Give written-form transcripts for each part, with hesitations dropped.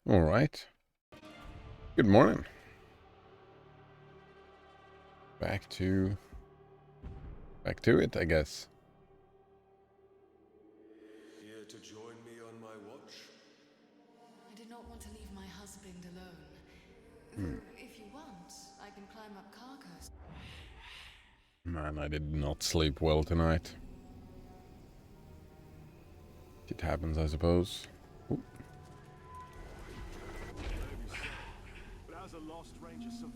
All right. Good morning. Back to it, I guess. Here to join me on my watch? I did not want to leave my husband alone. Though, if you want, I can climb up carcass. Man, I did not sleep well tonight. It happens, I suppose. Ooh.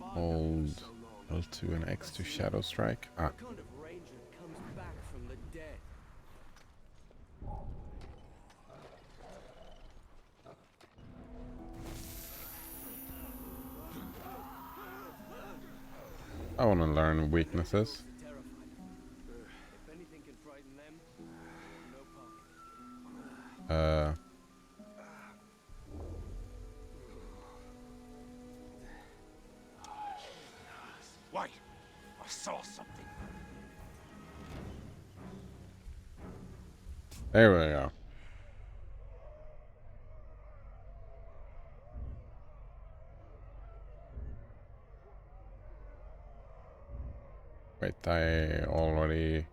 Hold L2 and X to shadow strike. Ah. What kind of ranger comes back from the dead? I want to learn weaknesses. If anything can frighten them, no problem. Wait! I saw something. There we go. Wait, I already...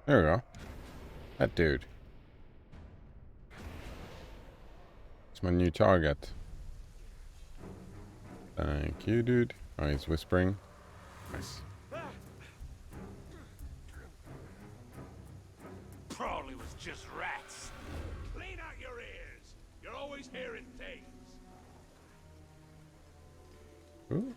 There we go. That dude. It's my new target. Thank you, dude. Oh, he's whispering. Nice. Probably was just rats. Clean out your ears. You're always hearing things. Ooh.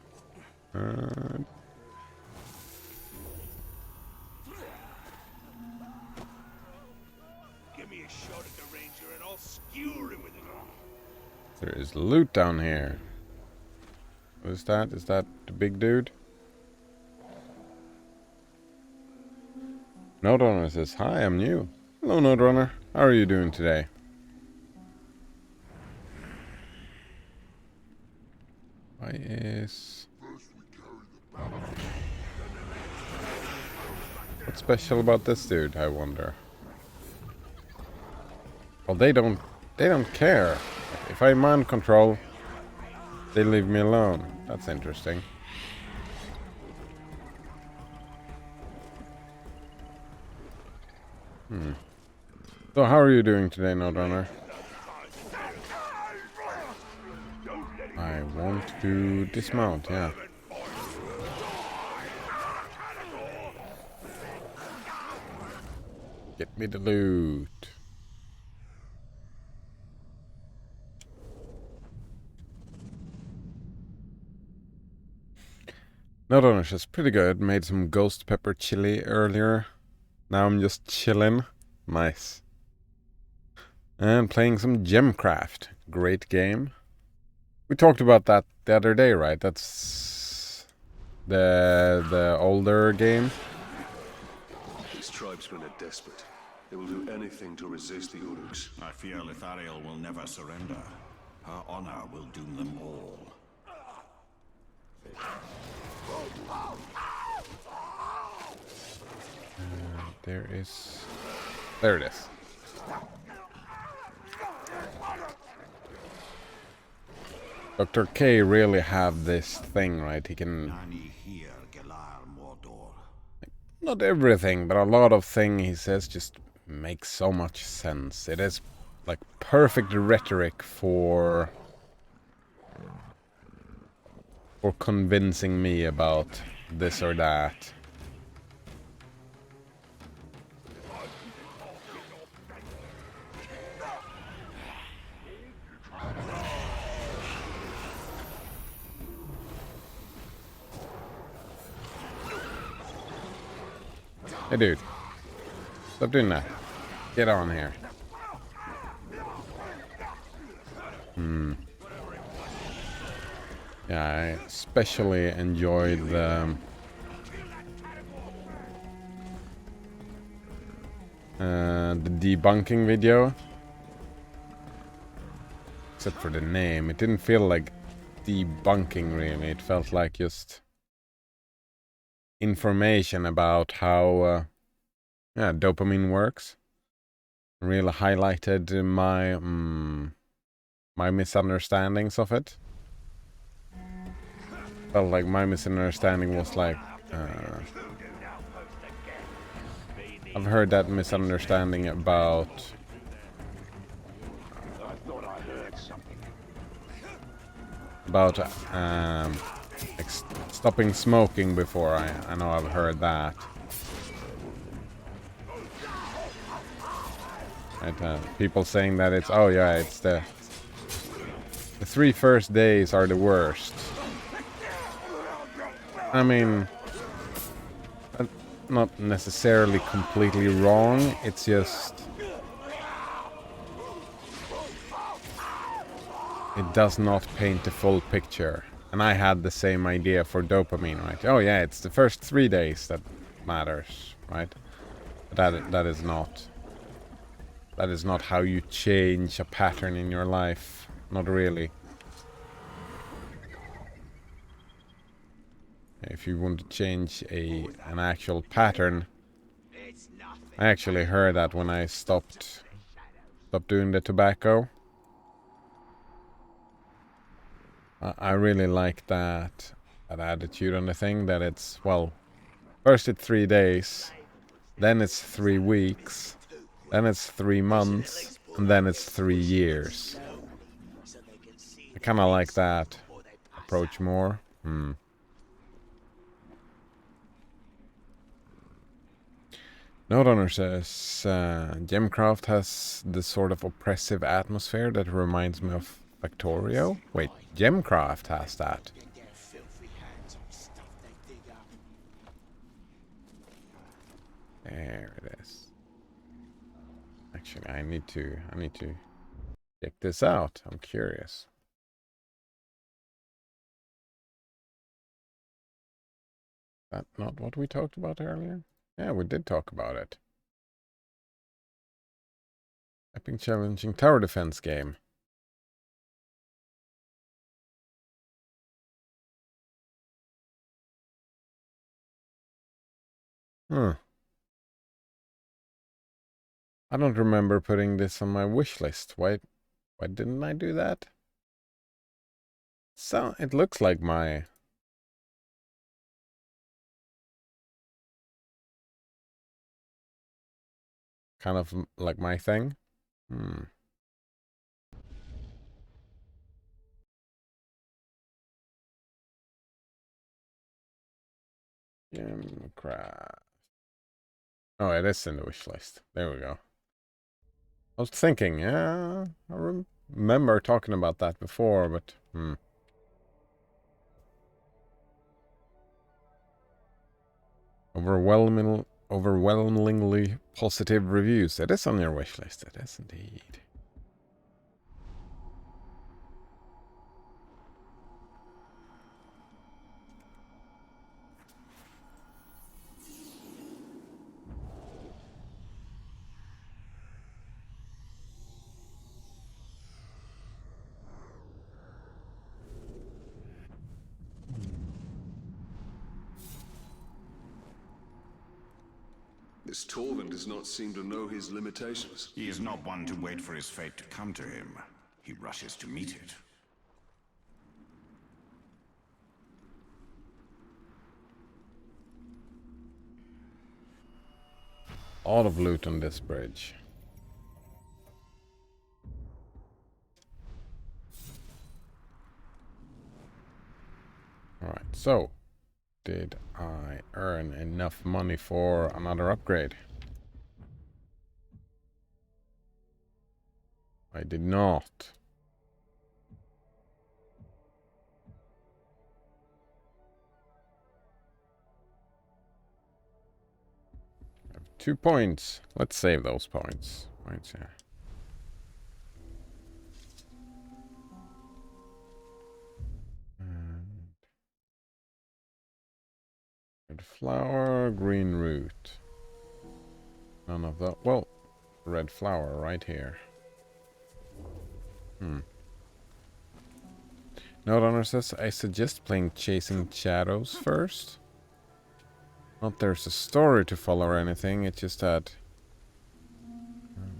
Give me a shot at the ranger and I'll skewer him with it. There is loot down here. What is that? Is that the big dude? Noderunner says, hi, I'm new. Hello, Noderunner. How are you doing today? Why is... What's special about this dude, I wonder? Well, they don't care. If I mind control, they leave me alone. That's interesting. So how are you doing today, Noderunner? I want to dismount, yeah. Get me the loot. Noderunner is pretty good. Made some ghost pepper chili earlier. Now I'm just chilling. Nice. And playing some Gemcraft. Great game. We talked about that the other day, right? That's the older game. These tribesmen are desperate. They will do anything to resist the Uruks. I fear Lithariel will never surrender. Her honor will doom them all. There it is. Dr. K really have this thing, right? He can... Nani here, Gelar Mordor. Not everything, but a lot of thing he says just makes so much sense. It is like perfect rhetoric for convincing me about this or that. Hey dude, stop doing that. Get on here. Yeah, I especially enjoyed the debunking video. Except for the name, it didn't feel like debunking really. It felt like just information about how Yeah, dopamine works. Really highlighted my my misunderstandings of it. Felt like my misunderstanding was like I've heard that misunderstanding about stopping smoking before. I know I've heard that. Right, people saying that it's oh yeah, it's the 3 first days are the worst. I mean, not necessarily completely wrong. It's just it does not paint the full picture. And I had the same idea for dopamine, right? Oh yeah, it's the first 3 days that matters, right? But that is not. That is not how you change a pattern in your life. Not really. If you want to change an actual pattern, I actually heard that when I stopped doing the tobacco. I really like that attitude on the thing, that it's, well, first it's 3 days, then it's 3 weeks, then it's 3 months, and then it's 3 years. I kind of like that approach more. Note says, Gemcraft has this sort of oppressive atmosphere that reminds me of Factorio. Wait, Gemcraft has that. There it is. Actually, I need to check this out. I'm curious. That not what we talked about earlier? Yeah, we did talk about it. Epic challenging tower defense game. Huh. I don't remember putting this on my wish list. Why didn't I do that? So it looks like my kind of like my thing. Gemcraft. Oh, it is in the wish list. There we go. I was thinking, yeah, I remember talking about that before, but overwhelmingly positive reviews. It is on your wish list. It is indeed. This Torvin does not seem to know his limitations. He is not one to wait for his fate to come to him. He rushes to meet it. A lot of loot on this bridge. Alright, so did I earn enough money for another upgrade? I did not. I have 2 points. Let's save those points. Points, yeah. Red flower, green root. None of that. Well, red flower right here. Note says, I suggest playing Chasing Shadows first. Not there's a story to follow or anything, it's just that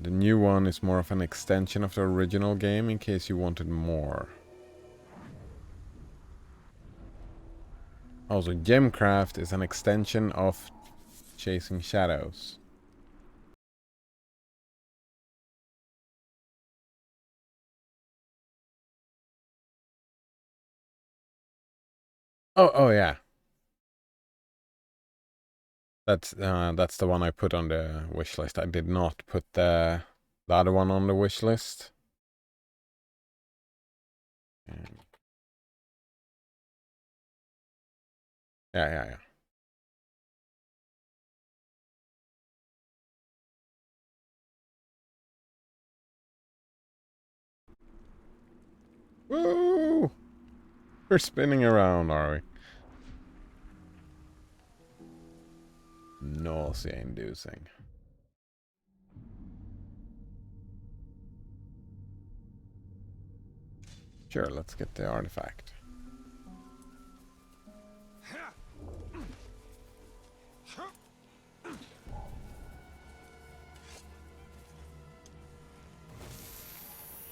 the new one is more of an extension of the original game in case you wanted more. Also, Gemcraft is an extension of Chasing Shadows. Oh yeah. That's the one I put on the wish list. I did not put the other one on the wish list. Yeah. Woo! We're spinning around, are we? Nausea-inducing. Sure, let's get the artifact.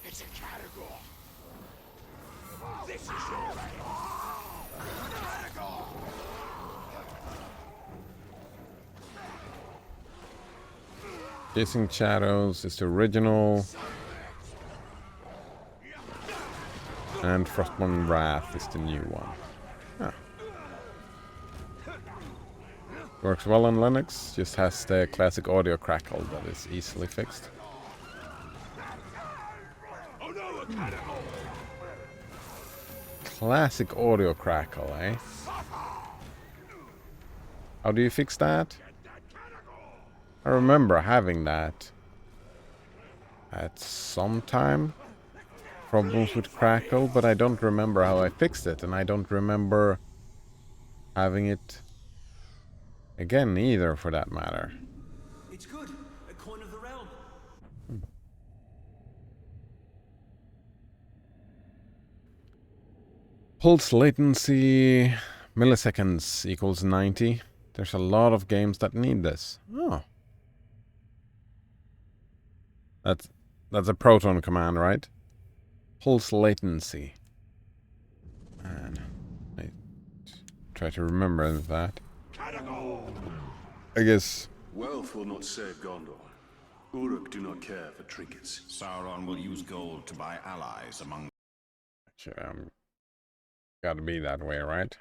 It's a category. This is your Chasing Shadows is the original. And Frostborn Wrath is the new one. Huh. Works well on Linux, just has the classic audio crackle that is easily fixed. Classic audio crackle, eh? How do you fix that? I remember having that at some time. Problems with crackle, but I don't remember how I fixed it, and I don't remember having it again either, for that matter. It's good. A coin of the realm. Pulse latency milliseconds equals 90. There's a lot of games that need this. Oh. That's a proton command, right? Pulse latency. Man, I try to remember that. I guess. Wealth will not save Gondor. Uruk do not care for trinkets. Sauron will use gold to buy allies among... Gotta be that way, right?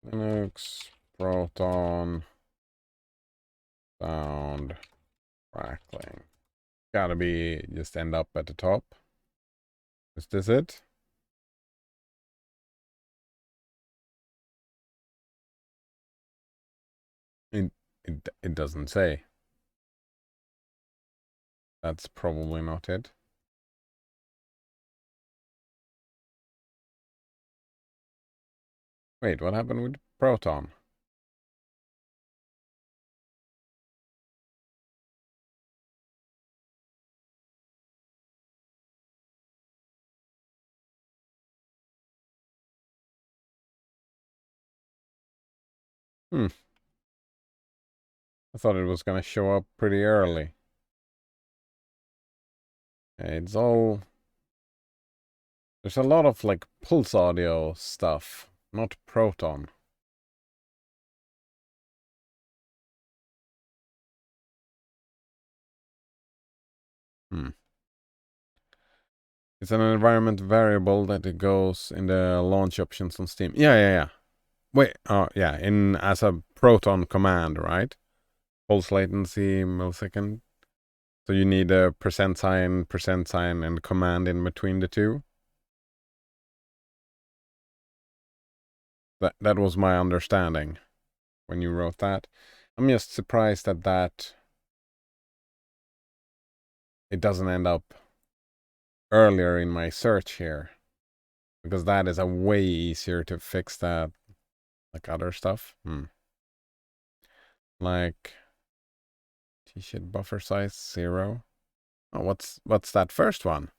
Linux, proton, sound, crackling. Gotta be, just end up at the top. Is this it? It doesn't say. That's probably not it. Wait, what happened with proton? I thought it was gonna show up pretty early. It's all... There's a lot of, like, pulse audio stuff, not proton. It's an environment variable that it goes in the launch options on Steam. Yeah. Wait, yeah, as a proton command, right? Pulse latency, millisecond. So you need a percent sign, and command in between the two. That was my understanding when you wrote that. I'm just surprised that it doesn't end up earlier in my search here, because that is a way easier to fix that, like other stuff. Like T-shit buffer size 0. Oh, what's that first one?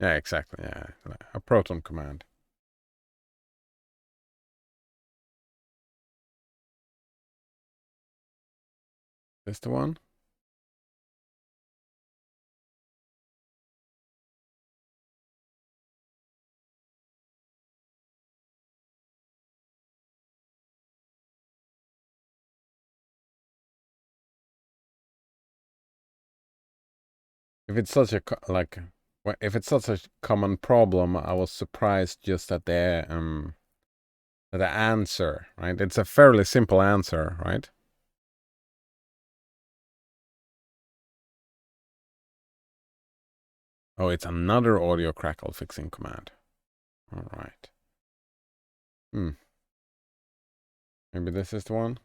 Yeah, exactly. Yeah, a proton command. This the one? If it's such a if it's such a common problem, I was surprised just at the answer, right? It's a fairly simple answer, right? Oh, it's another audio crackle fixing command. All right. Maybe this is the one.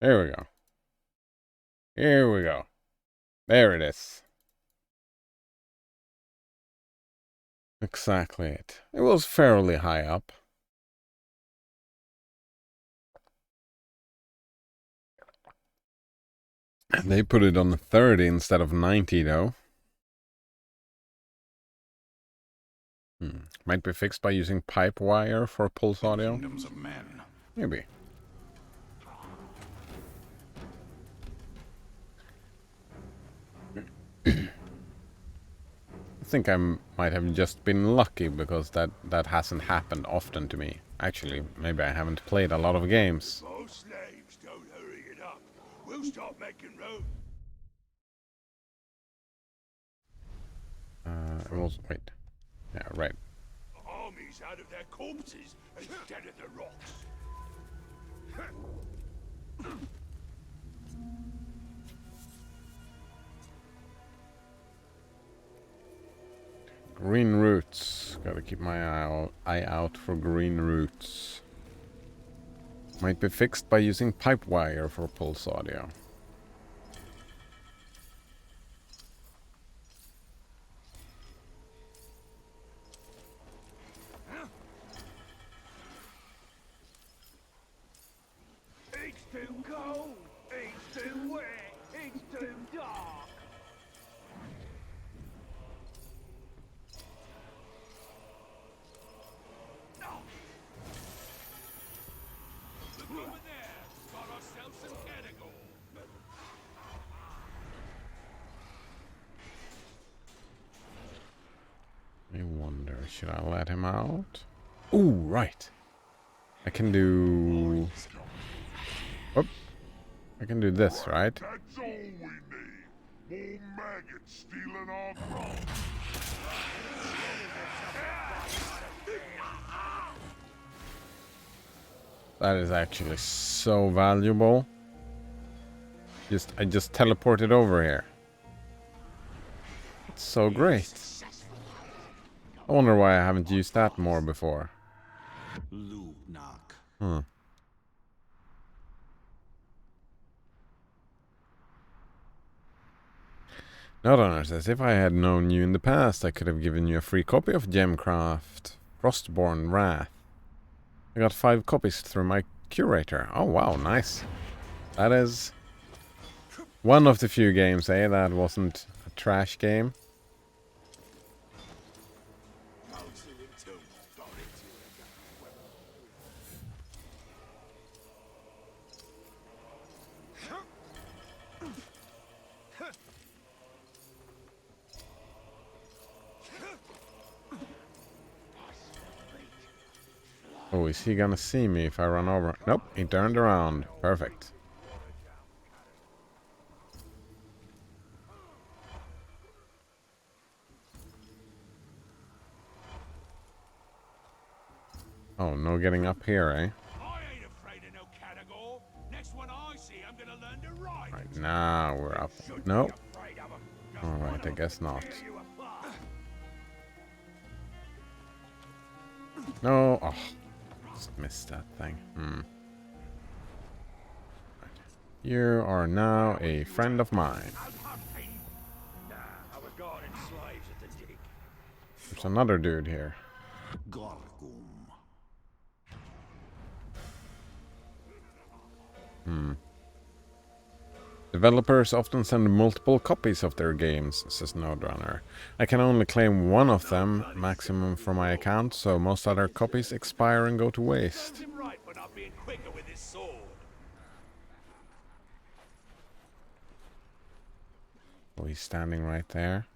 Here we go. Here we go. There it is. Exactly it. It was fairly high up. They put it on 30 instead of 90, though. Might be fixed by using pipe wire for pulse audio. Kingdoms of men. Maybe. I think I might have just been lucky because that hasn't happened often to me. Actually, maybe I haven't played a lot of games. Most slaves don't hurry it up. We'll start making road. Wait. Yeah, right. Armies out of their corpses instead of the rocks. Green roots. Gotta keep my eye out for green roots. Might be fixed by using pipe wire for pulse audio. It's too cold. It's too wet. It's too dark. Look over there. Got ourselves some canigal. I wonder, should I let him out? Ooh, right. I can do... Whoop. I can do this, right? That's all we need. More maggots stealing our crops. That is actually so valuable. I just teleported over here. It's so great. I wonder why I haven't used that more before. Lugnak. Not honor says, if I had known you in the past, I could have given you a free copy of Gemcraft Frostborn Wrath. I got 5 copies through my curator. Oh wow, nice. That is one of the few games, that wasn't a trash game. Oh, is he gonna see me if I run over? Nope, he turned around. Perfect. Oh, no getting up here, eh? I ain't afraid of no canigal. Next one I see, I'm gonna learn to ride. Right, now we're up. Nope. Alright, I guess not. No. Oh, just missed that thing. You are now a friend of mine. There's another dude here. Gorgum. Developers often send multiple copies of their games, says Nodrunner. I can only claim one of them, maximum for my account, so most other copies expire and go to waste. Serves him right for not being quicker with his sword. Oh, he's standing right there.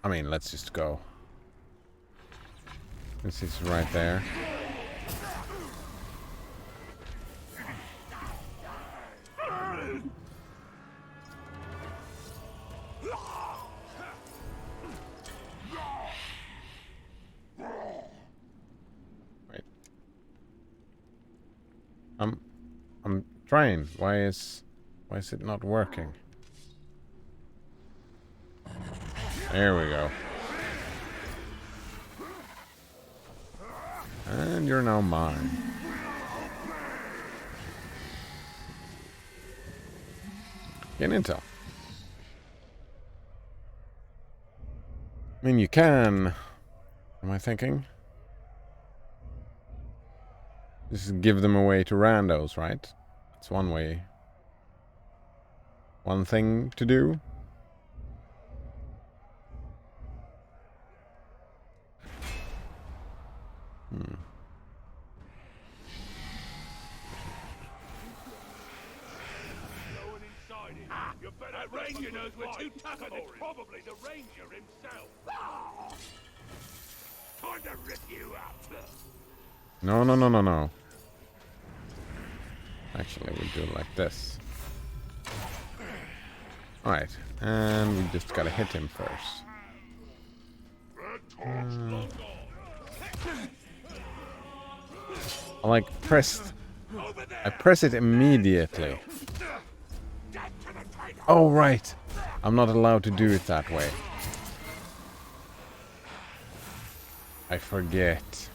I mean, let's just go. This is right there. Wait. I'm trying. Why is it not working? There we go. And you're now mine. Get intel. I mean, you can. Am I thinking? Just give them away to randos, right? That's one way. One thing to do. No one inside it. You better that ranger knows we're too tough for him. It's probably the ranger himself. Time to rip you up. No, no, no, no, no. Actually, we do it like this. Alright, and we just gotta hit him first. I like pressed. I press it immediately. Oh, right. I'm not allowed to do it that way. I forget.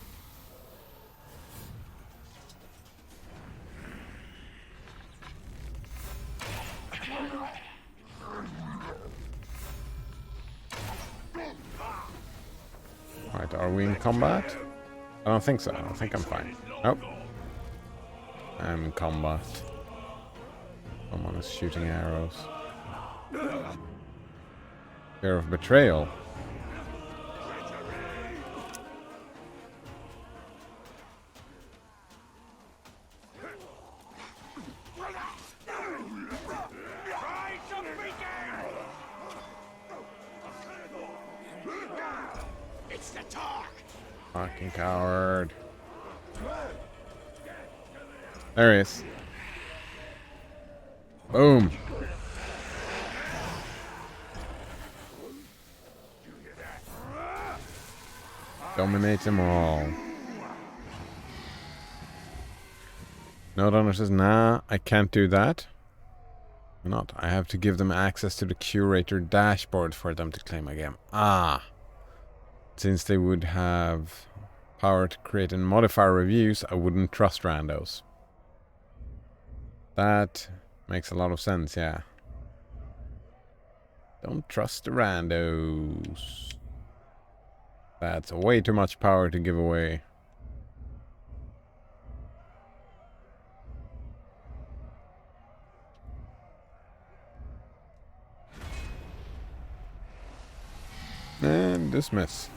Right, are we in combat? I don't think so. I think I'm fine. Nope. I'm in combat. Someone is shooting arrows. Fear of betrayal. It's the talk. Fucking coward. There he is. Boom. Dominate them all. Nodrunner says, nah, I can't do that. Why not? I have to give them access to the curator dashboard for them to claim a game. Ah. Since they would have power to create and modify reviews, I wouldn't trust randos. That makes a lot of sense, yeah. Don't trust the randos. That's way too much power to give away. And dismiss.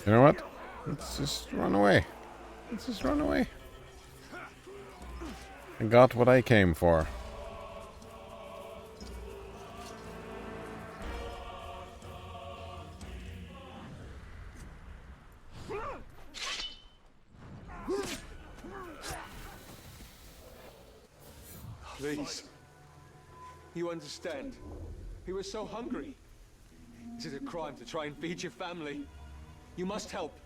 You know what? Let's just run away. Let's just run away. I got what I came for. Please. You understand. He was so hungry. Is it a crime to try and feed your family? You must help.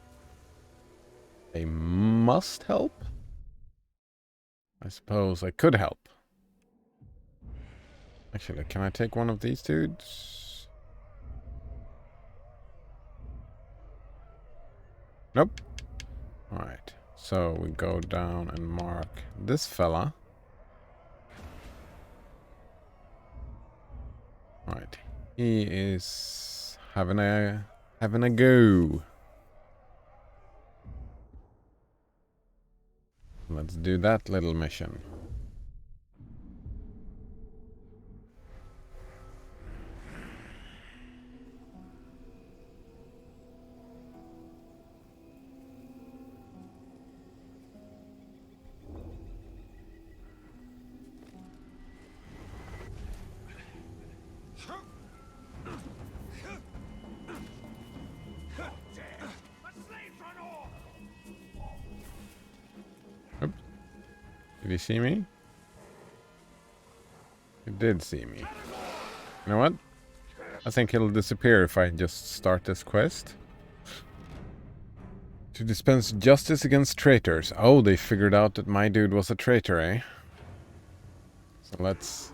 They must help? I suppose I could help. Actually, can I take one of these dudes? Nope. Alright, so we go down and mark this fella. He is having a go. Let's do that little mission. Oops. Did he see me? He did see me. You know what? I think he'll disappear if I just start this quest. To dispense justice against traitors. Oh, they figured out that my dude was a traitor, eh? So let's...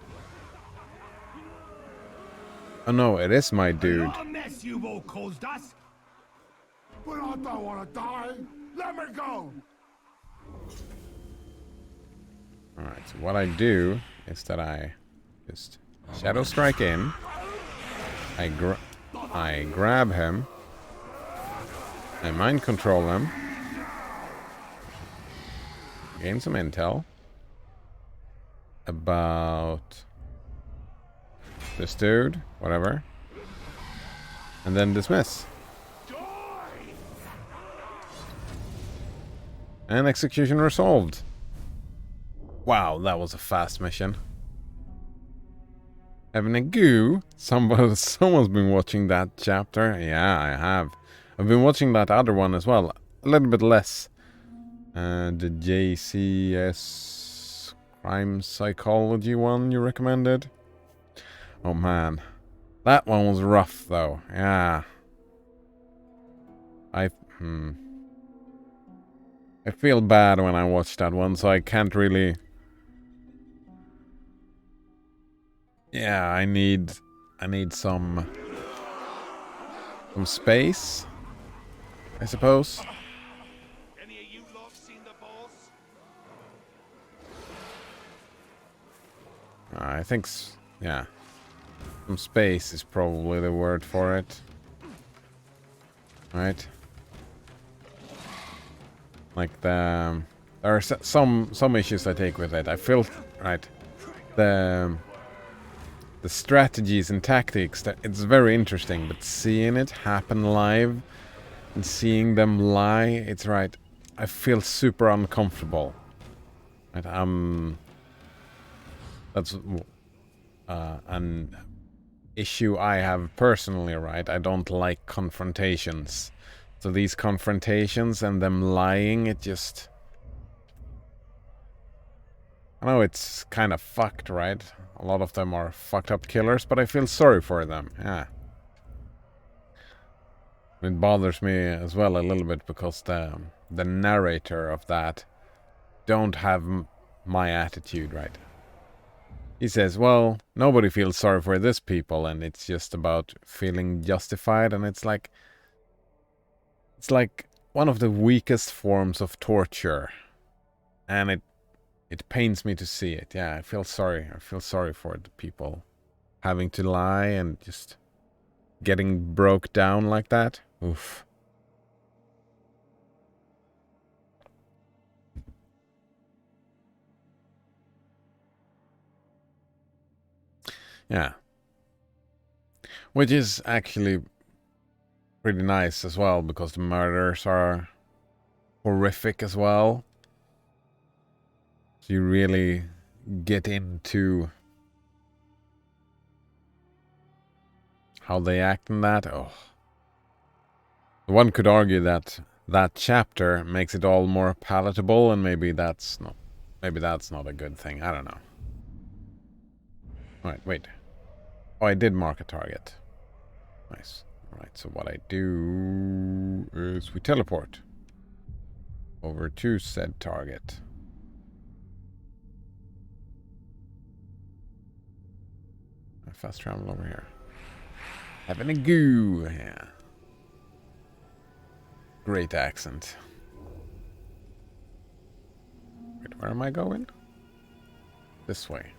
Oh no, it is my dude. What a mess you've all caused us! But I don't want to die! Let me go! Alright, so what I do is that I just Shadow Strike in. I grab him. I mind control him. Gain some intel about this dude, whatever. And then dismiss. And execution resolved. Wow, that was a fast mission. Having a go? Someone's been watching that chapter. Yeah, I have. I've been watching that other one as well. A little bit less. The JCS Crime Psychology one you recommended. Oh man. That one was rough though. Yeah. I feel bad when I watch that one, so I can't really... Yeah, I need some space, I suppose. Any of you lot seen the boss? I think, yeah, some space is probably the word for it. Right? Like there are some issues I take with it. I feel right. The strategies and tactics, it's very interesting, but seeing it happen live and seeing them lie, it's right. I feel super uncomfortable. Right? That's an issue I have personally, right? I don't like confrontations. So these confrontations and them lying, it just... I know it's kind of fucked, right? A lot of them are fucked up killers, but I feel sorry for them, yeah. It bothers me as well a little bit because the narrator of that don't have my attitude, right? He says, well, nobody feels sorry for this people, and it's just about feeling justified, and it's like one of the weakest forms of torture, and it pains me to see it. Yeah, I feel sorry. I feel sorry for the people having to lie and just getting broke down like that. Oof. Yeah. Which is actually pretty nice as well, because the murders are horrific as well. So you really get into how they act in that. Oh. One could argue that that chapter makes it all more palatable, and maybe that's not a good thing. I don't know. Alright, wait. Oh, I did mark a target. Nice. Alright, so what I do is we teleport over to said target. Fast travel over here. Having a goo. Yeah. Great accent. Wait, where am I going? This way.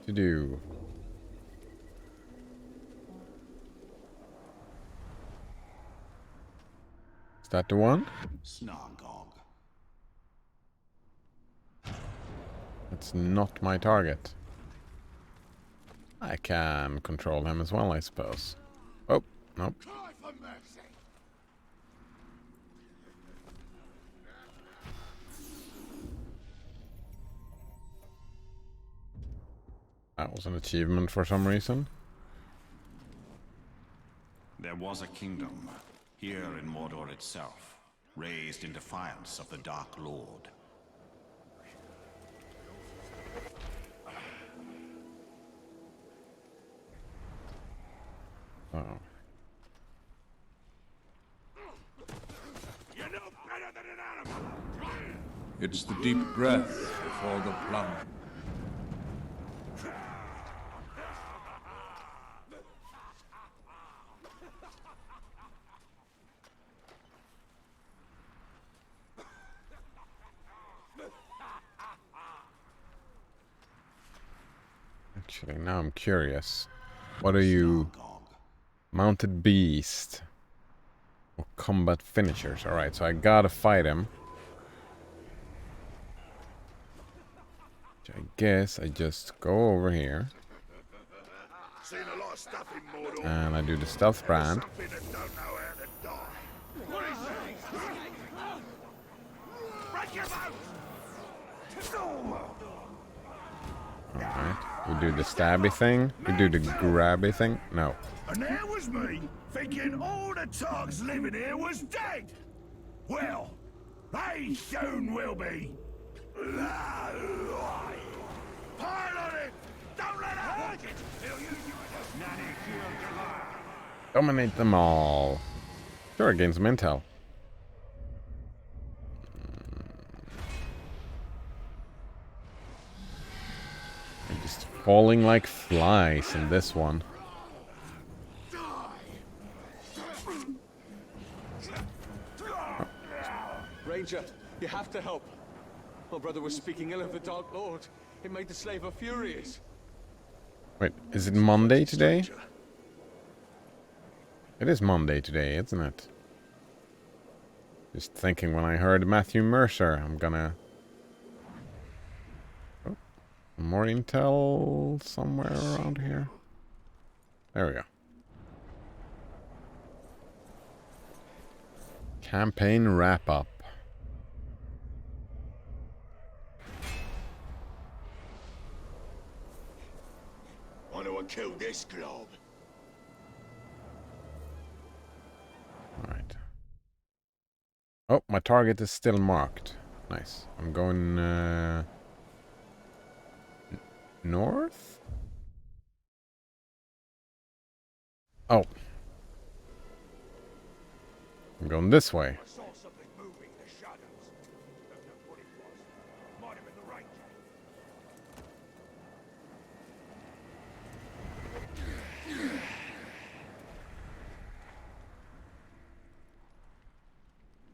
to do. Is that the one? Snargog. It's not my target. I can control him as well, I suppose. Oh, nope. That was an achievement for some reason. There was a kingdom, here in Mordor itself, raised in defiance of the Dark Lord. Oh. You're no better than an animal. It's the deep breath before the plunge. Actually, now I'm curious. What are you? Snargog. Mounted beast. Or combat finishers. Alright, so I gotta fight him. Which I guess I just go over here. Seen a lot of stuff in Mordor. And I do the stealth brand. Something that don't know how to die. What is that? Break your boat! Alright. We do the stabby thing. We do the grabby thing. No. And there was me, thinking all the Tarks living here was dead. Well, they soon will be. Pile on it! Don't let her hurt it! He'll use you as a nanny shield to lie. Dominate them all. Sure, gain some intel. They're just falling like flies in this one. Ranger, you have to help. My brother was speaking ill of the Dark Lord. It made the slaver furious. Wait, is it Monday today? It is Monday today, isn't it? Just thinking when I heard Matthew Mercer, I'm gonna... Oh, more intel somewhere around here. There we go. Campaign wrap-up. Want to kill this globe? Alright. Oh, my target is still marked. Nice. I'm going north? Oh. I'm going this way. I saw something moving in the shadows. Don't know what it was. Might have been the ranger.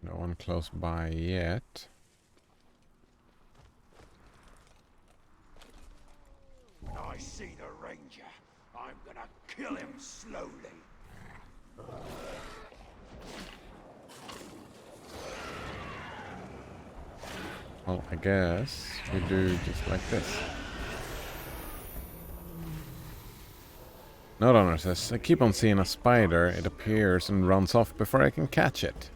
No one close by yet. I see the ranger. I'm gonna kill him slowly. Well, I guess we do just like this. Note owner says, I keep on seeing a spider. It appears and runs off before I can catch it.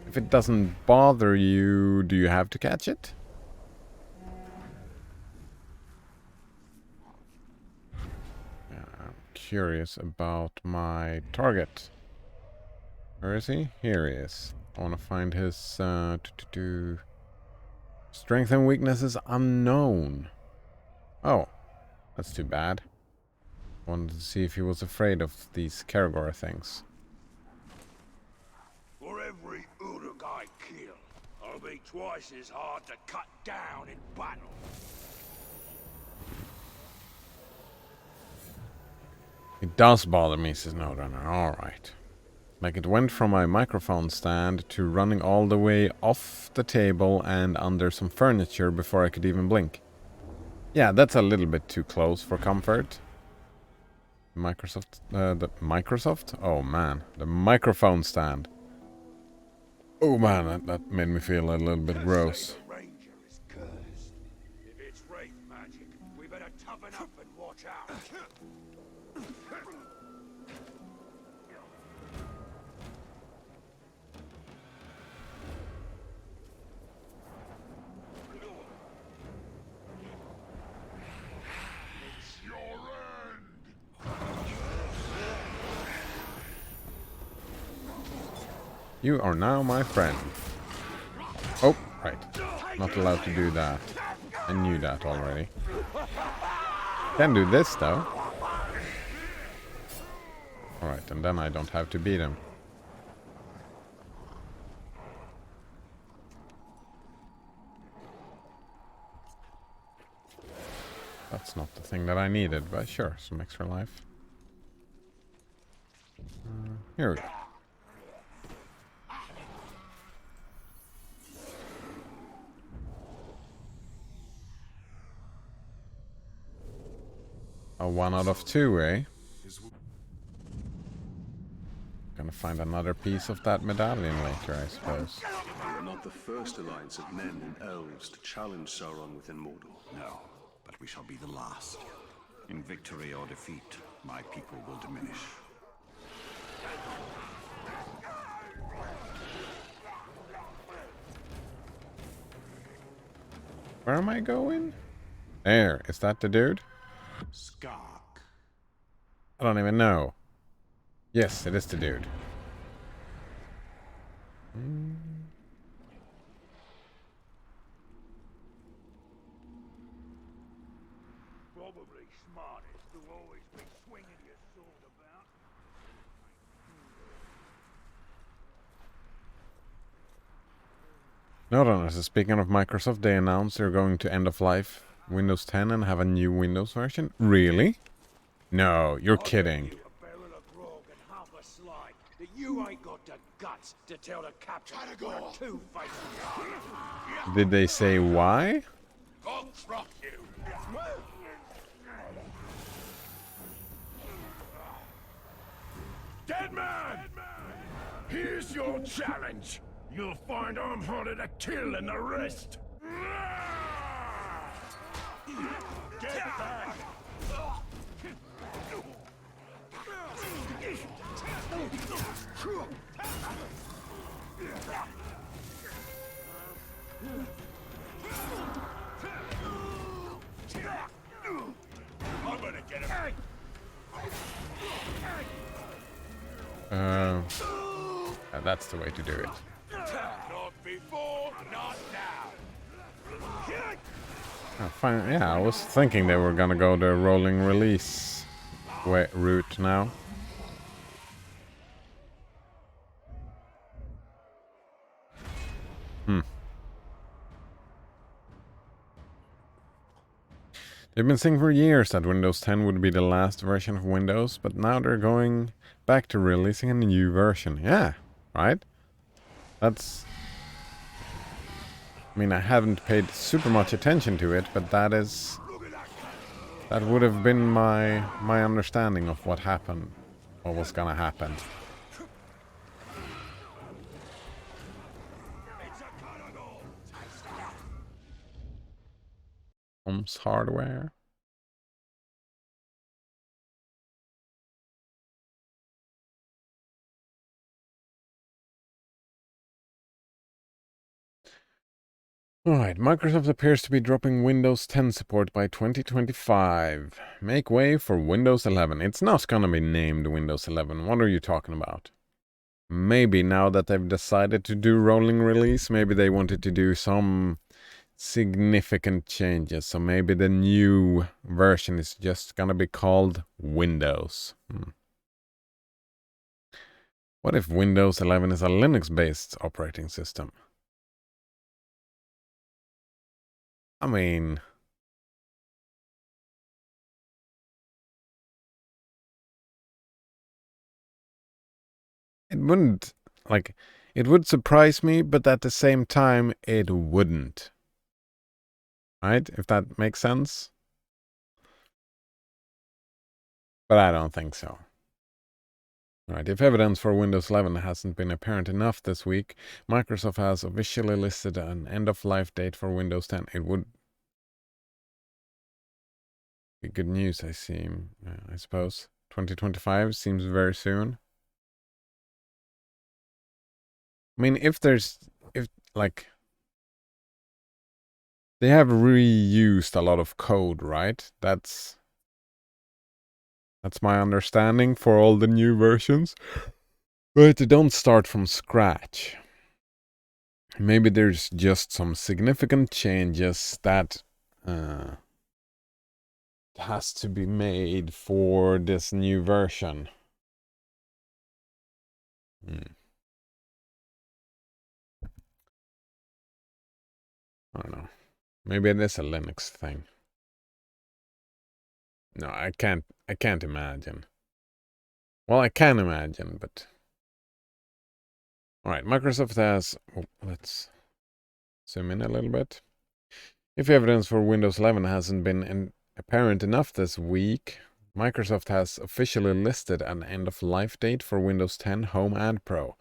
If it doesn't bother you, do you have to catch it? Yeah, I'm curious about my target. Where is he? Here he is. I want to find his strength and weaknesses unknown. Oh, that's too bad. Wanted to see if he was afraid of these Karagor things. For every Uruk I kill, I'll be twice as hard to cut down in battle. It does bother me, says Note Runner. Alright. Like it went from my microphone stand to running all the way off the table and under some furniture before I could even blink. Yeah, that's a little bit too close for comfort. The Microsoft? Oh man, the microphone stand. Oh man, that made me feel a little bit gross. The ranger is cursed. If it's wraith magic, we better toughen up and watch out. It's your end. You are now my friend. Oh, right. Not allowed to do that. I knew that already. Can do this though. Alright, and then I don't have to beat him. That's not the thing that I needed, but sure, some extra life. Here we go. A 1 out of 2, eh? Gonna find another piece of that medallion later, I suppose. We are not the first alliance of men and elves to challenge Sauron within Mordor. No, but we shall be the last. In victory or defeat, my people will diminish. Where am I going? There, is that the dude? Skark. I don't even know. Yes, it is the dude. Probably smartest to always be swinging your sword about. No, no, so speaking of Microsoft, they announced they're going to end of life Windows 10 and have a new Windows version. Really? No, you're kidding. You a barrel of grog and half a slide that you ain't got the guts to tell the captain what a two-faced Did they say why? I'll drop you. Dead man! Here's your challenge. You'll find I'm harder to kill than the rest. Get back! I'm gonna get him. That's the way to do it. Not before, not now. Fine. Yeah, I was thinking they were gonna go the rolling release route now. They've been saying for years that Windows 10 would be the last version of Windows, but now they're going back to releasing a new version. Yeah, right? That's... I mean, I haven't paid super much attention to it, but that would have been my understanding of what happened, what was gonna happen. Home's hardware. Alright, Microsoft appears to be dropping Windows 10 support by 2025. Make way for Windows 11. It's not gonna be named Windows 11. What are you talking about? Maybe now that they've decided to do rolling release, maybe they wanted to do some significant changes. So maybe the new version is just gonna be called Windows. What if Windows 11 is a Linux-based operating system? I mean... it wouldn't, like, it would surprise me, but at the same time, it wouldn't. Right? If that makes sense? But I don't think so. Alright, if evidence for Windows 11 hasn't been apparent enough this week, Microsoft has officially listed an end-of-life date for Windows 10. It would be good news, I suppose. 2025 seems very soon. I mean, if they have reused a lot of code, right? That's my understanding for all the new versions. But they don't start from scratch. Maybe there's just some significant changes that has to be made for this new version. I don't know. Maybe it is a Linux thing. No, I can't imagine. Well, I can imagine, but all right, Microsoft has let's zoom in a little bit. If evidence for Windows 11 hasn't been apparent enough this week, Microsoft has officially listed an end-of-life date for Windows 10 Home and Pro.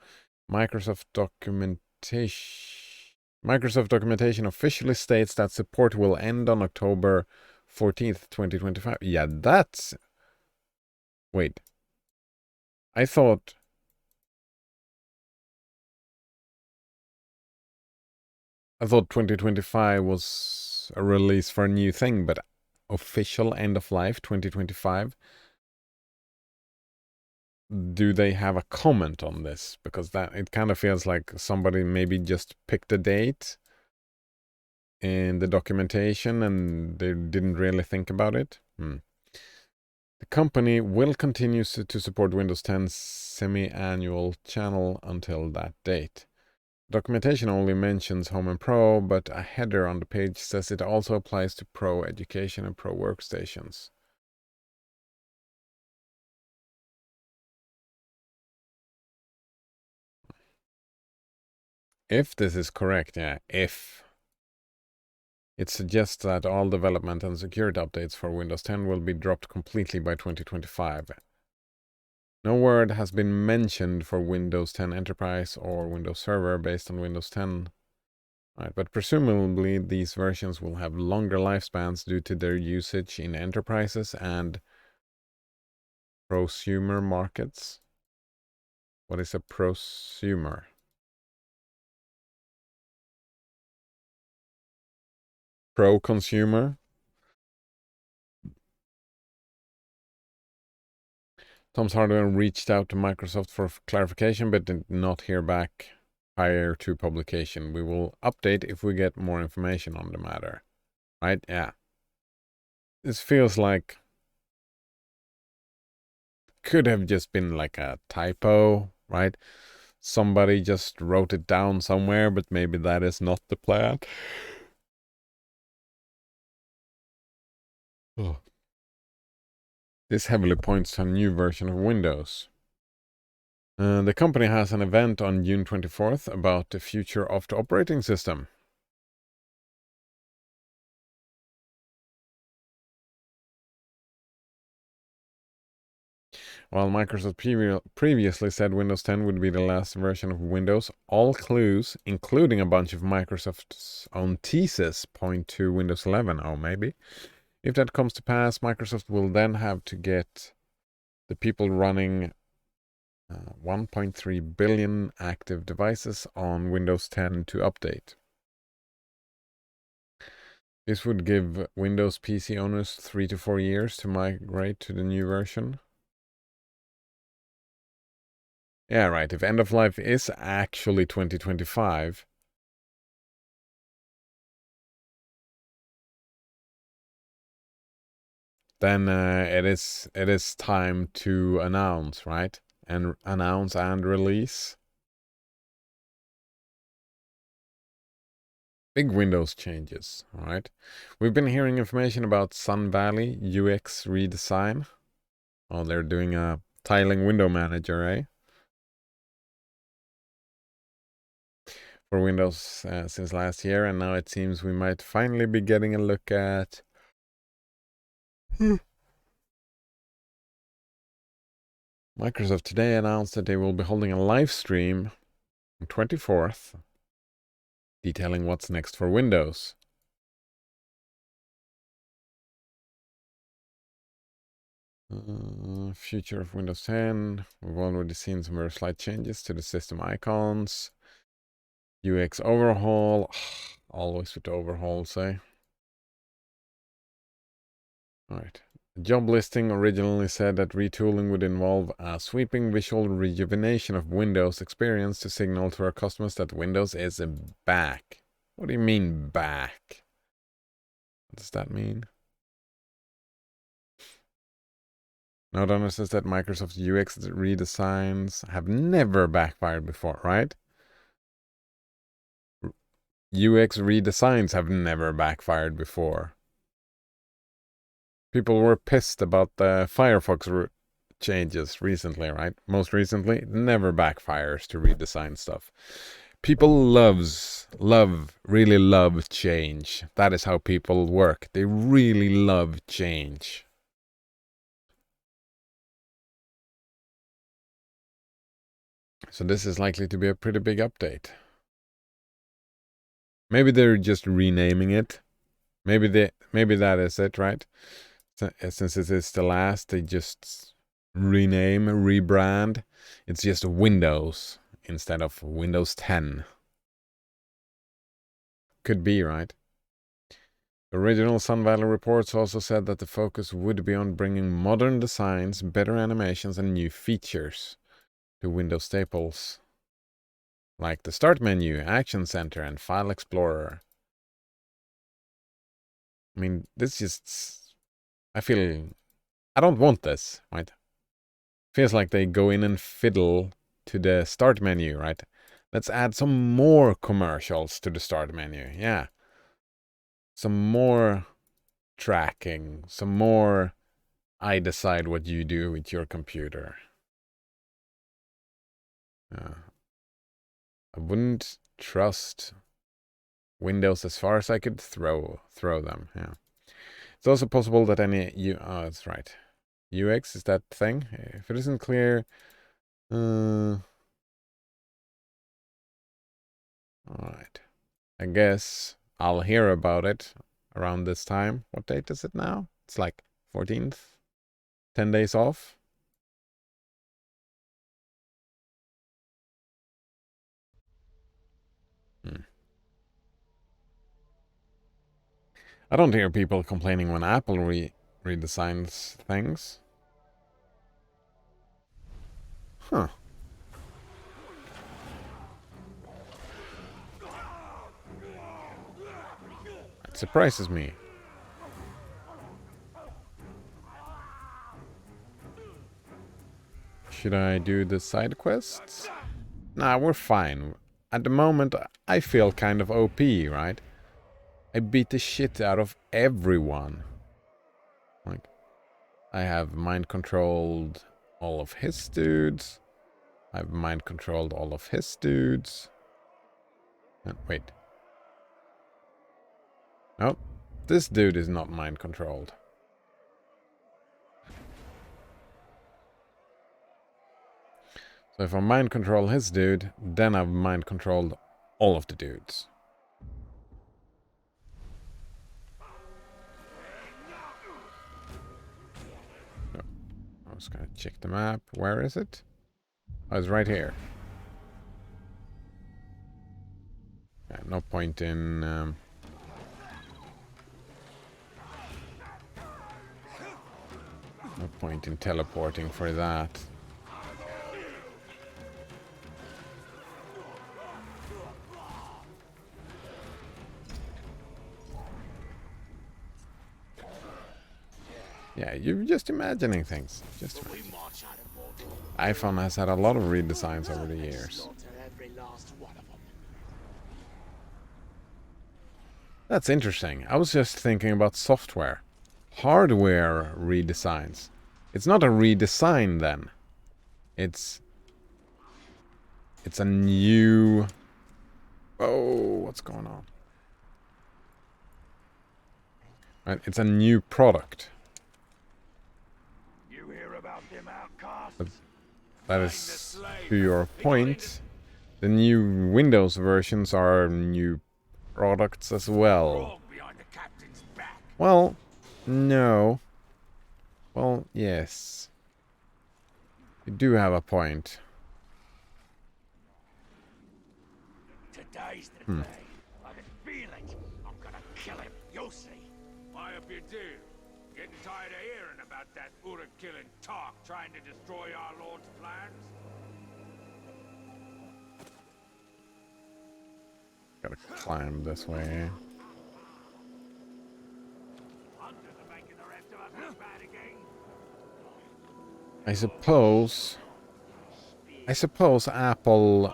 Microsoft documentation officially states that support will end on October 14th, 2025. Yeah, that's... Wait. I thought 2025 was a release for a new thing, but official end of life 2025. Do they have a comment on this? Because that it kind of feels like somebody maybe just picked a date in the documentation and they didn't really think about it. The company will continue to support Windows 10 semi-annual channel until that date. Documentation only mentions Home and Pro, but a header on the page says it also applies to Pro Education and Pro Workstations. If this is correct, if. It suggests that all development and security updates for Windows 10 will be dropped completely by 2025. No word has been mentioned for Windows 10 Enterprise or Windows Server based on Windows 10. Right, but presumably these versions will have longer lifespans due to their usage in enterprises and prosumer markets. What is a prosumer? Pro-consumer? Tom's Hardware reached out to Microsoft for clarification, but did not hear back prior to publication. We will update if we get more information on the matter. Right? Yeah. This feels like could have just been like a typo, right? Somebody just wrote it down somewhere, but maybe that is not the plan. Oh. This heavily points to a new version of Windows. The company has an event on June 24th about the future of the operating system. While Microsoft previously said Windows 10 would be the last version of Windows, all clues, including a bunch of Microsoft's own teases, point to Windows 11. Oh, maybe. If that comes to pass, Microsoft will then have to get the people running 1.3 billion active devices on Windows 10 to update. This would give Windows PC owners 3 to 4 years to migrate to the new version. Yeah, right. If end of life is actually 2025, then it is time to announce, right? And announce and release. Big Windows changes, all right? We've been hearing information about Sun Valley UX redesign. Oh, they're doing a tiling window manager, eh? For Windows since last year, and now it seems we might finally be getting a look at Microsoft today announced that they will be holding a live stream on 24th, detailing what's next for Windows. Future of Windows 10. We've already seen some very slight changes to the system icons. UX overhaul. Always with the overhauls, eh? Alright. The job listing originally said that retooling would involve a sweeping visual rejuvenation of Windows experience to signal to our customers that Windows is back. What do you mean back? What does that mean? Node says that Microsoft's UX redesigns have never backfired before, right? UX redesigns have never backfired before. People were pissed about the Firefox changes recently, right? Most recently, it never backfires to redesign stuff. People really love change. That is how people work. They really love change. So this is likely to be a pretty big update. Maybe they're just renaming it. Maybe that is it, right? Since it is the last, they just rename, rebrand. It's just Windows instead of Windows 10. Could be, right? The original Sun Valley reports also said that the focus would be on bringing modern designs, better animations, and new features to Windows staples, like the Start menu, Action Center, and File Explorer. I mean, this just... I don't want this, right? Feels like they go in and fiddle to the Start menu, right? Let's add some more commercials to the Start menu, yeah. Some more tracking, some more I decide what you do with your computer. I wouldn't trust Windows as far as I could throw them, yeah. It's also possible that oh, that's right. UX is that thing. If it isn't clear, all right. I guess I'll hear about it around this time. What date is it now? It's like 14th. 10 days off. I don't hear people complaining when Apple redesigns things. Huh. It surprises me. Should I do the side quests? Nah, we're fine. At the moment, I feel kind of OP, right? I beat the shit out of everyone. Like, I have mind-controlled all of his dudes. I've mind-controlled all of his dudes. Wait. Nope. This dude is not mind-controlled. So if I mind-control his dude, then I've mind-controlled all of the dudes. No. I was gonna check the map. Where is it? Oh, it's right here. Yeah, no point in... no point in teleporting for that. Yeah, you're just imagining things. Just imagine. iPhone has had a lot of redesigns over the years. That's interesting. I was just thinking about software. Hardware redesigns. It's not a redesign then. It's a new... Oh, what's going on? Right, it's a new product. You hear about them outcasts? that is to your point. The new Windows versions are new products as well. Well, no. Well, yes. You do have a point. Today's the day. I can feel it. I'm gonna kill him. You'll see. I hope you do. Getting tired of hearing about that Uruk-killing talk trying to destroy our Lord's plans. Gotta climb this way. I suppose Apple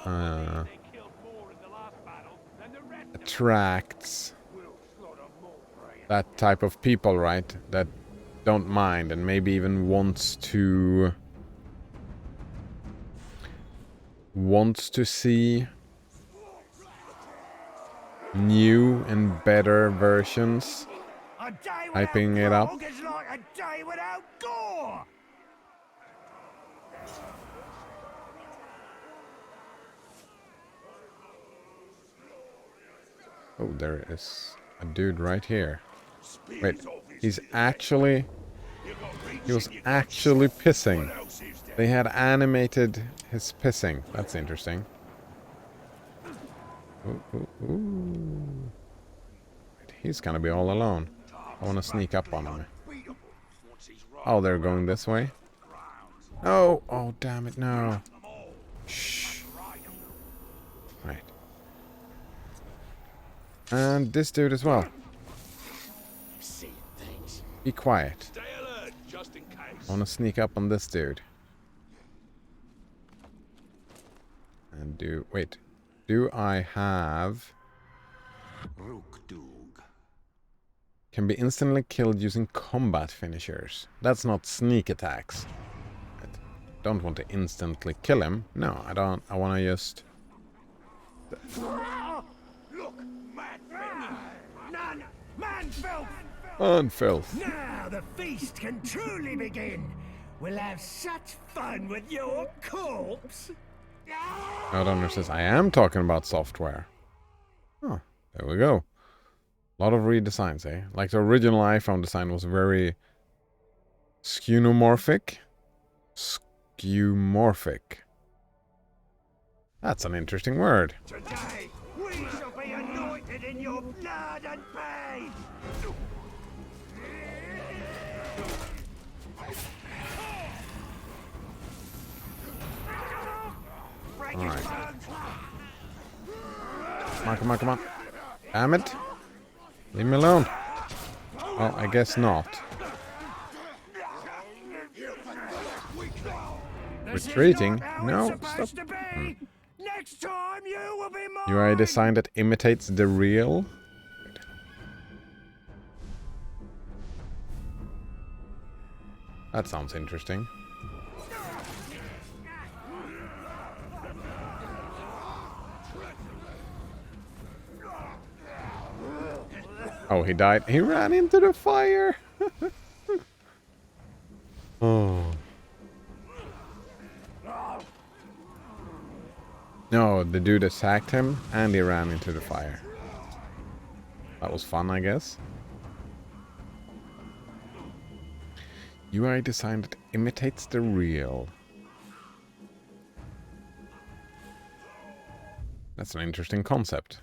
attracts that type of people, right? That don't mind and maybe even wants to see new and better versions, A day hyping without it up. grog is like a day without gore. Oh, there is a dude right here. Wait, he was actually pissing. They had animated his pissing. That's interesting. Ooh, ooh, ooh. Wait, he's gonna be all alone. I want to sneak up on him. Oh, they're going this way. Oh, oh, damn it, no. Shh. Right. And this dude as well. Be quiet. Stay alert, just in case. I want to sneak up on this dude. And wait. Do I have... Rook-doog. Can be instantly killed using combat finishers. That's not sneak attacks. I don't want to instantly kill him. No, I don't. I want to just... Look, none, man filth. Unfilth. Now the feast can truly begin. We'll have such fun with your corpse. Owner says, I am talking about software. Oh, there we go. A lot of redesigns, eh? Like the original iPhone design was very skeuomorphic. Skeuomorphic. That's an interesting word. Today, we shall be anointed in your blood and pain. Alright. Come on, come on, come on. Damn it. Leave me alone. Well, I guess not. Retreating? No, stop. Next time you will be mine. UI design that imitates the real? That sounds interesting. Oh, he died. He ran into the fire. Oh. No, the dude attacked him and he ran into the fire. That was fun, I guess. UI design that imitates the real. That's an interesting concept.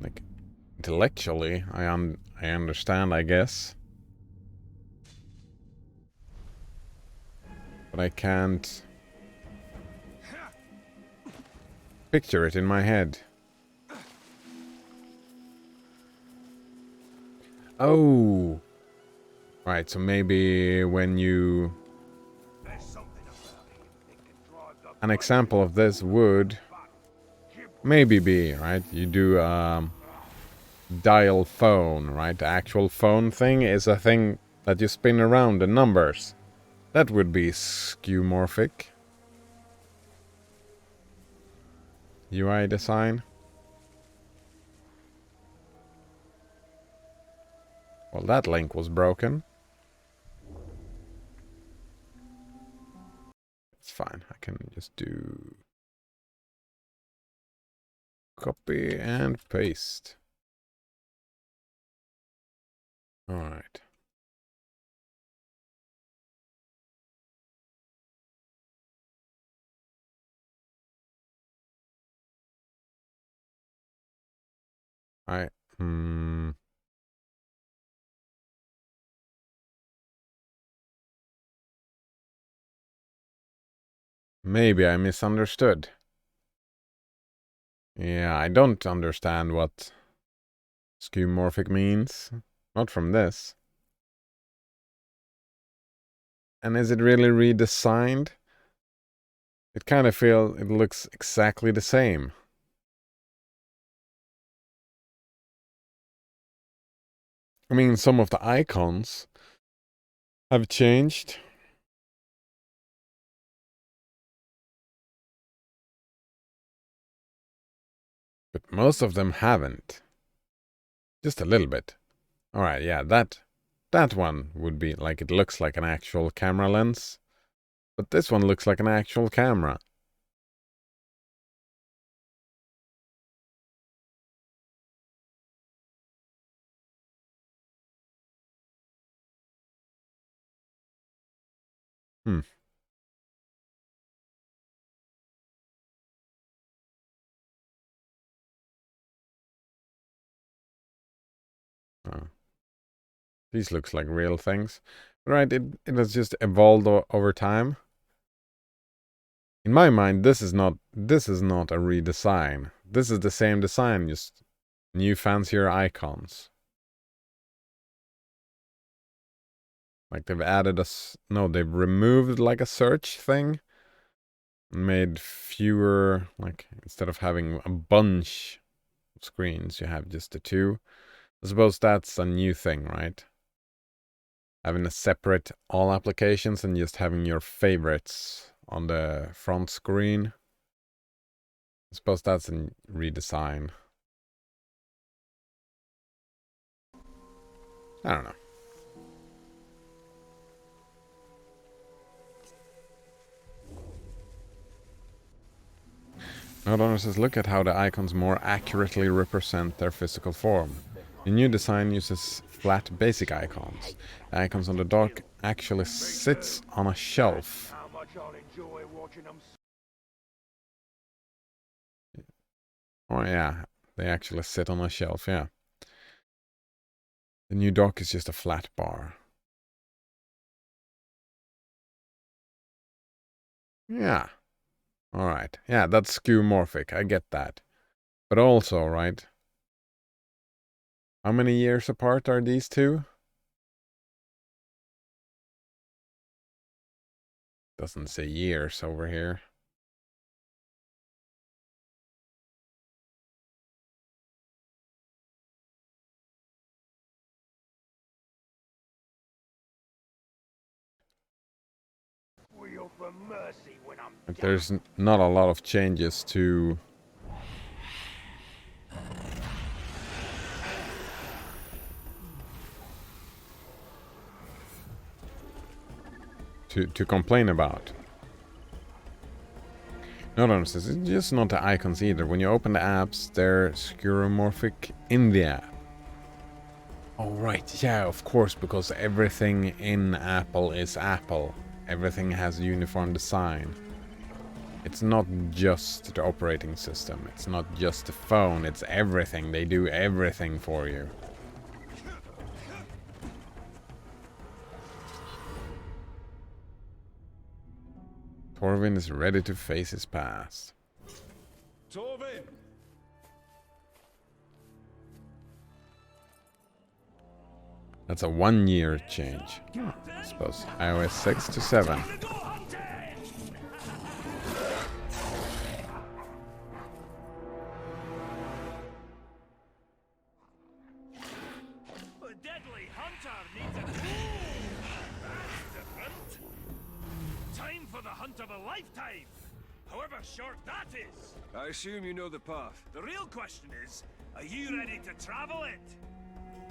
Like, intellectually, I understand, I guess. But I can't picture it in my head. Oh! Right, so maybe when you... An example of this would maybe be, right? You do dial phone, right? The actual phone thing is a thing that you spin around the numbers. That would be skeuomorphic. UI design. Well, that link was broken. can just do copy and paste. All right. Maybe I misunderstood. Yeah, I don't understand what skeuomorphic means. Not from this. And is it really redesigned? It kind of feels it looks exactly the same. I mean, some of the icons have changed. But most of them haven't. Just a little bit. Alright, yeah, that one would be like it looks like an actual camera lens. But this one looks like an actual camera. Hmm. Oh. These looks like real things. Right, it has just evolved over time. In my mind, this is not a redesign. This is the same design, just new fancier icons. Like they've added they've removed like a search thing. Made fewer, like instead of having a bunch of screens, you have just the two. I suppose that's a new thing, right? Having a separate all applications and just having your favorites on the front screen. I suppose that's a redesign. I don't know. Mordor says, look at how the icons more accurately represent their physical form. The new design uses flat basic icons. The icons on the dock actually sits on a shelf. Oh yeah, they actually sit on a shelf, yeah. The new dock is just a flat bar. Yeah. Alright. Yeah, that's skeuomorphic. I get that. But also, right? How many years apart are these two? Doesn't say years over here. Like there's not a lot of changes to complain about. No, it's just not the icons either. When you open the apps, they're skeuomorphic in the app. Oh right, yeah, of course, because everything in Apple is Apple. Everything has a uniform design. It's not just the operating system. It's not just the phone. It's everything. They do everything for you. Torvin is ready to face his past. Torvin! That's a 1 year change. I suppose. iOS 6 to 7. A deadly hunter needs a That's different. Time for the hunt of a lifetime. However short that is. I assume you know the path. The real question is, are you ready to travel it?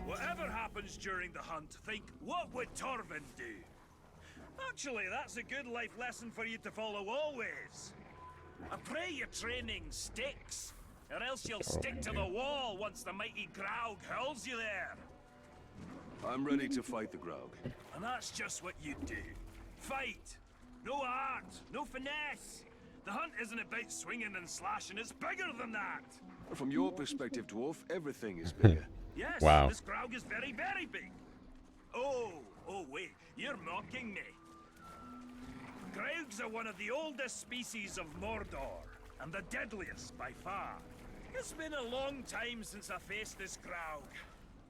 Whatever happens during the hunt, think, what would Torvin do? Actually, that's a good life lesson for you to follow always. I pray your training sticks, or else you'll stick to the wall once the mighty Graug hurls you there. I'm ready to fight the Graug. And that's just what you do. Fight! No art, no finesse. The hunt isn't about swinging and slashing, it's bigger than that. From your perspective, Dwarf, everything is bigger. Yes, Wow. this Graug is very, very big. Oh, wait, you're mocking me. Graugs are one of the oldest species of Mordor, and the deadliest by far. It's been a long time since I faced this Graug.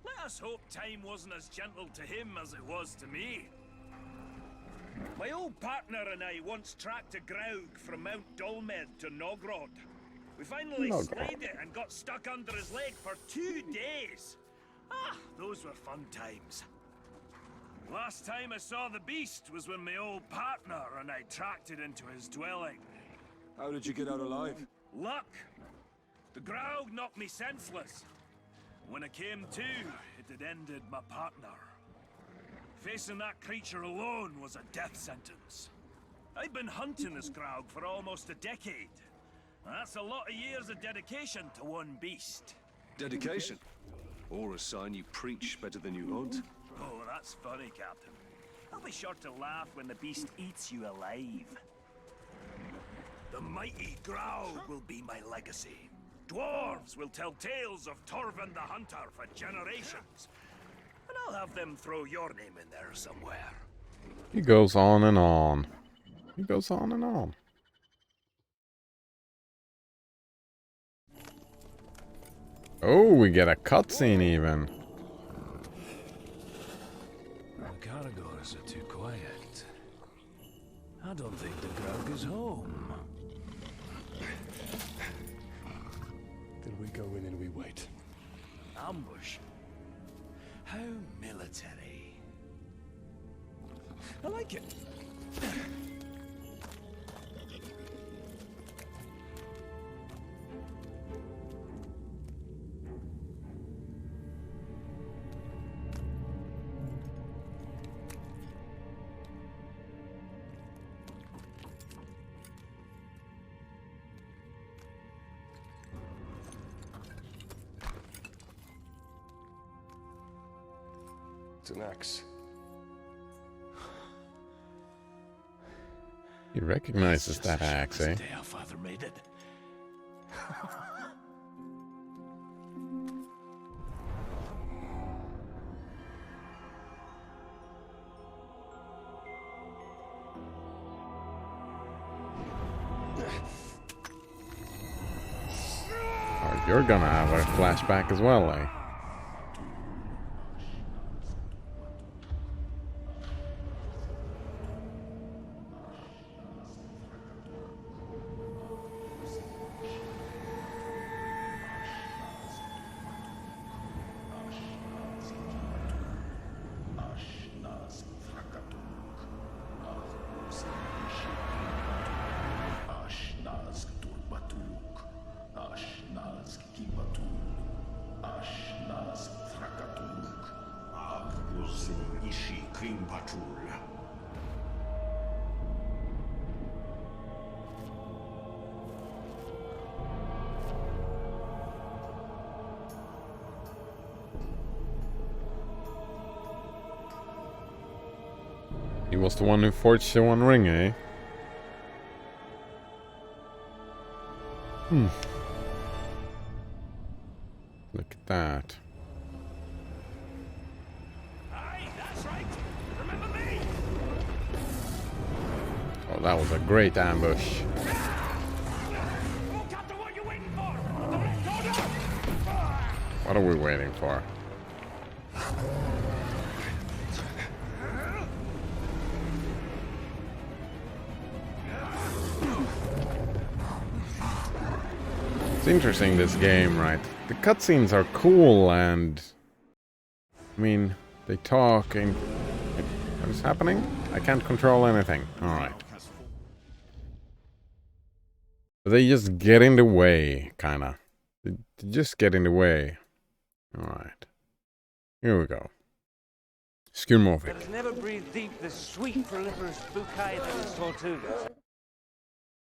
Let us hope time wasn't as gentle to him as it was to me. My old partner and I once tracked a Graug from Mount Dolmed to Nogrod. We finally slayed it and got stuck under his leg for 2 days. Ah, those were fun times. Last time I saw the beast was when my old partner and I tracked it into his dwelling. How did you get out alive? Luck! The Graug knocked me senseless. When I came to, it had ended my partner. Facing that creature alone was a death sentence. I've been hunting this Graug for almost a decade. That's a lot of years of dedication to one beast. Dedication? Or a sign you preach better than you hunt? Oh, that's funny, Captain. I'll be sure to laugh when the beast eats you alive. The mighty Graug will be my legacy. Dwarves will tell tales of Torvin the Hunter for generations. And I'll have them throw your name in there somewhere. He goes on and on. He goes on and on. Oh, we get a cutscene even. The Caragors are too quiet. I don't think the Graug is home. Then we go in and we wait. Ambush. How military. I like it. It's an axe. He recognizes that axe, eh? The day our father made it. Oh, you're gonna have a flashback as well, eh? He was the one who forged the One Ring, eh? Look at that. Aye, that's right. Remember me? Oh, that was a great ambush. Oh, Captain, what are you waiting for? The Red Order! What are we waiting for? It's interesting, this game, right? The cutscenes are cool and... I mean, they talk and... What is happening? I can't control anything. Alright. But they just get in the way, kinda. They just get in the way. Alright. Here we go. Skeuomorphic. That has never breathed deep the sweet, proliferous bouquet that is Tortugas.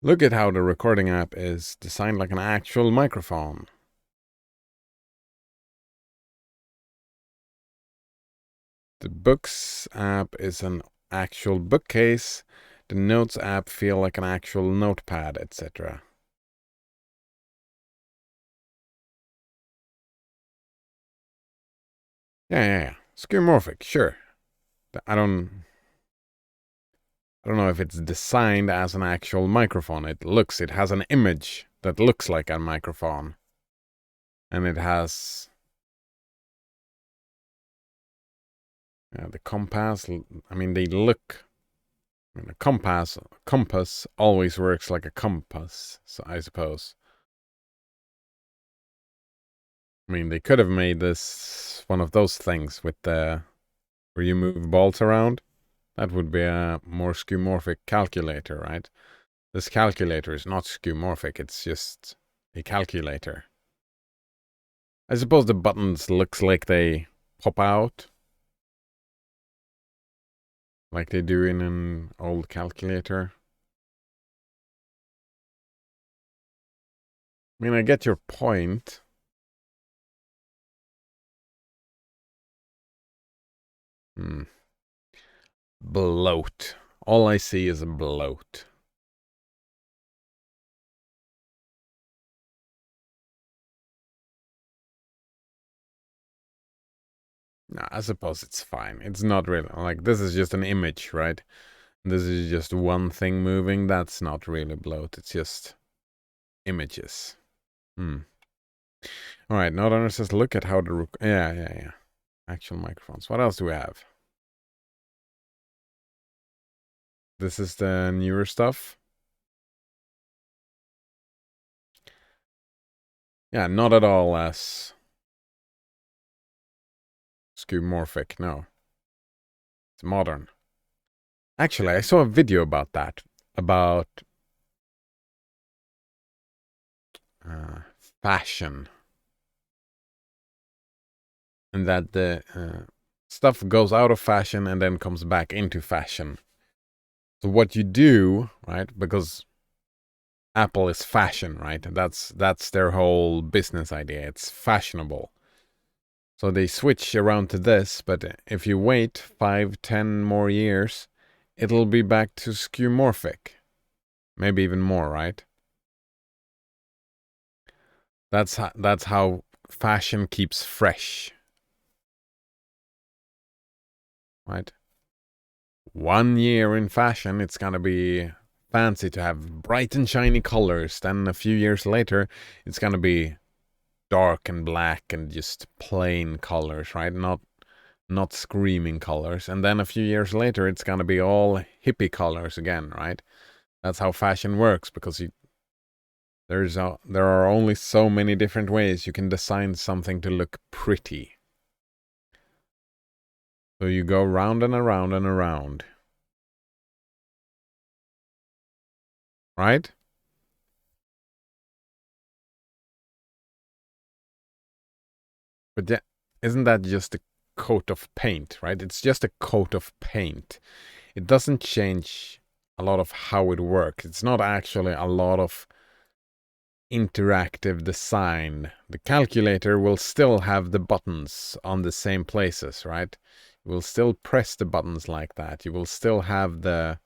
Look at how the recording app is designed like an actual microphone. The Books app is an actual bookcase. The Notes app feel like an actual notepad, etc. Yeah. Skeuomorphic, sure. I don't know if it's designed as an actual microphone. It has an image that looks like a microphone. And it has the compass. I mean, they look. I mean, a compass always works like a compass, so I suppose. I mean, they could have made this one of those things with the where you move balls around. That would be a more skeuomorphic calculator, right? This calculator is not skeuomorphic, it's just a calculator. I suppose the buttons looks like they pop out. Like they do in an old calculator. I mean, I get your point. Bloat. All I see is a bloat. No, I suppose it's fine. It's not really, like, this is just an image, right? This is just one thing moving. That's not really bloat. It's just images. Alright, Node says, look at how the... Yeah. Actual microphones. What else do we have? This is the newer stuff. Yeah, not at all as skeuomorphic, no. It's modern. Actually, I saw a video about that. About fashion. And that the stuff goes out of fashion and then comes back into fashion. So what you do, right, because Apple is fashion, right? That's their whole business idea. It's fashionable. So they switch around to this, but if you wait 5, 10 more years, it'll be back to skeuomorphic. Maybe even more, right? That's how fashion keeps fresh. Right? 1 year in fashion, it's gonna be fancy to have bright and shiny colors. Then a few years later, it's gonna be dark and black and just plain colors, right? Not screaming colors. And then a few years later, it's gonna be all hippie colors again, right? That's how fashion works, because there are only so many different ways you can design something to look pretty. So you go round and around and around. Right? But isn't that just a coat of paint, right? It's just a coat of paint. It doesn't change a lot of how it works. It's not actually a lot of interactive design. The calculator will still have the buttons on the same places, right? You will still press the buttons like that. You will still have the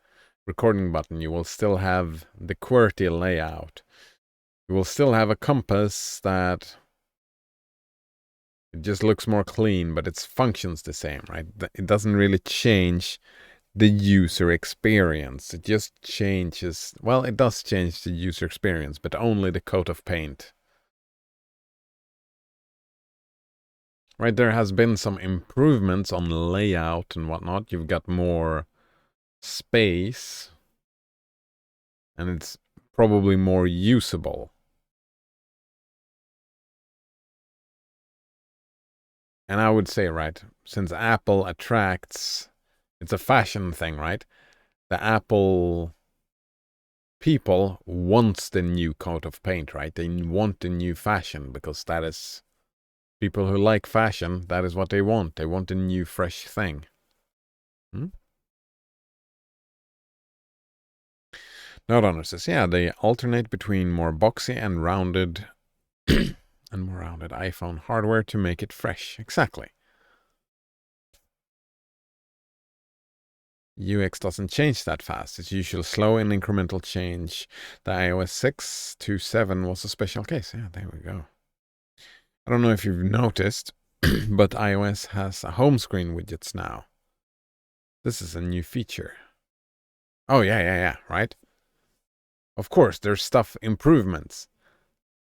recording button. You will still have the QWERTY layout. You will still have a compass that it just looks more clean, but its functions the same, right? It doesn't really change the user experience. It just changes, well, it does change the user experience, but only the coat of paint. Right, there has been some improvements on layout and whatnot. You've got more space, and it's probably more usable. And I would say, right, since Apple attracts, it's a fashion thing, right? The Apple people wants the new coat of paint, right? They want the new fashion, because that is, people who like fashion, that is what they want. They want a new, fresh thing. Note Honor says, yeah, they alternate between more boxy and rounded more rounded iPhone hardware to make it fresh. Exactly. UX doesn't change that fast. It's usually slow and incremental change. The iOS 6 to 7 was a special case. Yeah, there we go. I don't know if you've noticed, but iOS has a home screen widgets now. This is a new feature. Oh, yeah, right? Of course, there's stuff improvements.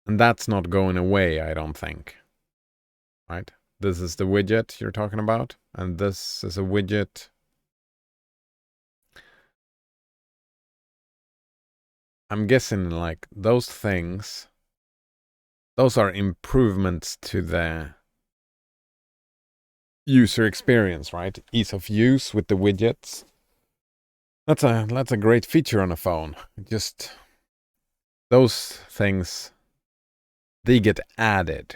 And that's not going away, I don't think. Right? This is the widget you're talking about. And this is a widget. I'm guessing like those things, those are improvements to the user experience, right? Ease of use with the widgets. That's a great feature on a phone. Just those things, they get added,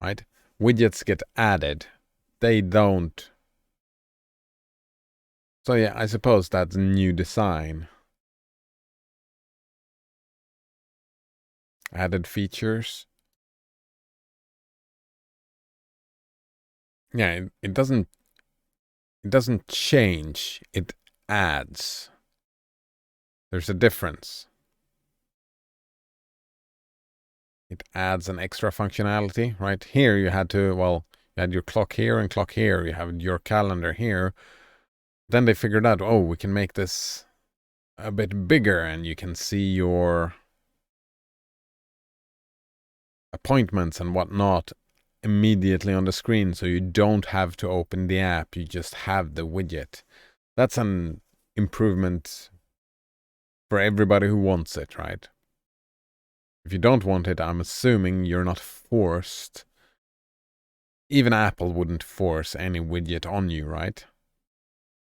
right? Widgets get added. They don't. So yeah, I suppose that's new design. Added features. Yeah, it doesn't change. It adds. There's a difference. It adds an extra functionality, right? Here you had to, well, you had your clock here and clock here. You have your calendar here. Then they figured out, oh, we can make this a bit bigger and you can see your appointments and whatnot immediately on the screen, so you don't have to open the app. You just have the widget. That's an improvement for everybody who wants it, right? If you don't want it, I'm assuming you're not forced. Even Apple wouldn't force any widget on you, right?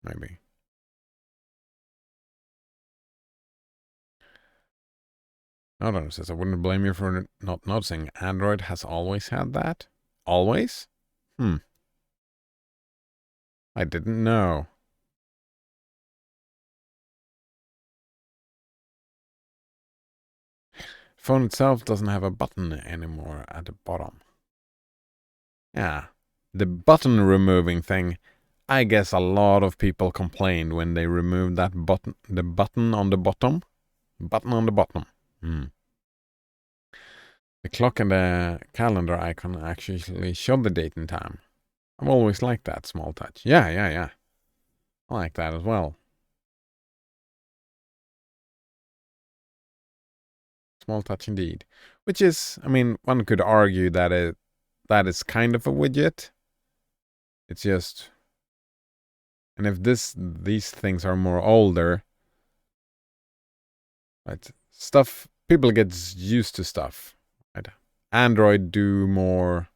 Maybe. No, says, I wouldn't blame you for not noticing. Android has always had that? Always? I didn't know. Phone itself doesn't have a button anymore at the bottom. Yeah, the button removing thing. I guess a lot of people complained when they removed that button, the button on the bottom. Button on the bottom. The clock and the calendar icon actually show the date and time. I've always liked that small touch. Yeah. I like that as well. Small touch indeed. Which is, I mean, one could argue that that is kind of a widget. It's just, and if these things are more older, right? Stuff, people get used to stuff, right? Android do more,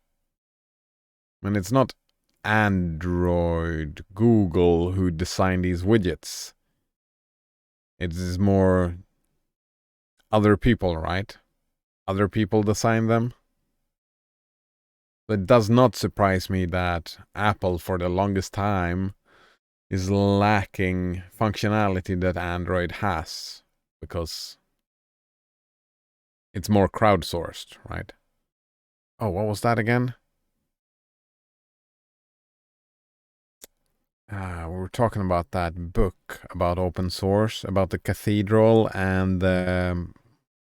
I mean, it's not Android, Google who design these widgets. It is more other people, right? Other people design them. It does not surprise me that Apple, for the longest time, is lacking functionality that Android has, because it's more crowdsourced, right? Oh, what was that again? We were talking about that book about open source, about the cathedral and the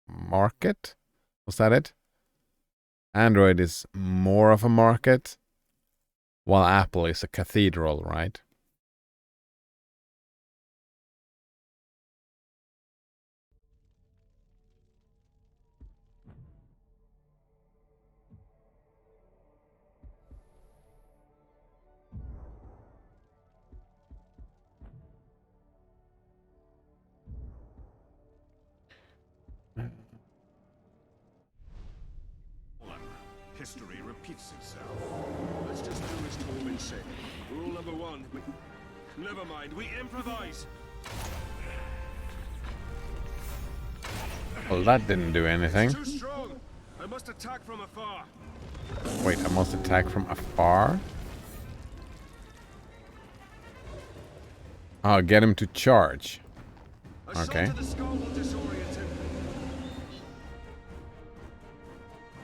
market. Was that it? Android is more of a market, while Apple is a cathedral, right? History repeats itself. Let's just do as Torben said. Rule number one, never mind, we improvise. Well, that didn't do anything. Too strong. I must attack from afar. Wait, I must attack from afar? Oh, get him to charge. A shot Okay. to the skull will disorient him.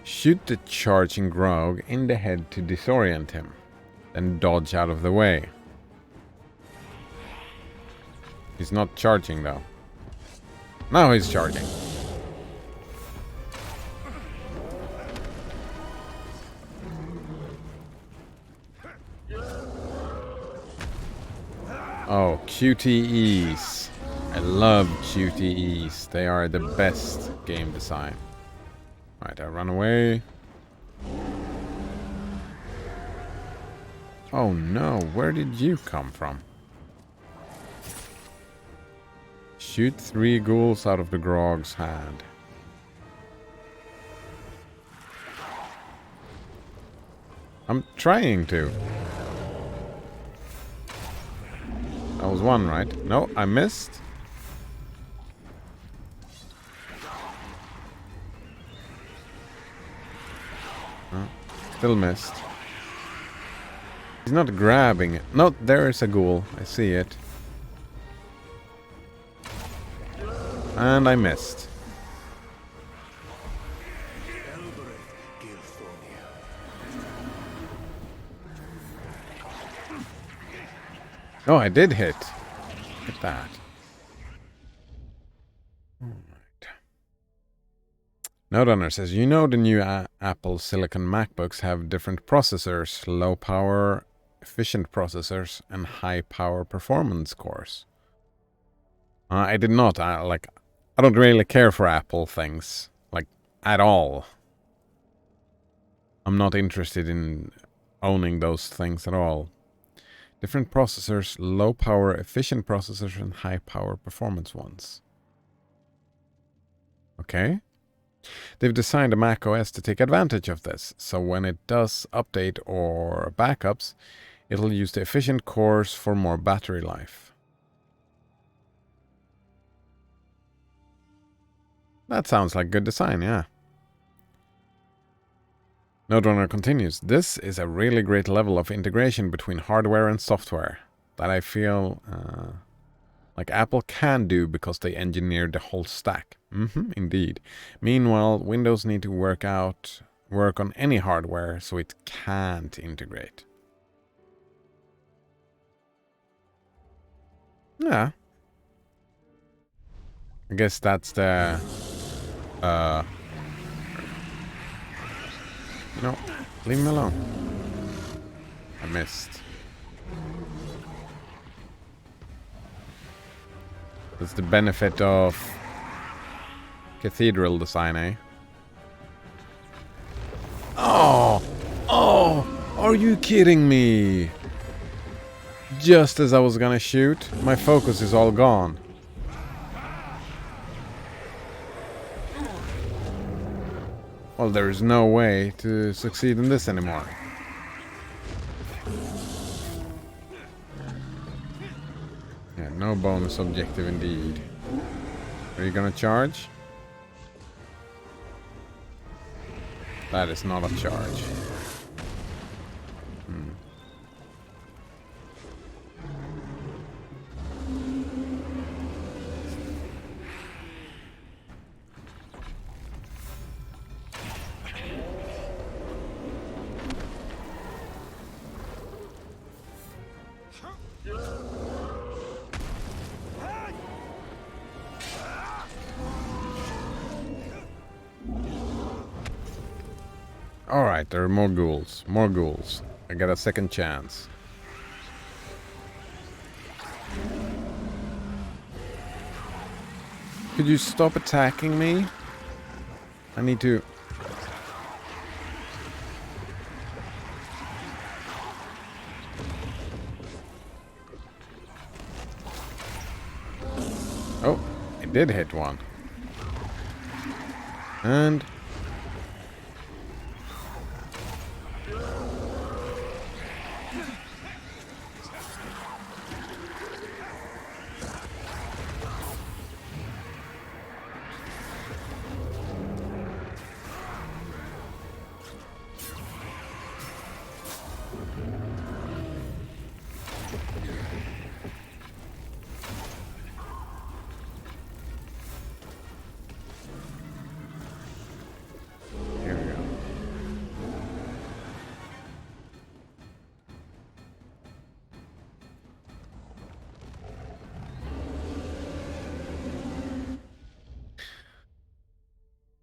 Shoot the charging Grog in the head to disorient him. Then dodge out of the way. He's not charging though. Now he's charging. Oh, QTEs. I love QTEs. They are the best game design. Right, I run away. Oh no, where did you come from? Shoot 3 ghouls out of the Grog's hand. I'm trying to. That was one, right? No, I missed. Oh, still missed. He's not grabbing it. No, there is a ghoul. I see it. And I missed. Oh, I did hit. Look at that. Alright. Noterunner says, you know the new Apple Silicon MacBooks have different processors, low power, efficient processors, and high power performance cores. I did not. I don't really care for Apple things, like, at all. I'm not interested in owning those things at all. Different processors, low power, efficient processors, and high power performance ones. Okay. They've designed a Mac OS to take advantage of this, so when it does update or backups, it'll use the efficient cores for more battery life. That sounds like good design, yeah. Noderunner continues, this is a really great level of integration between hardware and software that I feel like Apple can do because they engineered the whole stack. Indeed. Meanwhile, Windows need to work on any hardware so it can't integrate. Yeah. I guess that's the... No, leave me alone. I missed. That's the benefit of cathedral design, eh? Oh! Oh! Are you kidding me? Just as I was gonna shoot, my focus is all gone. Well, there is no way to succeed in this anymore. Yeah, no bonus objective indeed. Are you gonna charge? That is not a charge. Alright, there are more ghouls. More ghouls. I got a second chance. Could you stop attacking me? I need to... Oh, I did hit one. And...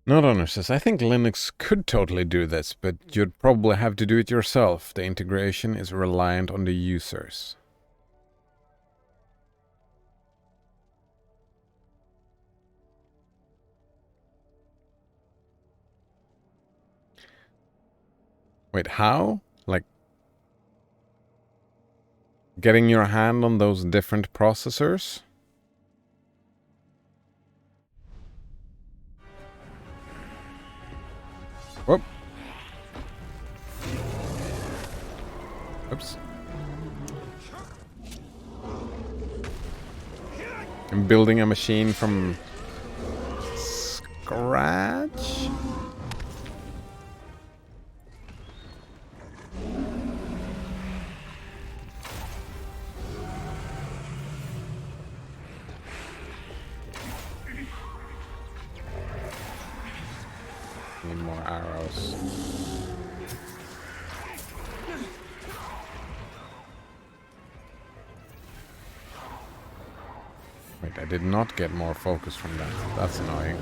Noteowner says, I think Linux could totally do this, but you'd probably have to do it yourself. The integration is reliant on the users. Wait, how? Like, getting your hand on those different processors? Whoop. Oops. I'm building a machine from scratch? Need more arrows. Wait, I did not get more focus from that. That's annoying.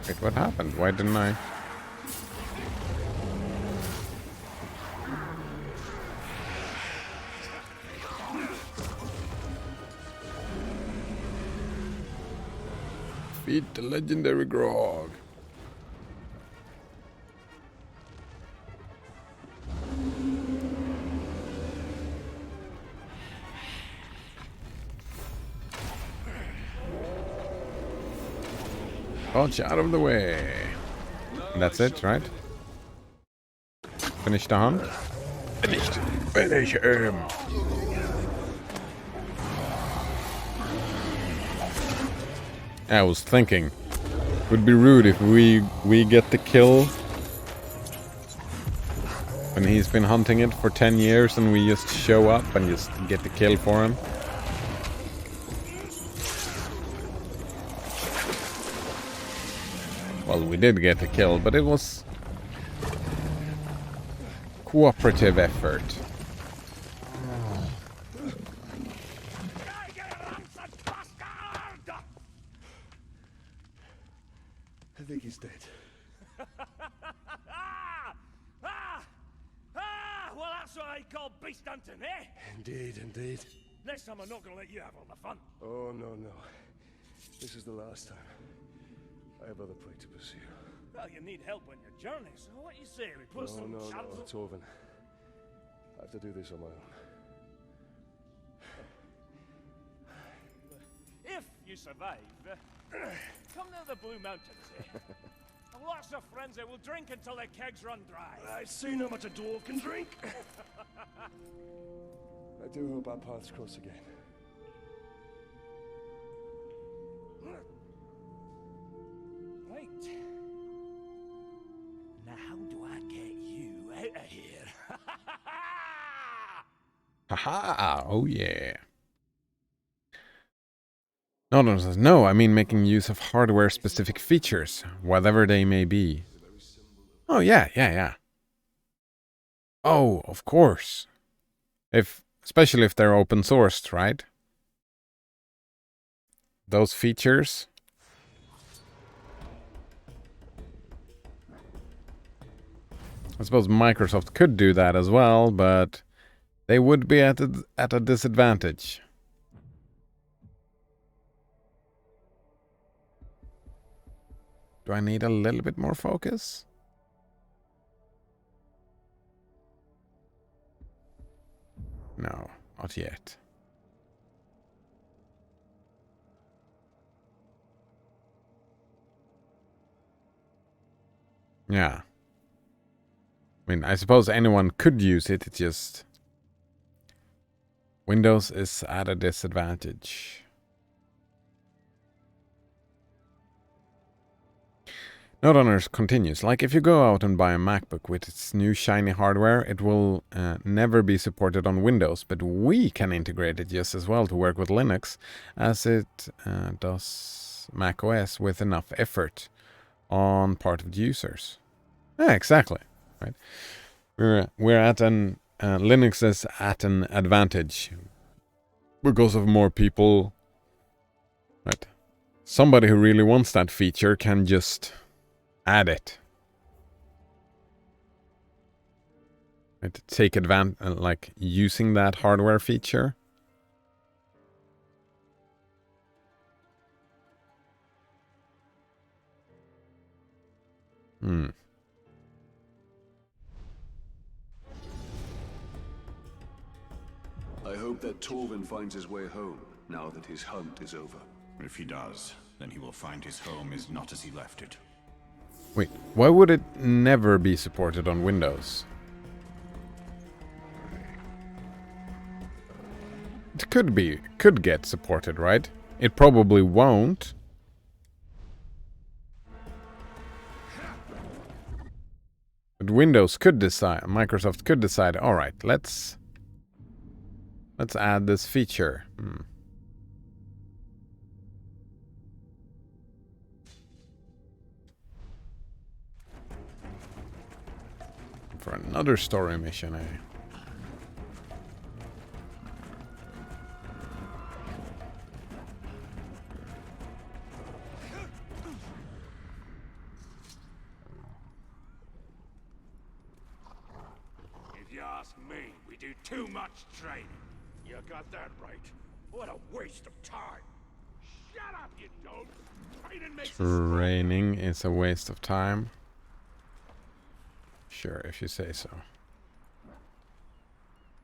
Wait, what happened? Why didn't I? Beat the legendary Grog. Dodge out of the way. And that's it, right? Finish the hunt? Finish him! I was thinking, it would be rude if we get the kill when he's been hunting it for 10 years and we just show up and just get the kill for him. Well, we did get the kill, but it was cooperative effort. I think he's dead. Well, that's what I call beast hunting, eh? Indeed, indeed. Next time I'm not gonna let you have all the fun. Oh, no, no. This is the last time. I have other prey to pursue. Well, you need help on your journey, so what you say? We put some No, shadows. it's Orvin. I have to do this on my own. If you survive, come to the Blue Mountains, eh? Lots of friends that will drink until their kegs run dry. I've seen how much a dwarf can drink. I do hope our paths cross again. Right. Now, how do I get you out of here? Haha! Oh yeah. No says, no, I mean making use of hardware-specific features, whatever they may be. Oh, yeah. Oh, of course. Especially if they're open-sourced, right? Those features. I suppose Microsoft could do that as well, but they would be at a disadvantage. Do I need a little bit more focus? No, not yet. Yeah. I mean, I suppose anyone could use it, it's just Windows is at a disadvantage. Noteowner continues, like if you go out and buy a MacBook with its new shiny hardware, it will never be supported on Windows, but we can integrate it just as well to work with Linux as it does Mac OS with enough effort on part of the users. Yeah, exactly. Right. We're at an Linux is at an advantage because of more people. Right. Somebody who really wants that feature can just add it. Right. Take advantage, like using that hardware feature. I hope that Torvin finds his way home, now that his hunt is over. If he does, then he will find his home is not as he left it. Wait, why would it never be supported on Windows? It could get supported, right? It probably won't. But Windows could decide, Microsoft could decide, all right, let's add this feature. For another story mission, eh? If you ask me, we do too much training. You got that right. What a waste of time. Shut up, you don't. Training is a waste of time. Sure, if you say so.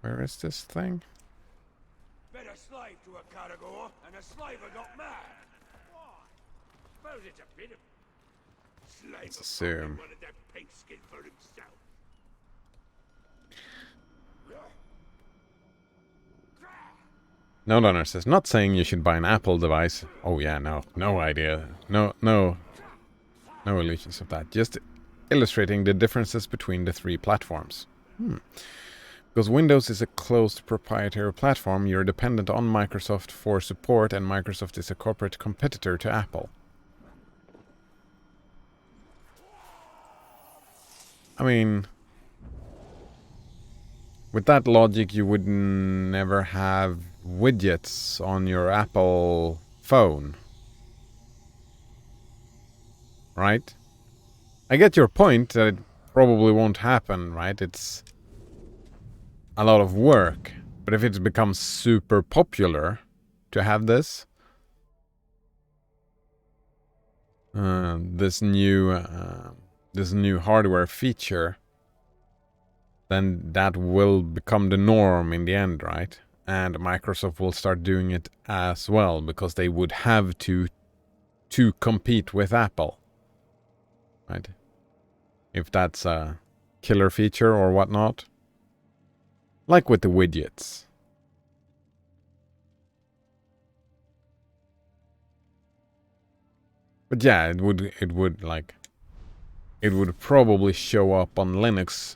Where is this thing? Been a slave to a Caragor, and a slaver got mad. Why? Suppose it's a bit of slave. Let's assume. One of them pigskin for himself. No, says, not saying you should buy an Apple device. Oh yeah, no idea. No illusions of that. Just illustrating the differences between the three platforms. Because Windows is a closed proprietary platform, you're dependent on Microsoft for support, and Microsoft is a corporate competitor to Apple. I mean, with that logic, you would never have widgets on your Apple phone. Right? I get your point that it probably won't happen, right? It's a lot of work. But if it becomes super popular to have this, this new hardware feature, then that will become the norm in the end, right? And Microsoft will start doing it as well, because they would have to compete with Apple, right? If that's a killer feature or whatnot. Like with the widgets. But yeah, it would probably show up on Linux.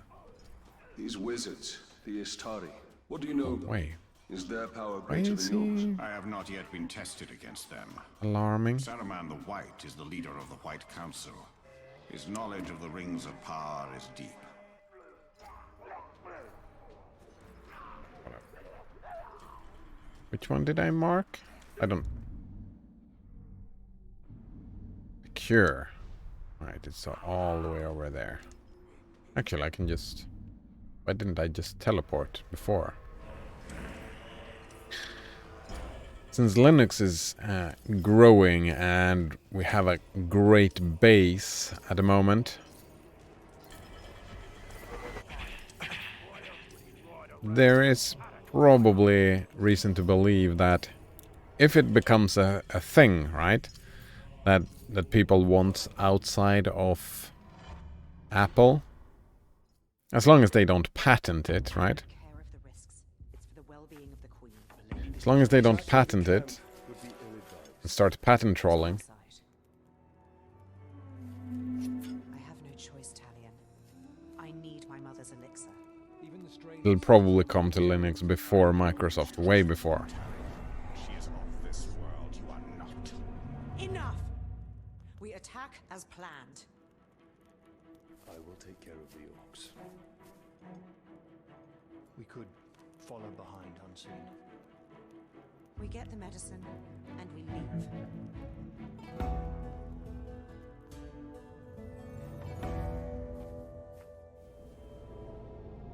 These wizards, the Istari, what do you know about? Wait. Is their power greater than yours? I have not yet been tested against them. Alarming. Saruman the White is the leader of the White Council. His knowledge of the rings of power is deep. Which one did I mark? I don't... Cure. Alright, it's all the way over there. Actually, I can just... Why didn't I just teleport before? Since Linux is growing and we have a great base at the moment, there is probably reason to believe that if it becomes a thing, right, that people want outside of Apple, as long as they don't patent it, right? As long as they don't patent it and start patent trolling. I have no choice, Talion. I need my mother's elixir. It'll probably come to Linux before Microsoft, way before. She is of this world, you are not. Enough! We attack as planned. I will take care of the orcs. We could follow behind unseen. We get the medicine, and we leave.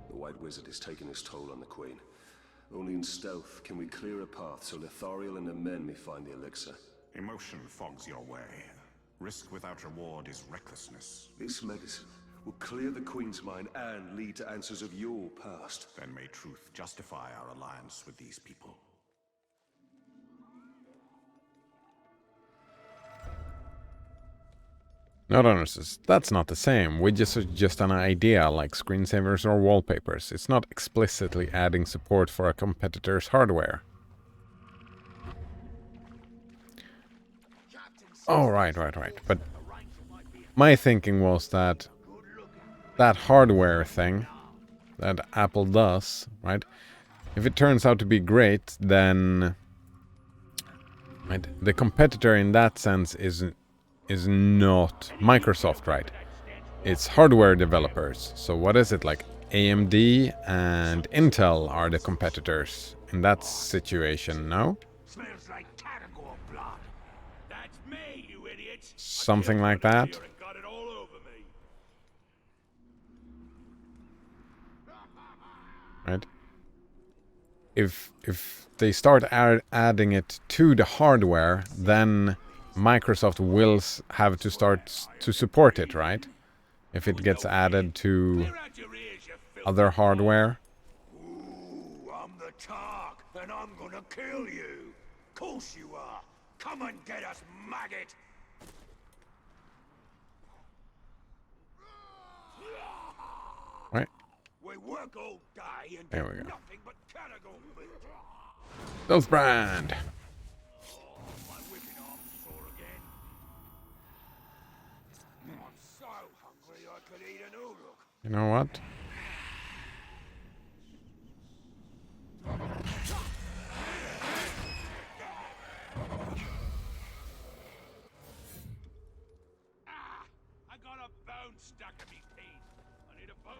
The White Wizard has taken his toll on the Queen. Only in stealth can we clear a path so Lithariel and her men may find the elixir. Emotion fogs your way. Risk without reward is recklessness. This medicine will clear the Queen's mind and lead to answers of your past. Then may truth justify our alliance with these people. No, that's not the same. Widgets are just an idea, like screensavers or wallpapers. It's not explicitly adding support for a competitor's hardware. Oh, right. But my thinking was that hardware thing that Apple does, right? If it turns out to be great, then right, the competitor in that sense is not Microsoft, right? It's hardware developers. So what is it, like AMD and Intel are the competitors in that situation, no? Smells like Caragor blood. That's me, you idiots. Something like that. Got it all over me. Right? If they start adding it to the hardware, then Microsoft will have to start to support it, right? If it gets added to other hardware. Ooh, I'm the Tark, and I'm gonna kill you. Course you are. Come and get us, maggot. Right. We work all day and There we go. nothing but Caragor meat. Stealth brand. My whipping arm's sore again. I'm so hungry I could eat an Uruk. You know what? I got a bone stuck in me teeth. I need a bone.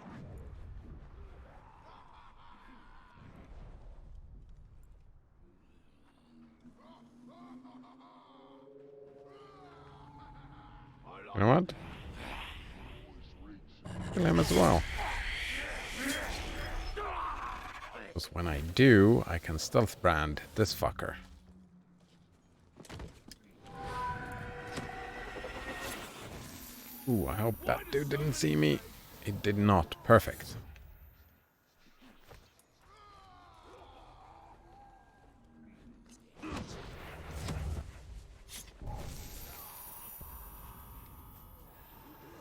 You know what? Kill him as well. Because when I do, I can stealth brand this fucker. Ooh, I hope that dude didn't see me. It did not. Perfect.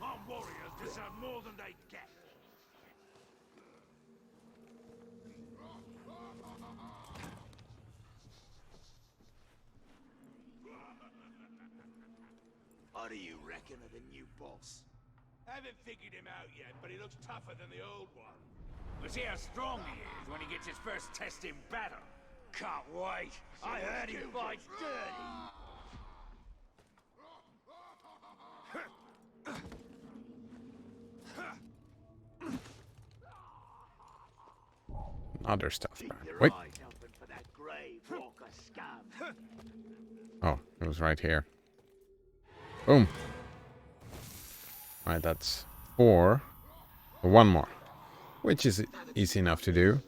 Our warriors deserve more than they get. What do you reckon of the new boss? Haven't figured him out yet, but he looks tougher than the old one. We'll see how strong he is when he gets his first test in battle. Can't wait. I heard he fights dirty. Another stealth brand. Wait. Oh, it was right here. Boom. Right, that's 4. One more. Which is easy enough to do.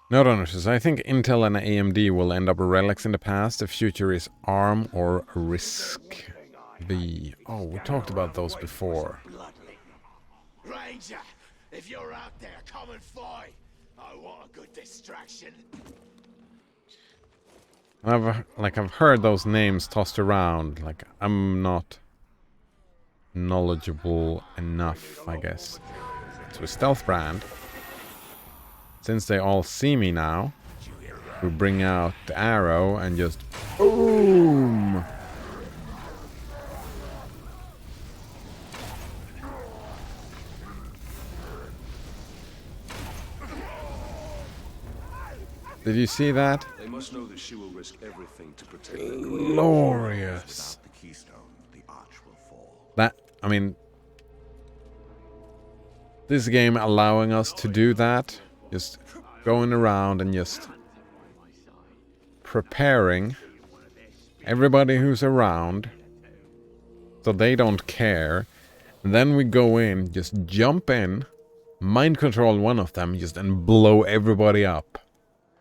Note owners, I think Intel and AMD will end up relics in the past. The future is ARM or RISC-V. Oh, we talked about those before. Ranger, if you're out there, come and fight. I want a good distraction. I've heard those names tossed around. Like, I'm not knowledgeable enough, I guess. So with Stealth Brand, since they all see me now, we bring out the arrow and just boom. Did you see that? They must know that she will risk everything to protect Glorious. Without the keystone, the arch will I mean, this game allowing us to do that, just going around and just preparing everybody who's around so they don't care. And then we go in, just jump in, mind control one of them, just and blow everybody up.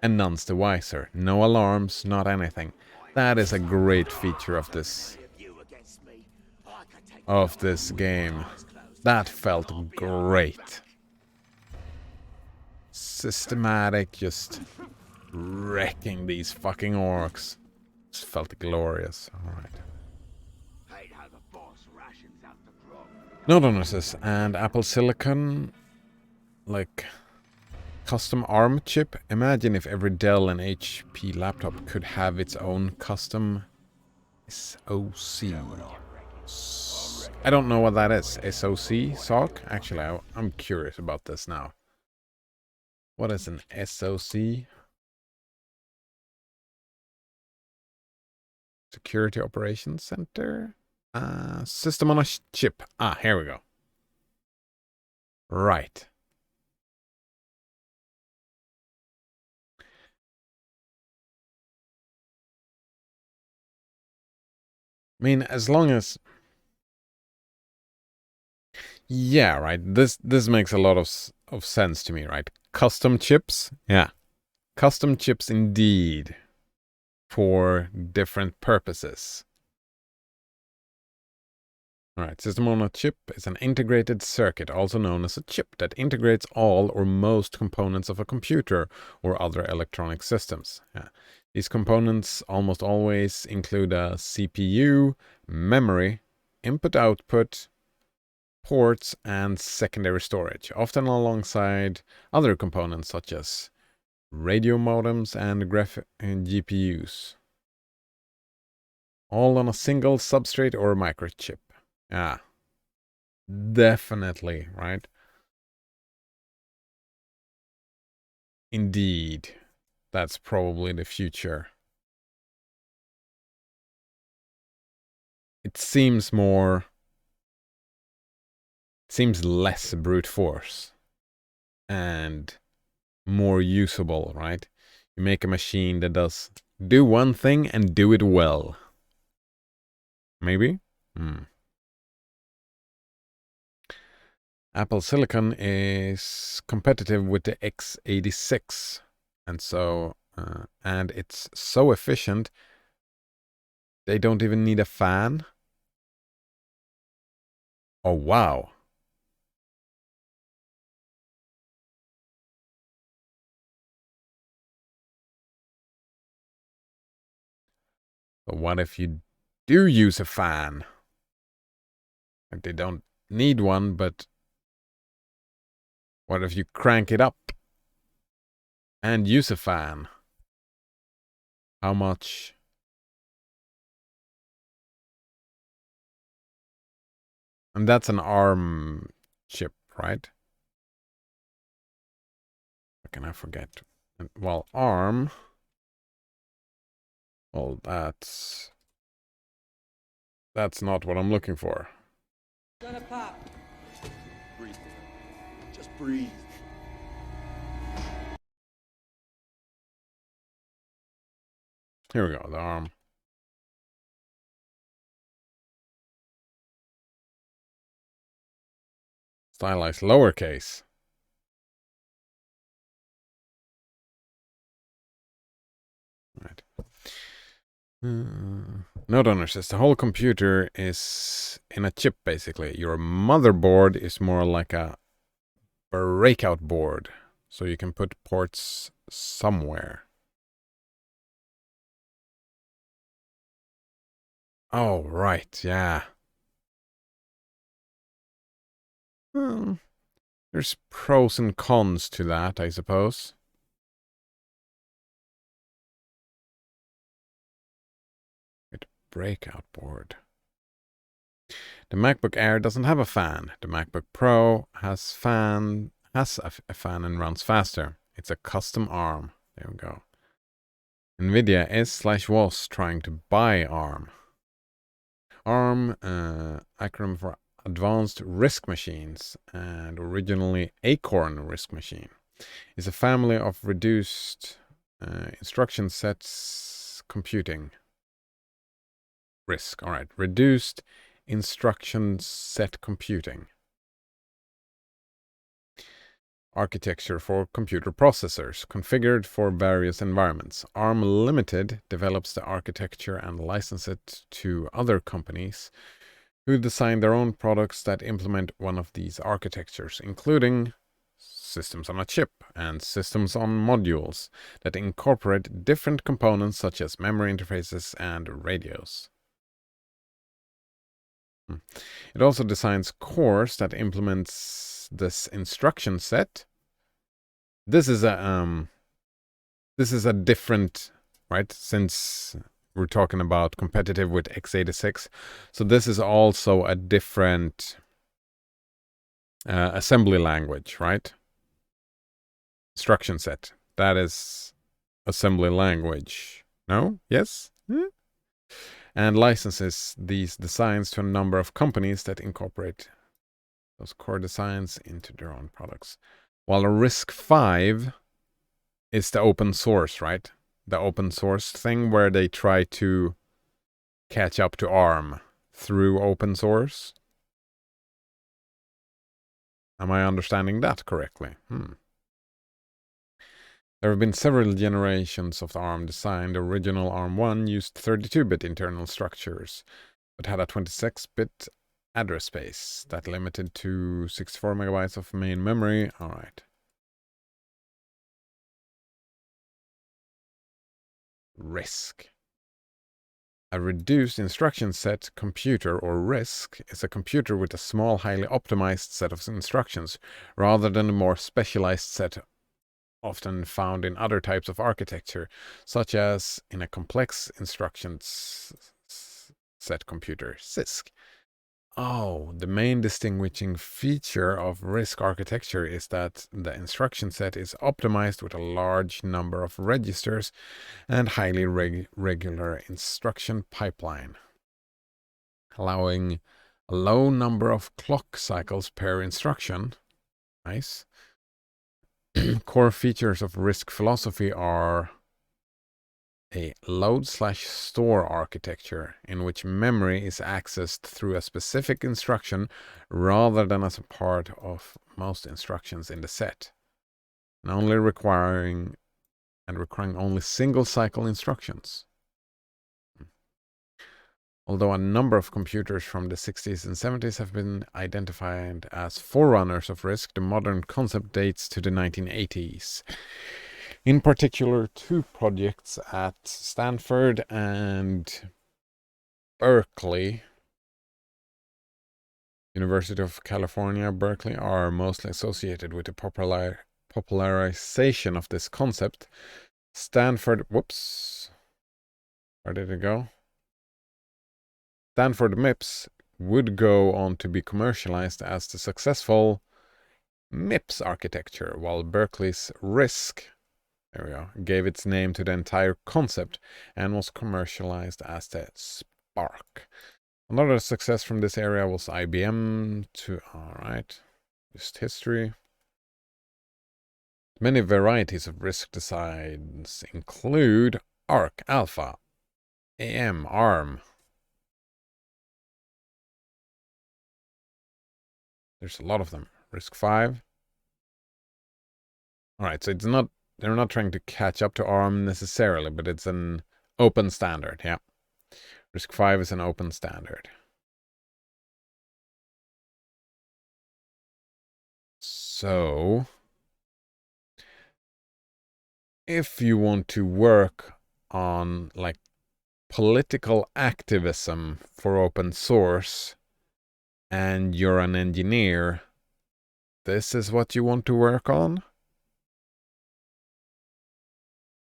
And none's the wiser. No alarms, not anything. That is a great feature of this game. That felt great. Systematic, just wrecking these fucking orcs. Just felt glorious. Alright. No bonuses and Apple Silicon, like custom ARM chip. Imagine if every Dell and HP laptop could have its own custom SoC. I don't know what that is. SoC? SoC? Actually, I'm curious about this now. What is an SoC? Security Operations Center? System on a chip. Ah, here we go. Right. I mean, as long as... Yeah, right. This makes a lot of sense to me, right? Custom chips? Yeah. Custom chips indeed. For different purposes. Alright, system on a chip is an integrated circuit, also known as a chip, that integrates all or most components of a computer or other electronic systems. Yeah. These components almost always include a CPU, memory, input-output, ports, and secondary storage, often alongside other components such as radio modems and GPUs. All on a single substrate or microchip. Yeah, definitely, right? Indeed, that's probably the future. It seems less brute force and more usable, right? You make a machine that does do one thing and do it well. Maybe? Apple Silicon is competitive with the x86, and so and it's so efficient they don't even need a fan. Oh wow. But what if you do use a fan? Like they don't need one, but what if you crank it up and use a fan? How much? And that's an ARM chip, right? How can I forget? Well, ARM. Well, that's not what I'm looking for. Gonna pop. Breathe. Just breathe. Here we go, the ARM. Stylized lowercase. Right. Node owner says the whole computer is in a chip, basically. Your motherboard is more like a breakout board, so you can put ports somewhere. Oh, right, yeah. There's pros and cons to that, I suppose. Breakout board. The MacBook Air doesn't have a fan. The MacBook Pro has a fan and runs faster. It's a custom ARM. There we go. Nvidia is/was trying to buy ARM. ARM, acronym for Advanced Risk Machines, and originally Acorn Risk Machine, is a family of reduced instruction sets computing. RISC, all right, reduced instruction set computing. Architecture for computer processors, configured for various environments. ARM Limited develops the architecture and licenses it to other companies who design their own products that implement one of these architectures, including systems on a chip and systems on modules that incorporate different components such as memory interfaces and radios. It also designs cores that implements this instruction set. This is a different, right? Since we're talking about competitive with x86, so this is also a different assembly language, right? Instruction set. That is assembly language. No? Yes? And licenses these designs to a number of companies that incorporate those core designs into their own products. While a RISC-V is the open source, right? The open source thing where they try to catch up to ARM through open source. Am I understanding that correctly? There have been several generations of the ARM design. The original ARM1 used 32-bit internal structures, but had a 26-bit address space that limited to 64 megabytes of main memory. All right. RISC. A reduced instruction set computer, or RISC, is a computer with a small, highly optimized set of instructions, rather than a more specialized set often found in other types of architecture, such as in a complex instructions set computer, CISC. Oh, the main distinguishing feature of RISC architecture is that the instruction set is optimized with a large number of registers and highly regular instruction pipeline, allowing a low number of clock cycles per instruction. Nice. Core features of RISC philosophy are a load/store architecture in which memory is accessed through a specific instruction rather than as a part of most instructions in the set, and only requiring only single cycle instructions. Although a number of computers from the 60s and 70s have been identified as forerunners of RISC, the modern concept dates to the 1980s. In particular, two projects at Stanford and Berkeley, University of California, Berkeley, are mostly associated with the popularization of this concept. Stanford, whoops, where did it go? Stanford MIPS would go on to be commercialized as the successful MIPS architecture, while Berkeley's RISC, there we go, gave its name to the entire concept and was commercialized as the Spark. Another success from this area was IBM alright, just history. Many varieties of RISC designs include ARC, Alpha, AM, ARM. There's a lot of them. RISC-V. Alright, so they're not trying to catch up to ARM necessarily, but it's an open standard, yeah. RISC-V is an open standard. So, if you want to work on like political activism for open source and you're an engineer, this is what you want to work on? Is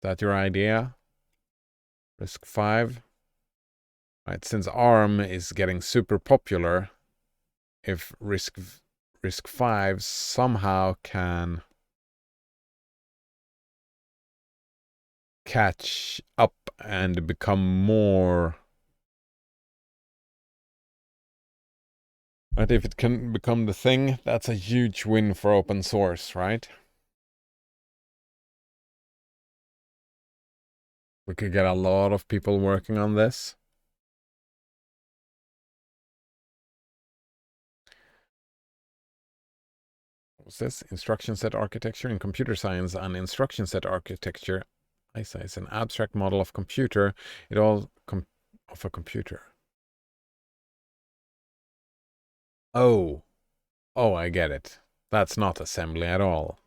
that your idea? RISC-V? Right, since ARM is getting super popular, if RISC-V somehow can catch up and become more Right, if it can become the thing, that's a huge win for open source, right? We could get a lot of people working on this. What's this? Instruction set architecture in computer science and instruction set architecture. ISA is an abstract model of computer. Of a computer. Oh. Oh, I get it. That's not assembly at all.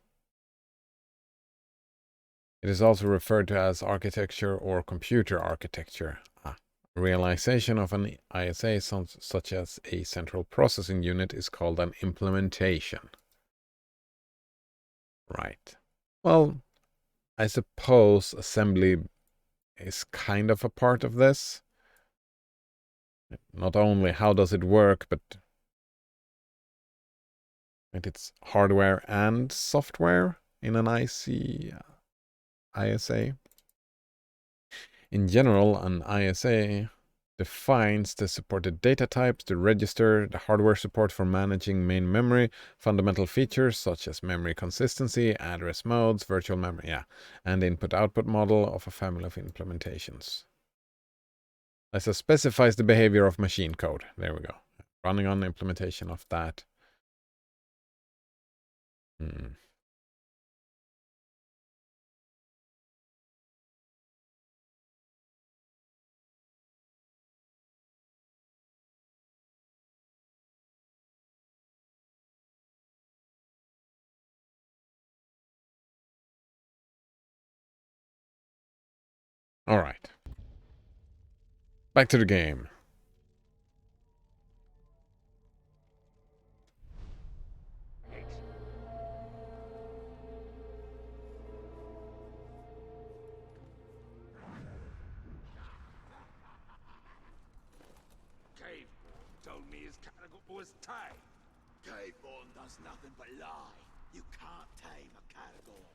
It is also referred to as architecture or computer architecture. Realization of an ISA such as a central processing unit is called an implementation. Right. Well, I suppose assembly is kind of a part of this. Not only how does it work, but it's hardware and software in an ISA. In general, an ISA defines the supported data types, the register, the hardware support for managing main memory, fundamental features such as memory consistency, address modes, virtual memory, and input-output model of a family of implementations. ISA specifies the behavior of machine code. There we go. Running on implementation of that. All right. Back to the game. Caveborn told me his category was tame. Caveborn does nothing but lie. You can't tame a category.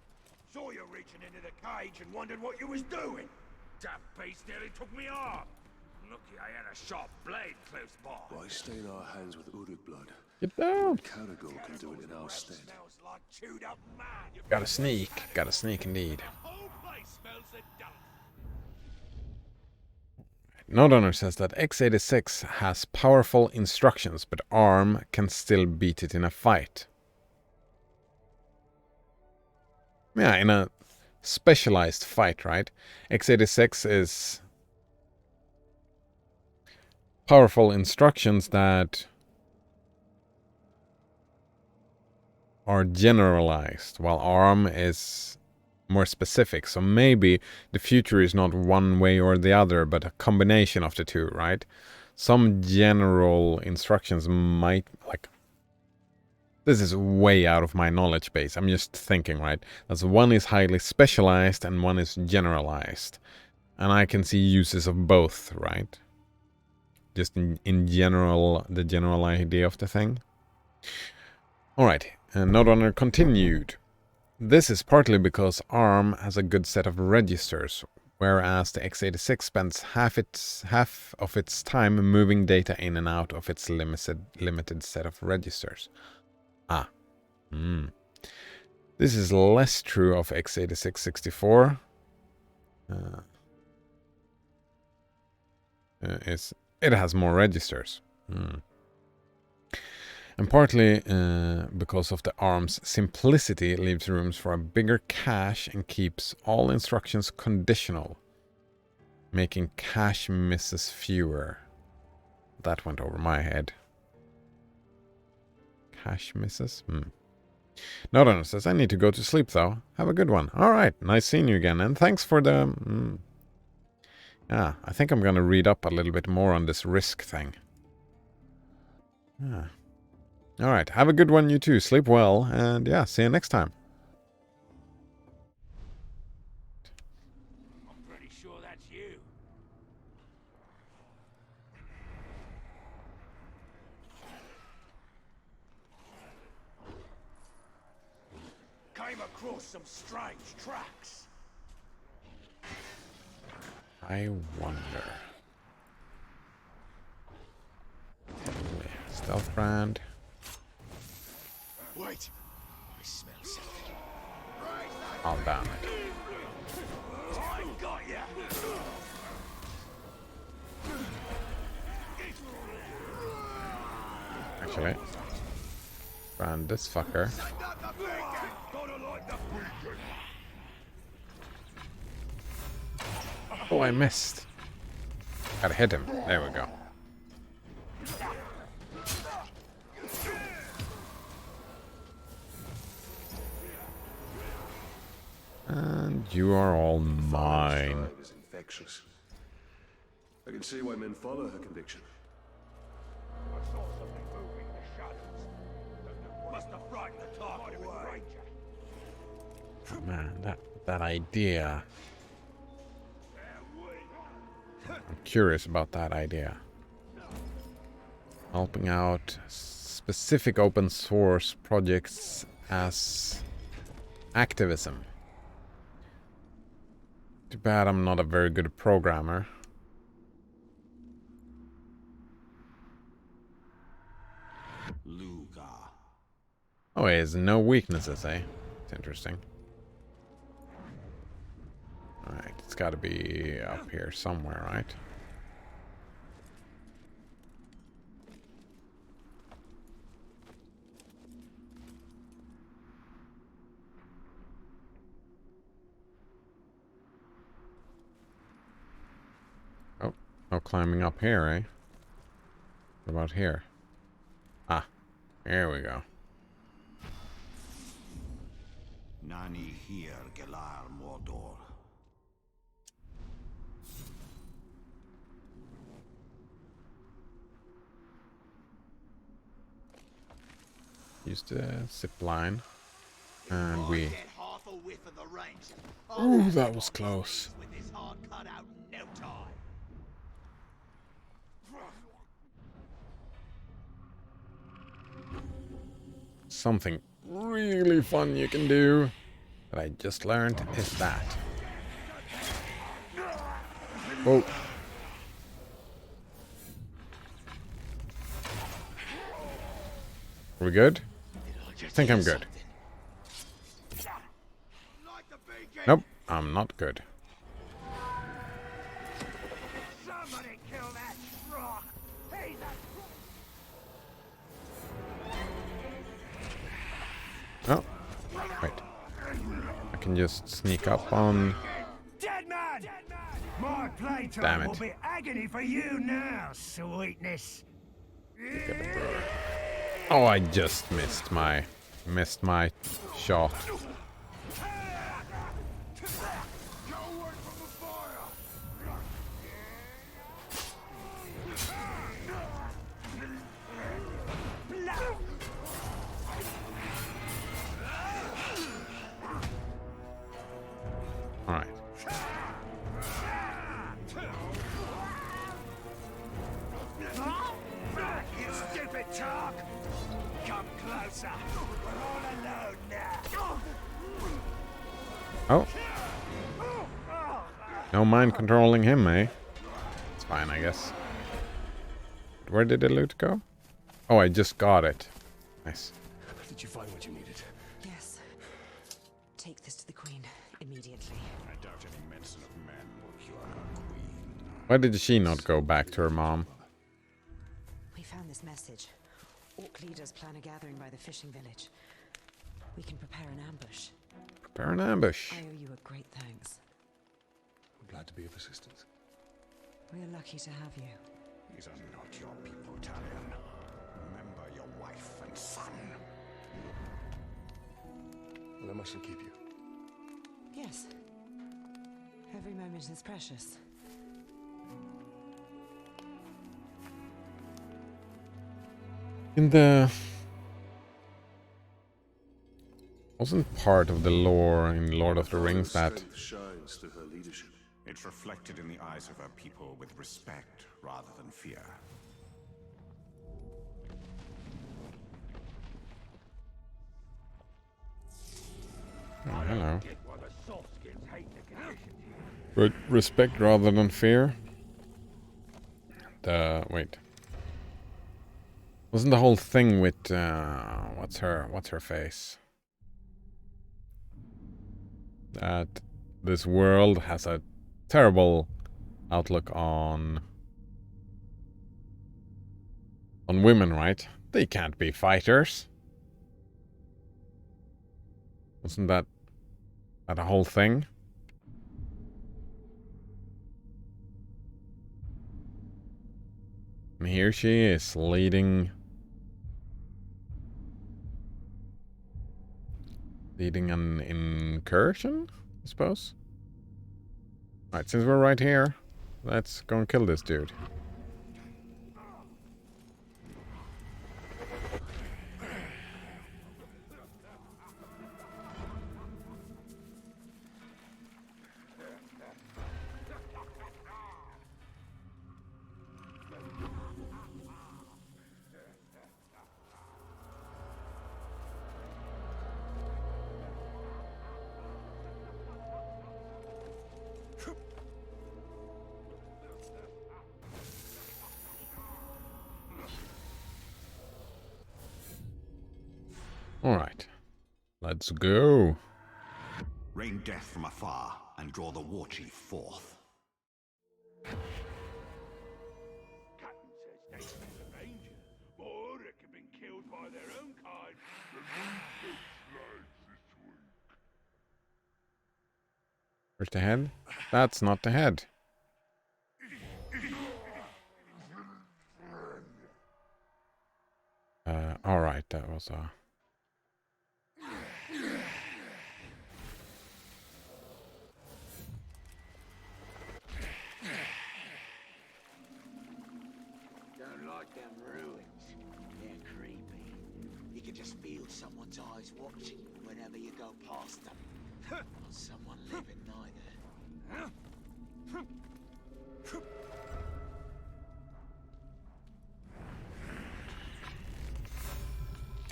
Saw you reaching into the cage and wondered what you was doing. That beast nearly took me arm. Lucky I had a sharp blade close by. Why stain our hands with Uruk blood? Get down. Caragor can do it in our stead. Smells like chewed up man. Gotta sneak. Gotta sneak indeed. The whole place smells of dung. Nodonor says that x86 has powerful instructions, but ARM can still beat it in a fight. Yeah, in a specialized fight, right? x86 is powerful instructions that are generalized, while ARM is more specific. So maybe the future is not one way or the other, but a combination of the two, right? Some general instructions might, like, this is way out of my knowledge base. I'm just thinking, right? As one is highly specialized and one is generalized. And I can see uses of both, right? Just in general, the general idea of the thing. Alright, and Nodrunner continued. This is partly because ARM has a good set of registers, whereas the x86 spends half of its time moving data in and out of its limited set of registers. This is less true of x86-64. It has more registers. And partly because of the ARM's simplicity, it leaves rooms for a bigger cache and keeps all instructions conditional, making cache misses fewer. That went over my head. Cache misses? Nodon says, I need to go to sleep though. Have a good one. Alright, nice seeing you again. And thanks for the... I think I'm going to read up a little bit more on this risk thing. Alright, have a good one you too. Sleep well, and see you next time. I'm pretty sure that's you. Came across some strange tracks. I wonder. Stealth brand. Wait. I smell something. Oh, damn it. I got ya. Actually. Brand this fucker. Oh, I missed. Gotta hit him. There we go. And you are all mine. Is infectious. I can see why men follow her conviction. I saw something moving in the shadows. Must have frightened the target away. Man, that idea. I'm curious about that idea. Helping out specific open source projects as activism. Too bad I'm not a very good programmer. Luga. Oh, he has no weaknesses, eh? It's interesting. Alright, it's gotta be up here somewhere, right? Oh, no climbing up here, eh? What about here? Ah, here we go. Nani here, Gelar Mordor. Use the zip line. And we... Get half a whiff of the range. Ooh, that was close. With this hard cut out in no time. Something really fun you can do that I just learned is that. Whoa. Are we good? I think I'm good. Nope, I'm not good. Somebody kill that rock. He's a Oh, wait. I can just sneak up on... dead man. My Damn playtime it. will be agony for you now, sweetness. Oh, I just missed my shot. All right. You stupid talk. Come closer. We're all alone now. Oh. No mind controlling him, eh? It's fine, I guess. Where did the loot go? Oh, I just got it. Nice. Did you find what you needed? Yes. Take this to the Queen immediately. I doubt any medicine of men will cure her queen. Why did she not go back to her mom? We found this message. Orc leaders plan a gathering by the fishing village. We can prepare an ambush. Prepare an ambush. I owe you a great thanks. I'm glad to be of assistance. We're lucky to have you. These are not your people, Talion. Remember your wife and son. Well, I mustn't keep you. Yes. Every moment is precious. In the... Wasn't part of the lore in Lord of the Rings that... Strength shines through her leadership. It's reflected in the eyes of her people with respect rather than fear. Oh, hello. But respect rather than fear? Wait. Wasn't the whole thing with what's her face? That this world has a terrible outlook on women, right? They can't be fighters. Wasn't that a whole thing? And here she is leading an incursion, I suppose. Alright, since we're right here, let's go and kill this dude. Alright, let's go. Rain death from afar and draw the war chief forth. Captain says they smell a danger. More that have been killed by their own kind. Where's the head? That's not the head. Alright, that was Don't like them ruins. They're creepy. You can just feel someone's eyes watching you whenever you go past them. Not someone living neither.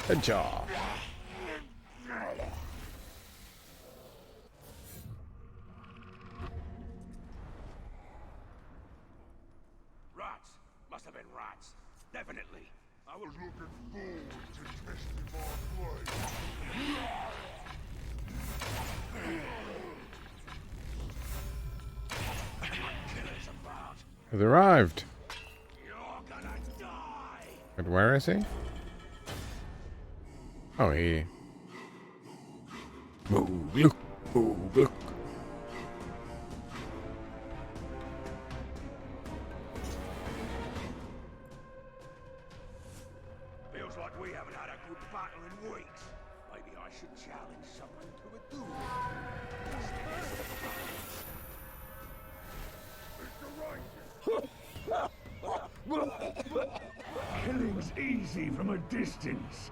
Good job. Rats. Must have been rats. Definitely. I was looking forward to testing my blade. Killers about. He's arrived. You're gonna die. But where is he? Oh, he... Move, look, move, look. Feels like we haven't had a good battle in weeks. Maybe I should challenge someone to a duel. Killing's easy from a distance.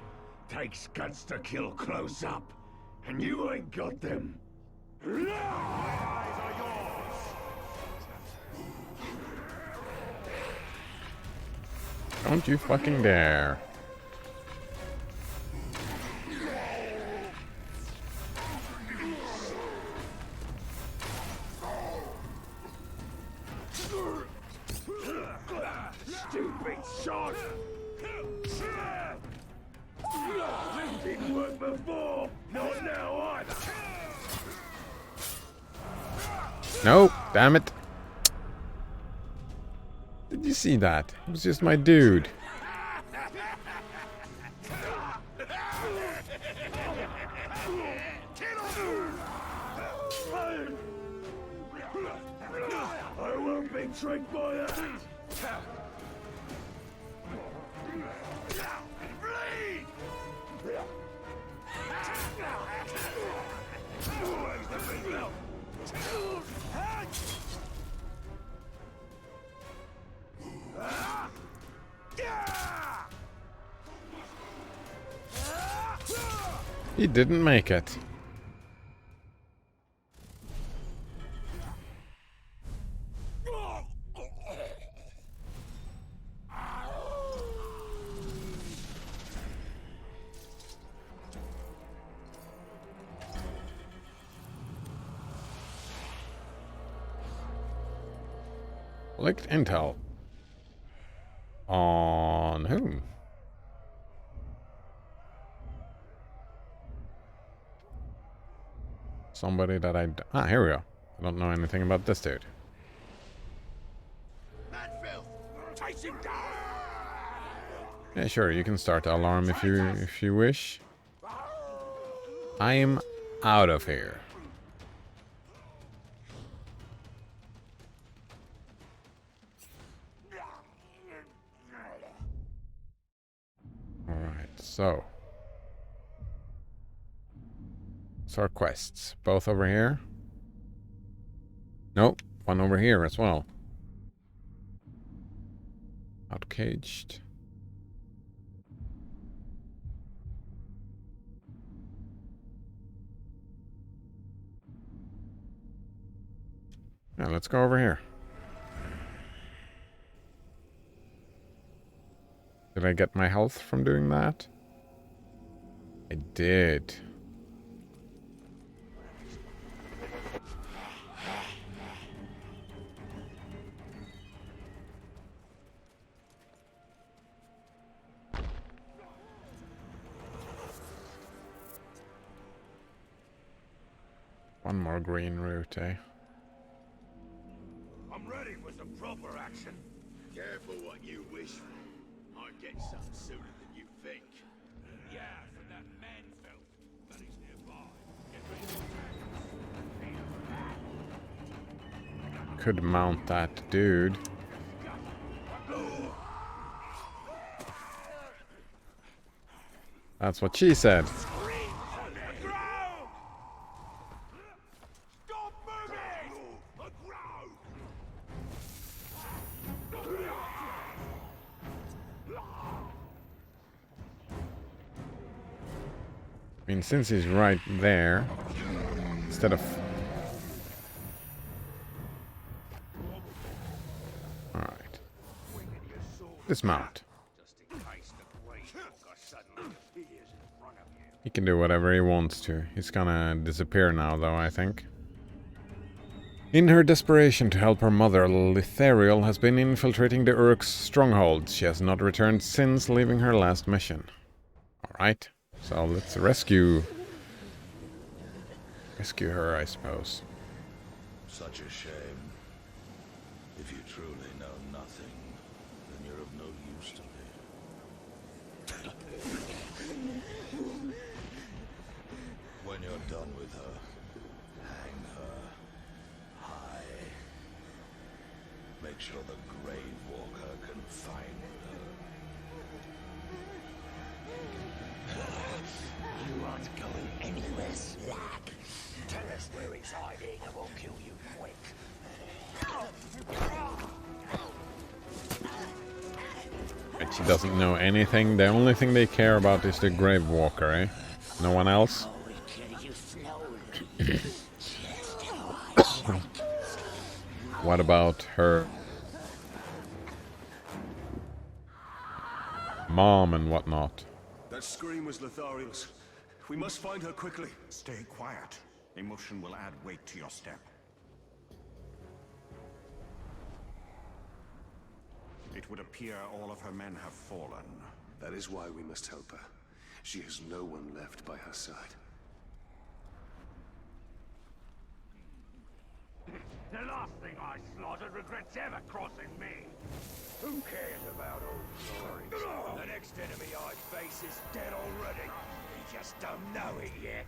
Takes guts to kill close up. And you ain't got them. My eyes are yours. Don't you fucking dare. Stupid shot! Didn't work before, not now either. Nope, damn it. Did you see that? It was just my dude. I won't be tricked by that. He didn't make it. Collect intel. On whom? somebody that I... Ah, here we go. I don't know anything about this dude. Yeah, sure, you can start the alarm if you wish. I'm out of here. Alright, so. Our quests. Both over here? Nope, one over here as well. Outcaged. Yeah, let's go over here. Did I get my health from doing that? I did. One more green route, eh? I'm ready for some proper action. Careful what you wish for. I'll get some sooner than you think. Yeah, from that manfelt that is nearby. Could mount that dude. That's what she said. I mean, since he's right there, instead of... Alright. Dismount. He can do whatever he wants to. He's gonna disappear now, though, I think. In her desperation to help her mother, Lithariel has been infiltrating the Uruk's strongholds. She has not returned since leaving her last mission. Alright. So let's rescue her, I suppose. Such a shame. If you truly know nothing, then you're of no use to me. When you're done with her, hang her high. Make sure the Grave Walker can find her. You aren't going anywhere, Slack. Tell us where he's hiding and we'll kill you quick. But she doesn't know anything. The only thing they care about is the Grave Walker, eh? No one else? What about her mom and whatnot? That scream was Lithariel's. We must find her quickly. Stay quiet. Emotion will add weight to your step. It would appear all of her men have fallen. That is why we must help her. She has no one left by her side. The last thing I slaughtered regrets ever crossing me. Who cares about old stories? The next enemy I face is dead already. You just don't know it yet.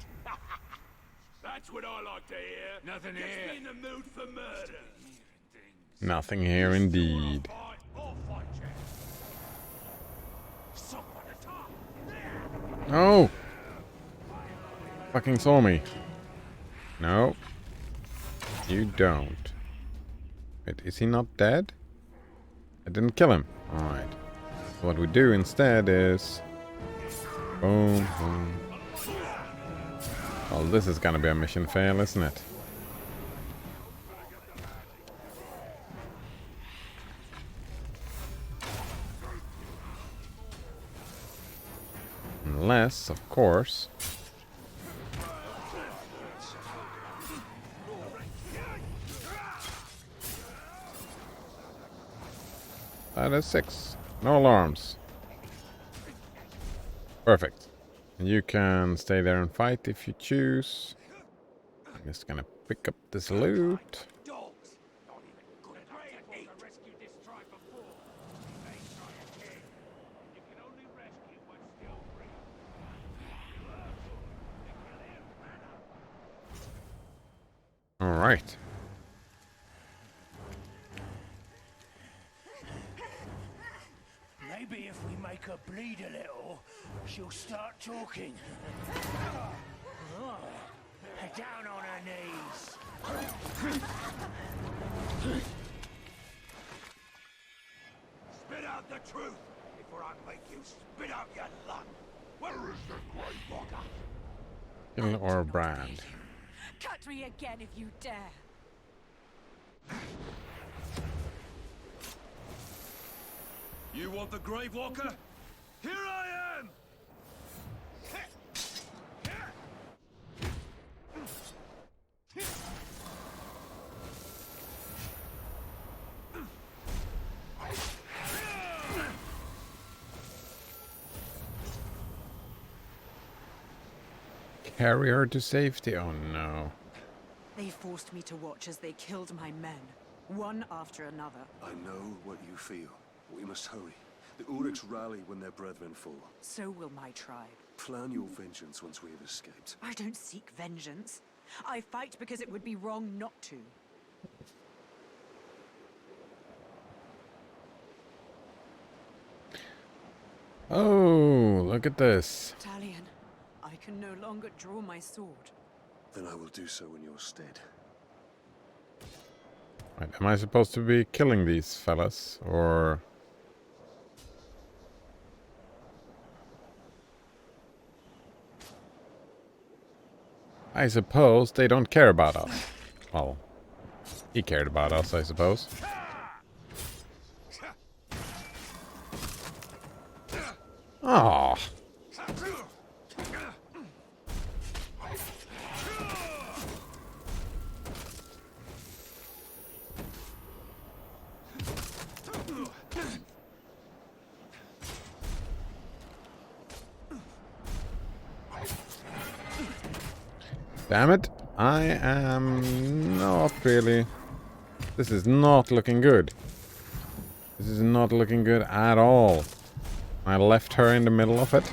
That's what I like to hear. Nothing here. Gets me in the mood for murder. Nothing here indeed. Oh! Fucking saw me. No. You don't. Wait, is he not dead? I didn't kill him. Alright. So what we do instead is... Boom, boom. Well, this is gonna be a mission fail, isn't it? Unless, of course... That is 6. No alarms. Perfect. And you can stay there and fight if you choose. Just gonna pick up this loot. Dogs! Not even good enough to eat. Rescued this tribe before. They try again. You can only rescue what's still free. All right. Maybe if we make her bleed a little, she'll start talking. Oh, down on her knees. Spit out the truth before I make you spit out your lung. Where is the Grey Walker? Kill or brand. Cut me again if you dare. You want the Grave Walker? Here I am! Carry her to safety. Oh no. They forced me to watch as they killed my men, one after another. I know what you feel. We must hurry. The Uruks rally when their brethren fall. So will my tribe. Plan your vengeance once we have escaped. I don't seek vengeance. I fight because it would be wrong not to. Oh, look at this. Talion, I can no longer draw my sword. Then I will do so in your stead. Right, am I supposed to be killing these fellas, or... I suppose they don't care about us. Well, he cared about us, I suppose. Ah. Damn it, I am not really... This is not looking good. This is not looking good at all. I left her in the middle of it.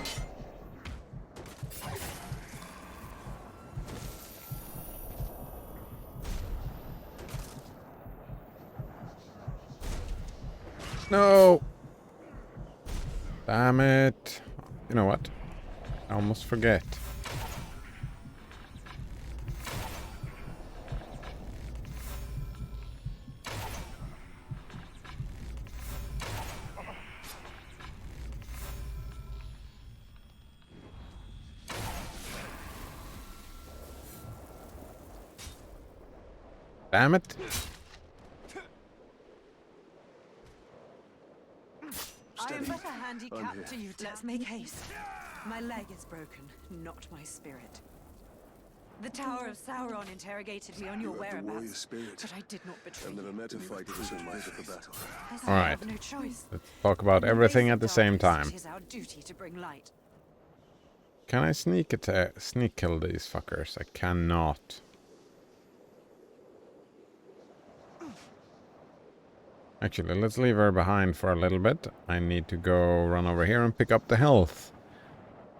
No! Damn it. You know what? I almost forget. Damn it. I am but a handicap to you. Let's make haste. My leg is broken, not my spirit. The Tower of Sauron interrogated me on your whereabouts, spirit. but I did not betray I've never met a fighter so minded for battle. All right. I have no choice. Let's talk about everything at the same time. It is our duty to bring light. Can I sneak kill these fuckers? I cannot. Actually, let's leave her behind for a little bit. I need to go run over here and pick up the health.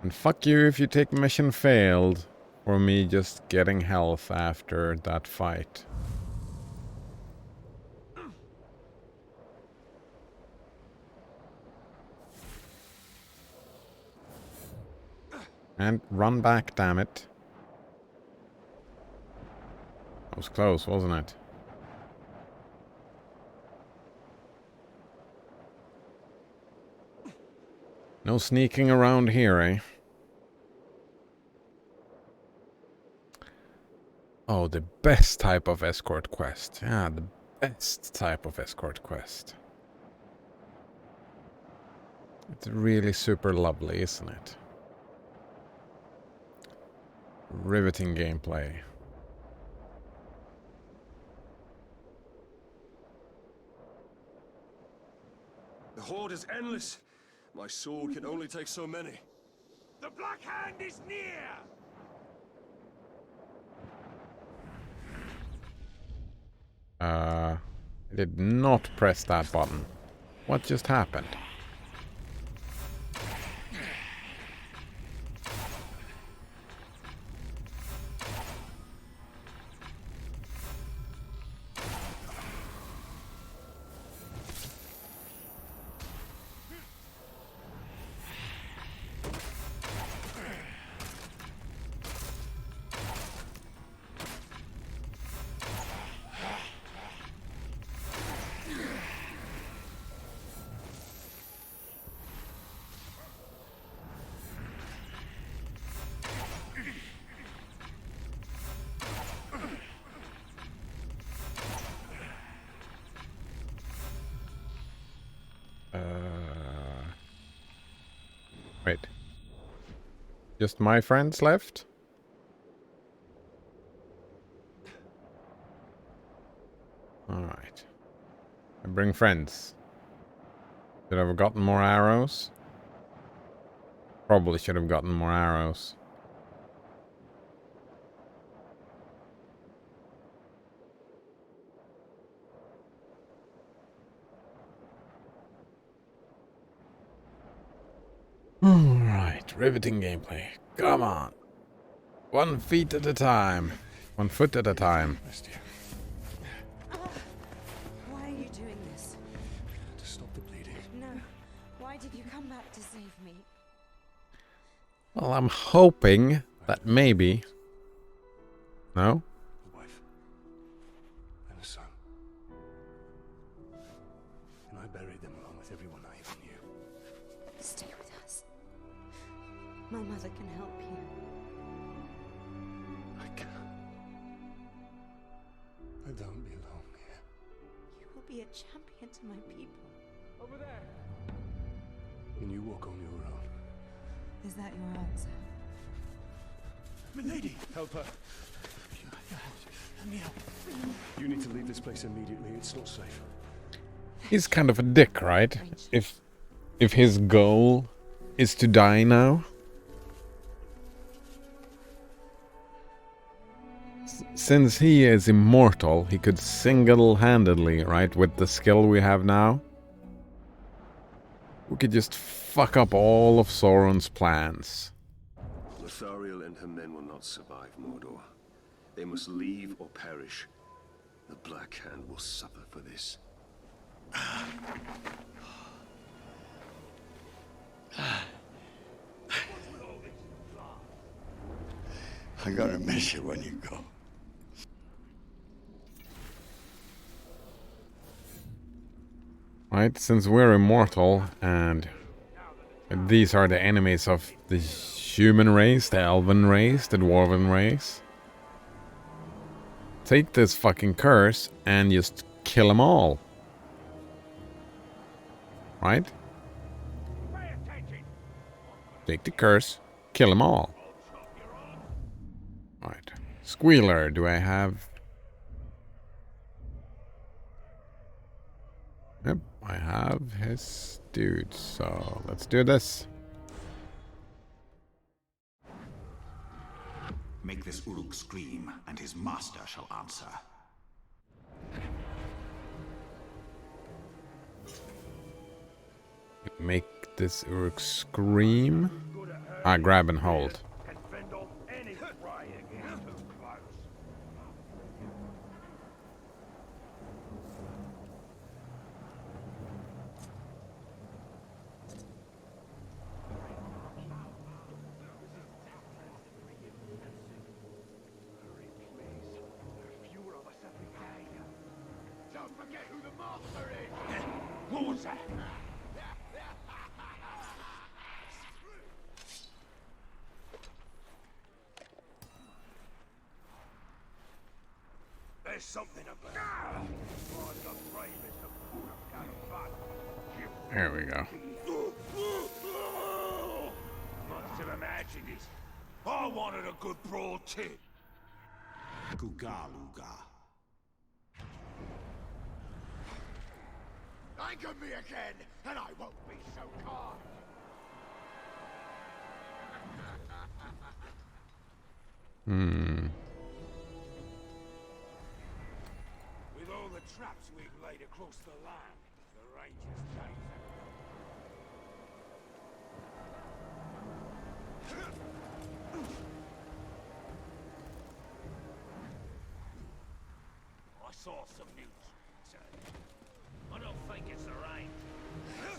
And fuck you if you take mission failed for me just getting health after that fight. And run back, damn it. That was close, wasn't it? No sneaking around here, eh? Oh, the best type of escort quest. Yeah, the best type of escort quest. It's really super lovely, isn't it? Riveting gameplay. The horde is endless. My sword can only take so many. The Black Hand is near! I did not press that button. What just happened? Wait. Just my friends left? Alright. I bring friends. Should I have gotten more arrows? Probably should have gotten more arrows. Alright, riveting gameplay. Come on. 1 feet at a time. 1 foot at a time. Why are you doing this? To stop the bleeding. No. Why did you come back to save me? Well, I'm hoping that maybe... No? A wife. And a son. And I buried them along with everyone I ever knew. Stay with us. My mother can help you. I can't. I don't belong here. You will be a champion to my people. Over there. And you walk on your own. Is that your answer? Milady! Help her. You need to leave this place immediately. It's not safe. He's kind of a dick, right? If his goal is to die now. Since he is immortal, he could single-handedly, right, with the skill we have now, we could just fuck up all of Sauron's plans. Lothariel and her men will not survive Mordor. They must leave or perish. The Black Hand will suffer for this. I'm gonna miss you when you go. Right, since we're immortal and these are the enemies of the human race, the elven race, the dwarven race. Take this fucking curse and just kill them all. Right? Take the curse, kill them all. Right. Squealer, do I have... Yep, I have his dude, so let's do this. Make this Uruk scream, and his master shall answer. Make this Uruk scream. Ah, grab and hold. Don't forget who the master is! What was that? There's something about the bravest of There we go. Must have imagined it. I wanted a good broad tip. Gugaluga. Anchor me again, and I won't be so calm. With all traps we've laid across the land. The Rangers' days I saw some news today. I don't think it's the rain.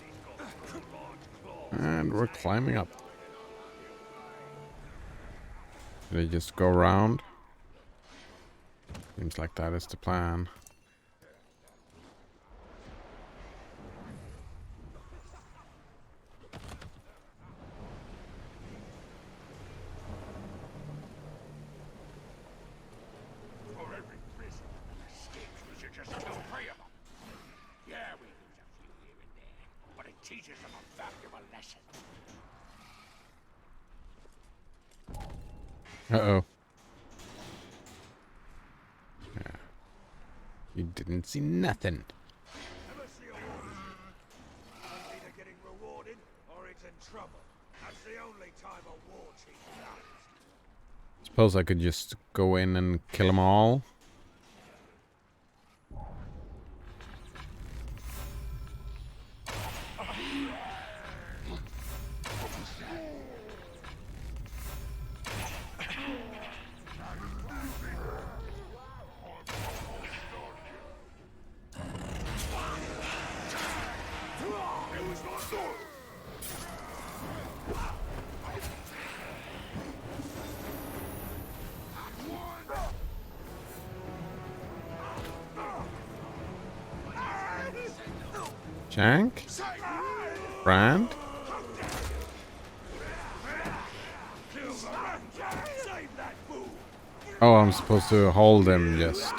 He's got two large claws. And we're climbing up. They just go around. Seems like that is the plan. For every prison escapes, we should just kill 3 of them. Yeah, we lose a few here and there, but it teaches them a valuable lesson. Uh-oh. Yeah. You didn't see nothing. Ever see a war? It's either getting rewarded or it's in trouble. That's the only time a war chief dies. Suppose I could just go in and kill them all. Jank? Brand? Oh, I'm supposed to hold him just.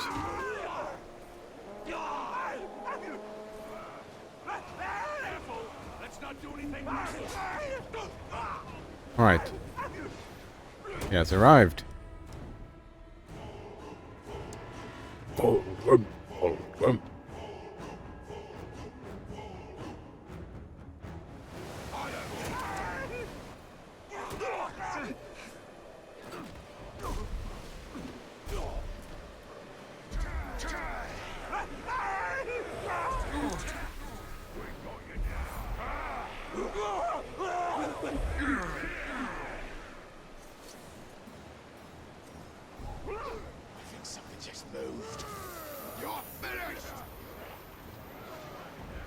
Alright. He has arrived. I think something just moved. You're finished!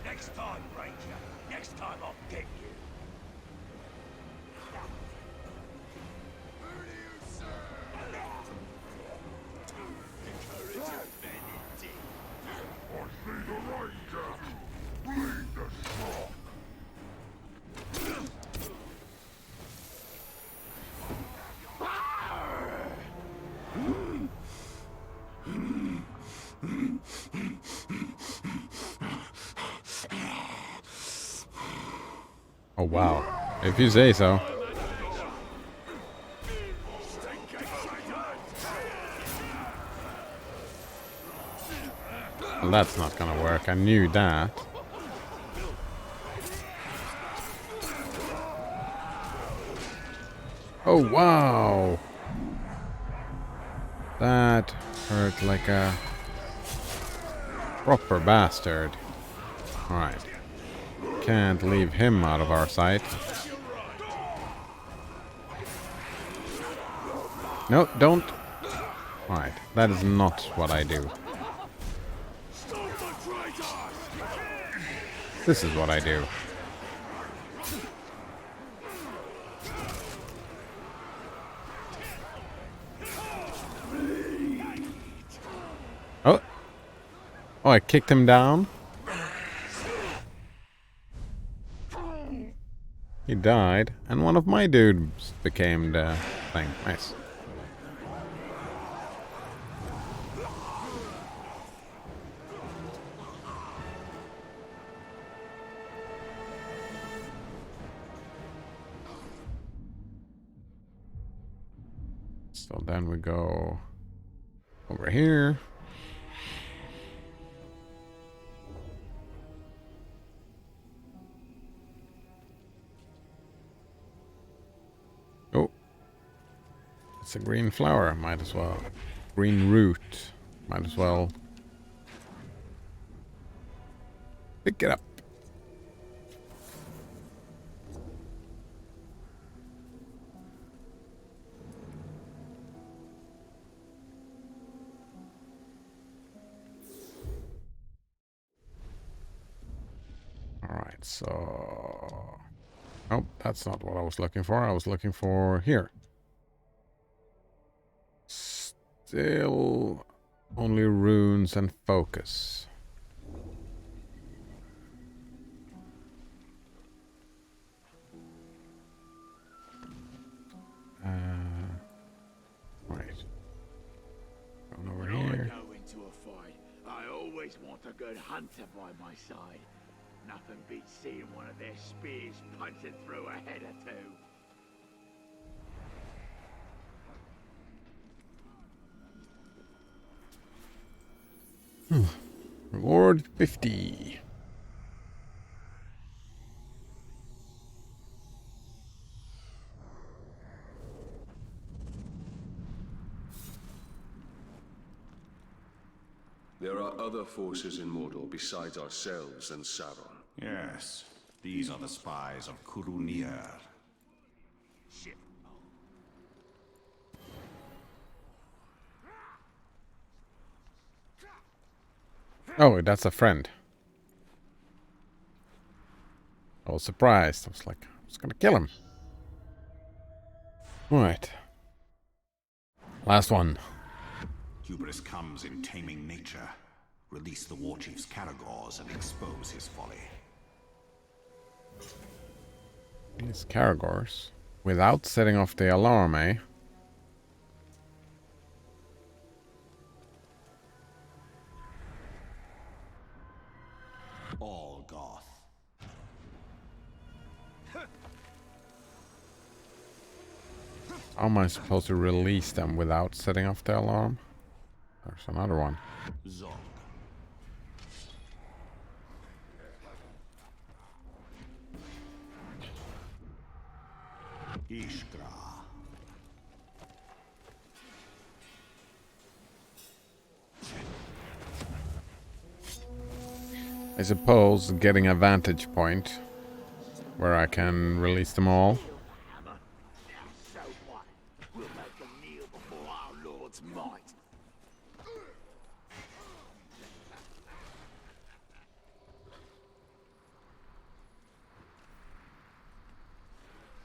Next time, Ranger. Next time I'll get you. Who do you serve? The courage of Benedict. I see the Ranger. Bleed the strong. Oh wow. If you say so. Well, that's not gonna work. I knew that. Oh wow. That hurt like a proper bastard. Alright. Can't leave him out of our sight. No, don't. Alright, that is not what I do. This is what I do. Oh. Oh, I kicked him down. He died, and one of my dudes became the thing. Nice. So then we go over here. Oh, it's a green flower. Might as well. Green root. Might as well Pick it up. Alright, so... Oh, that's not what I was looking for. I was looking for here. Still only runes and focus. Right. Going over When here. I go into a fight, I always want a good hunter by my side. Nothing beats seeing one of their spears punching through a head or two. Reward 50. There are other forces in Mordor besides ourselves and Sauron. Yes, these are the spies of Kurunir. Shit. Oh, that's a friend. I was surprised. I was like, I was gonna kill him. Alright. Last one. Hubris comes in taming nature. Release the war chief's Caragors and expose his folly. These Caragors. Without setting off the alarm, eh? All Goth. How am I supposed to release them without setting off the alarm? There's another one. Zog. Ishgra. I suppose getting a vantage point where I can release them all. So what? We'll make them kneel before our Lord's might.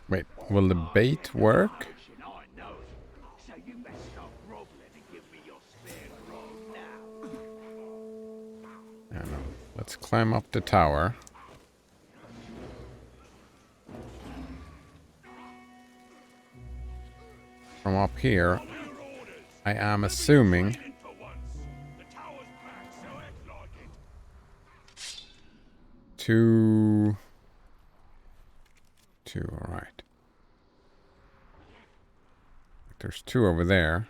Wait, will the bait work? I know. So you best stop groveling and give me your spare grove now. I know. Let's climb up the tower. From up here, I am assuming two, all right. There's two over there.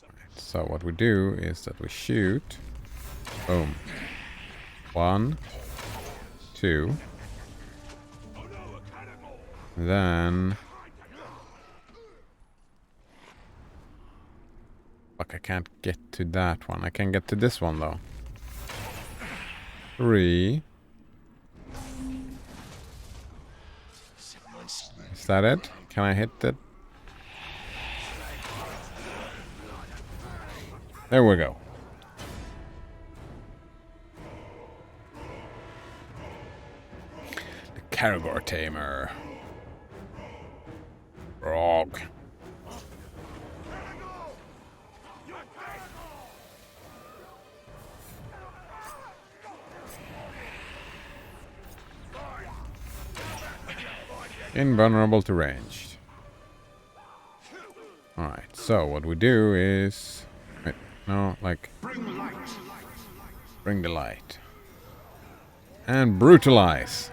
Right, so what we do is that we shoot. Boom. 1, 2. Then... Fuck, I can't get to that one. I can get to this one, though. 3. Is that it? Can I hit that? There we go. The Caragor Tamer. Frog. Invulnerable to ranged. Alright, so what we do is... Wait, no, like... Bring the light. And brutalize.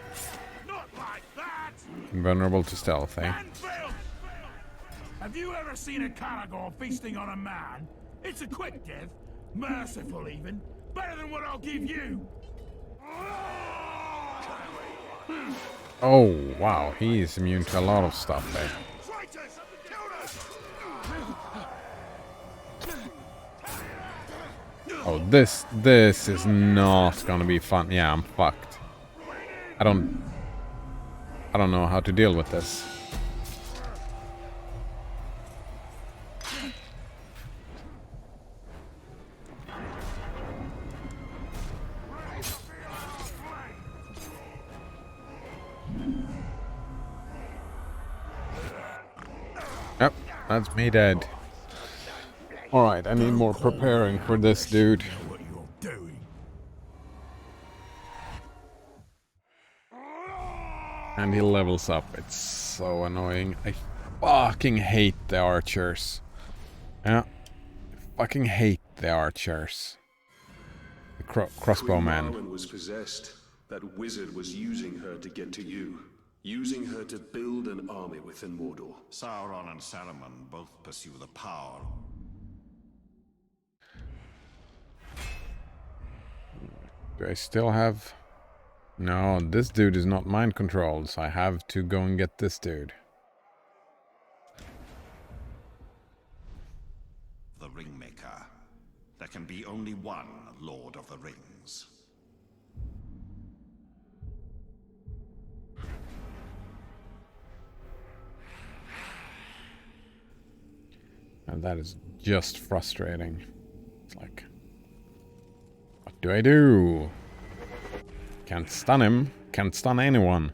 Invulnerable to stealth, eh? Have you ever seen a Caragor feasting on a man? It's a quick death, merciful even, better than what I'll give you. Oh, wow, he is immune to a lot of stuff there. Oh, this is not gonna be fun. Yeah, I'm fucked. I don't know how to deal with this. Yep, that's me dead. Alright, I need more preparing for this dude. And he levels up. It's so annoying. I fucking hate the archers. Yeah. I fucking hate the archers. The crossbowman. Queen Marwen was possessed. That wizard was using her to get to you. Using her to build an army within Mordor. Sauron and Saruman both pursue the power. Do I still have... No, this dude is not mind controlled, so I have to go and get this dude. The Ringmaker. There can be only one Lord of the Rings. And that is just frustrating. It's like... What do I do? Can't stun him. Can't stun anyone.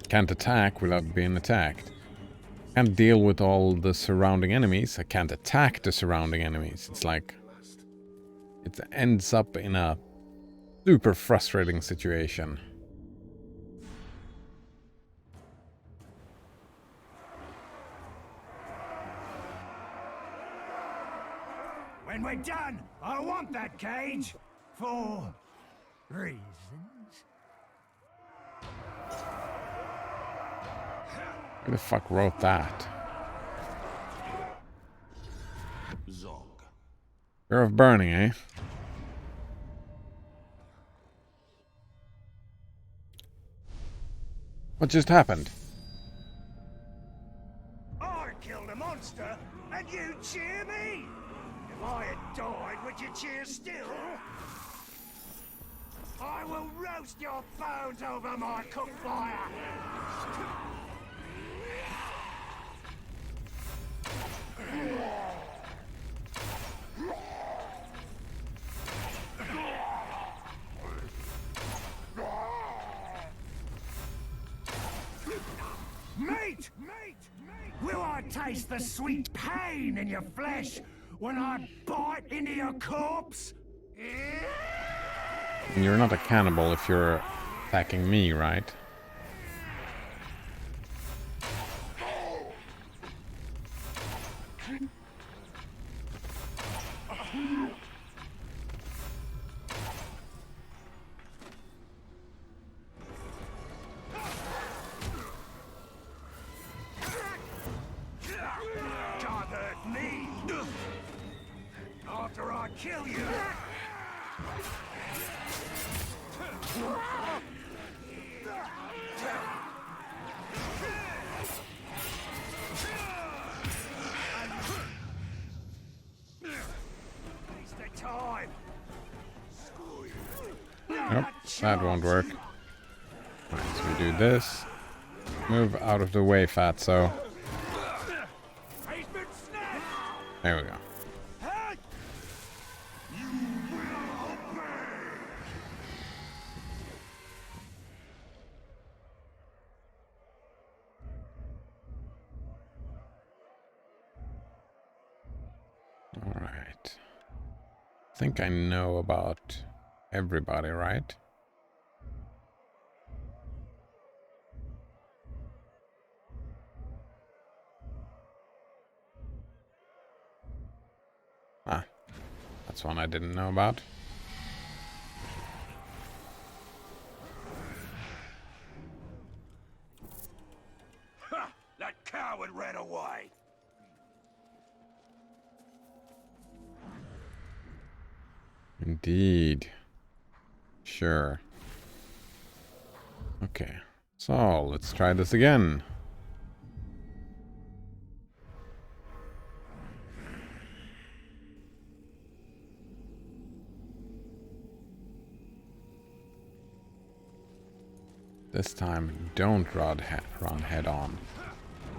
Can't attack without being attacked. Can't deal with all the surrounding enemies. I can't attack the surrounding enemies. It's like... It ends up in a super frustrating situation. When we're done, I want that cage for reasons. Who the fuck wrote that? Zog. Fear of burning, eh? What just happened? I killed a monster, and you cheer me? If I had died, would you cheer still? I will roast your bones over my cook fire! Mate! Will I taste the sweet pain in your flesh when I bite into your corpse? And you're not a cannibal if you're attacking me, right? Can't hurt me! After I kill you! Nope, that won't work. Right, so we do this. Move out of the way, fatso. There we go. Alright. I think I know about everybody, right? Ah, that's one I didn't know about. Ha! That coward ran away! Indeed. Sure. Okay. So, let's try this again. This time, don't run head on.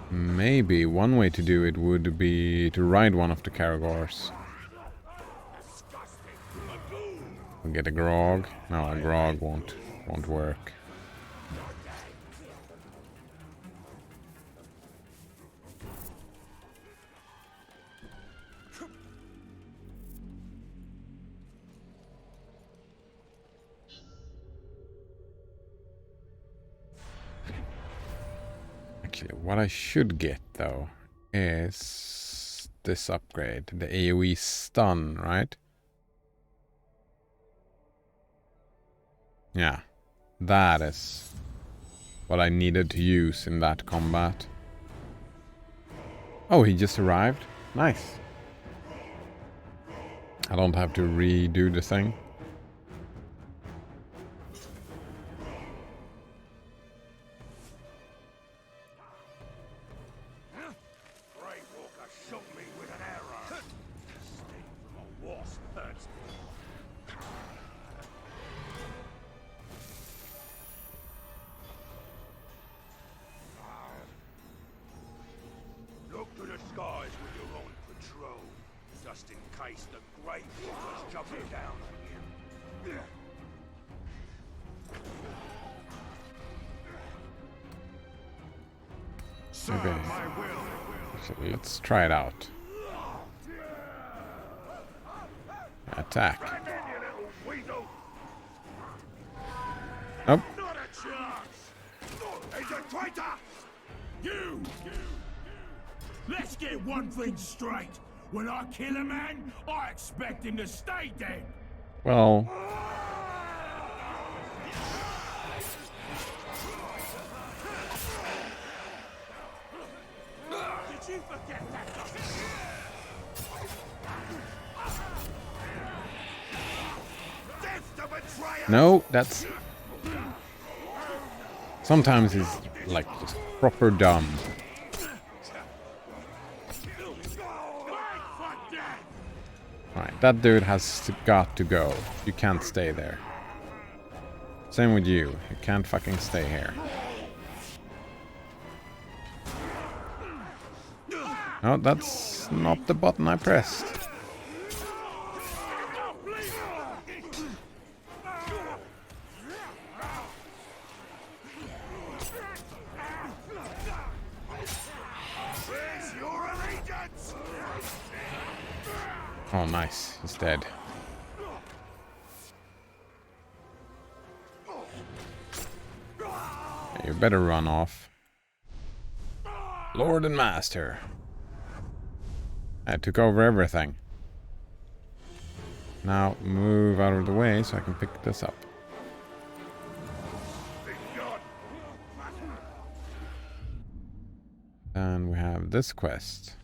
Maybe one way to do it would be to ride one of the Caragors. We'll get a grog. No, a grog won't work. Actually, what I should get though is this upgrade, the AoE stun, right? Yeah, that is what I needed to use in that combat. Oh, he just arrived? Nice. I don't have to redo the thing. Look to the skies when you're on patrol, just in case the Grey Walker's jumping down on you. Okay. So let's try it out. Attack. Oh. Not a chance! He's a traitor! You! Let's get one thing straight. When I kill a man, I expect him to stay dead. Well. Did you forget that? Death to betrayer! No, that's... Sometimes he's like just proper dumb. Alright, that dude has got to go. You can't stay there. Same with you. You can't fucking stay here. No, that's not the button I pressed. Oh, nice. He's dead. You better run off. Lord and Master. I took over everything. Now move out of the way so I can pick this up. And we have this quest.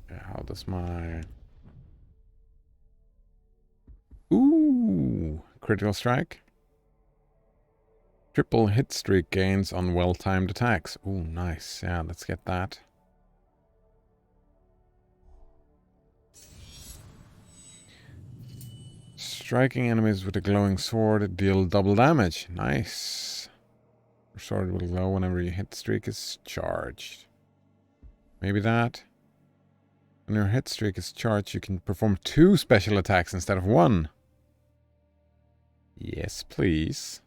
How does my... Ooh! Critical strike. Triple hit streak gains on well-timed attacks. Ooh, nice. Yeah, let's get that. Striking enemies with a glowing sword deal double damage. Nice. Your sword will glow whenever your hit streak is charged. Maybe that. When your hit streak is charged, you can perform 2 special attacks instead of 1. Yes, please.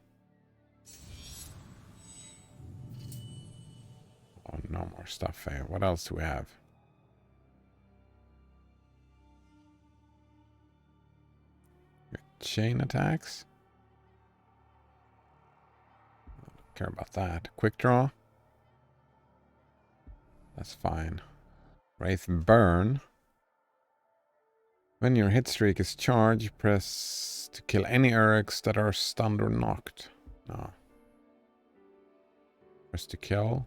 Oh, no more stuff here. What else do we have? Chain attacks? I don't care about that. Quick draw? That's fine. Wraith Burn. When your hit streak is charged, press to kill any Uruks that are stunned or knocked. No. Press to kill.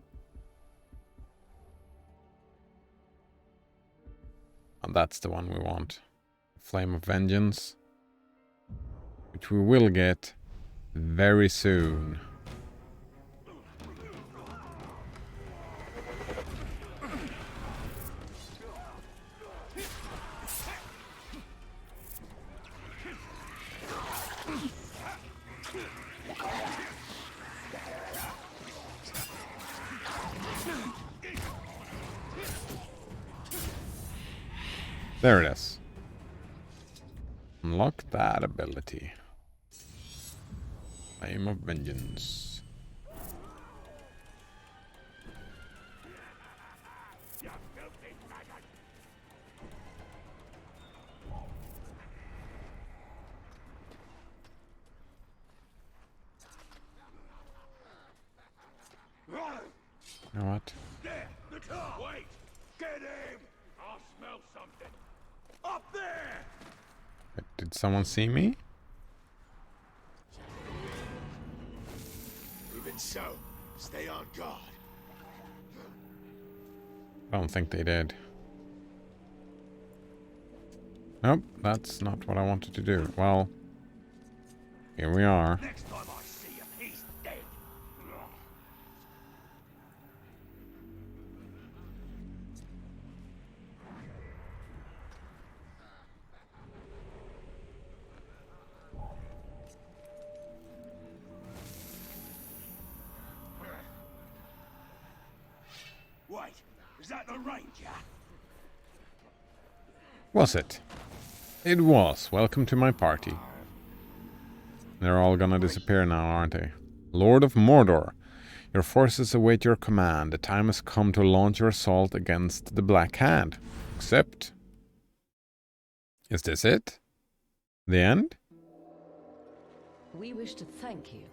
And that's the one we want. Flame of Vengeance. Which we will get very soon. There it is. Unlock that ability. Flame of Vengeance. You know what? There, the car. Wait, get him. I'll smell something. Up there. Did someone see me? Even so, stay on guard. I don't think they did. Nope, that's not what I wanted to do. Well, here we are. Next time I see him, he's dead. Wait, is that the ranger? Was it? It was. Welcome to my party. They're all gonna disappear now, aren't they? Lord of Mordor. Your forces await your command. The time has come to launch your assault against the Black Hand. Except... Is this it? The end? We wish to thank you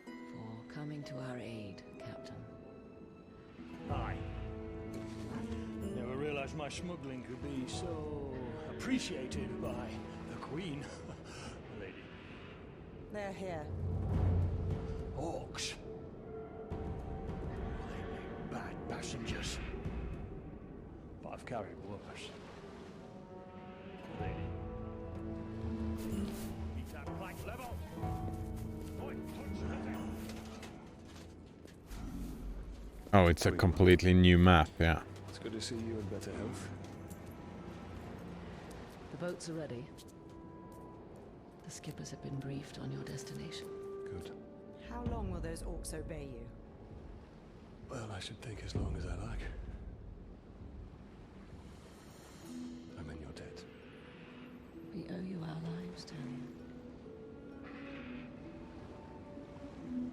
for coming to our aid, Captain. Aye. Never realized my smuggling could be so appreciated by the Queen. Lady. They're here. Orcs. They make bad passengers. But I've carried worse. Lady. Keep that plank level. Oh, it's a completely new map, yeah. It's good to see you in better health. The boats are ready. The skippers have been briefed on your destination. Good. How long will those orcs obey you? Well, I should think as long as I like. I'm in your debt. We owe you our lives, Talion.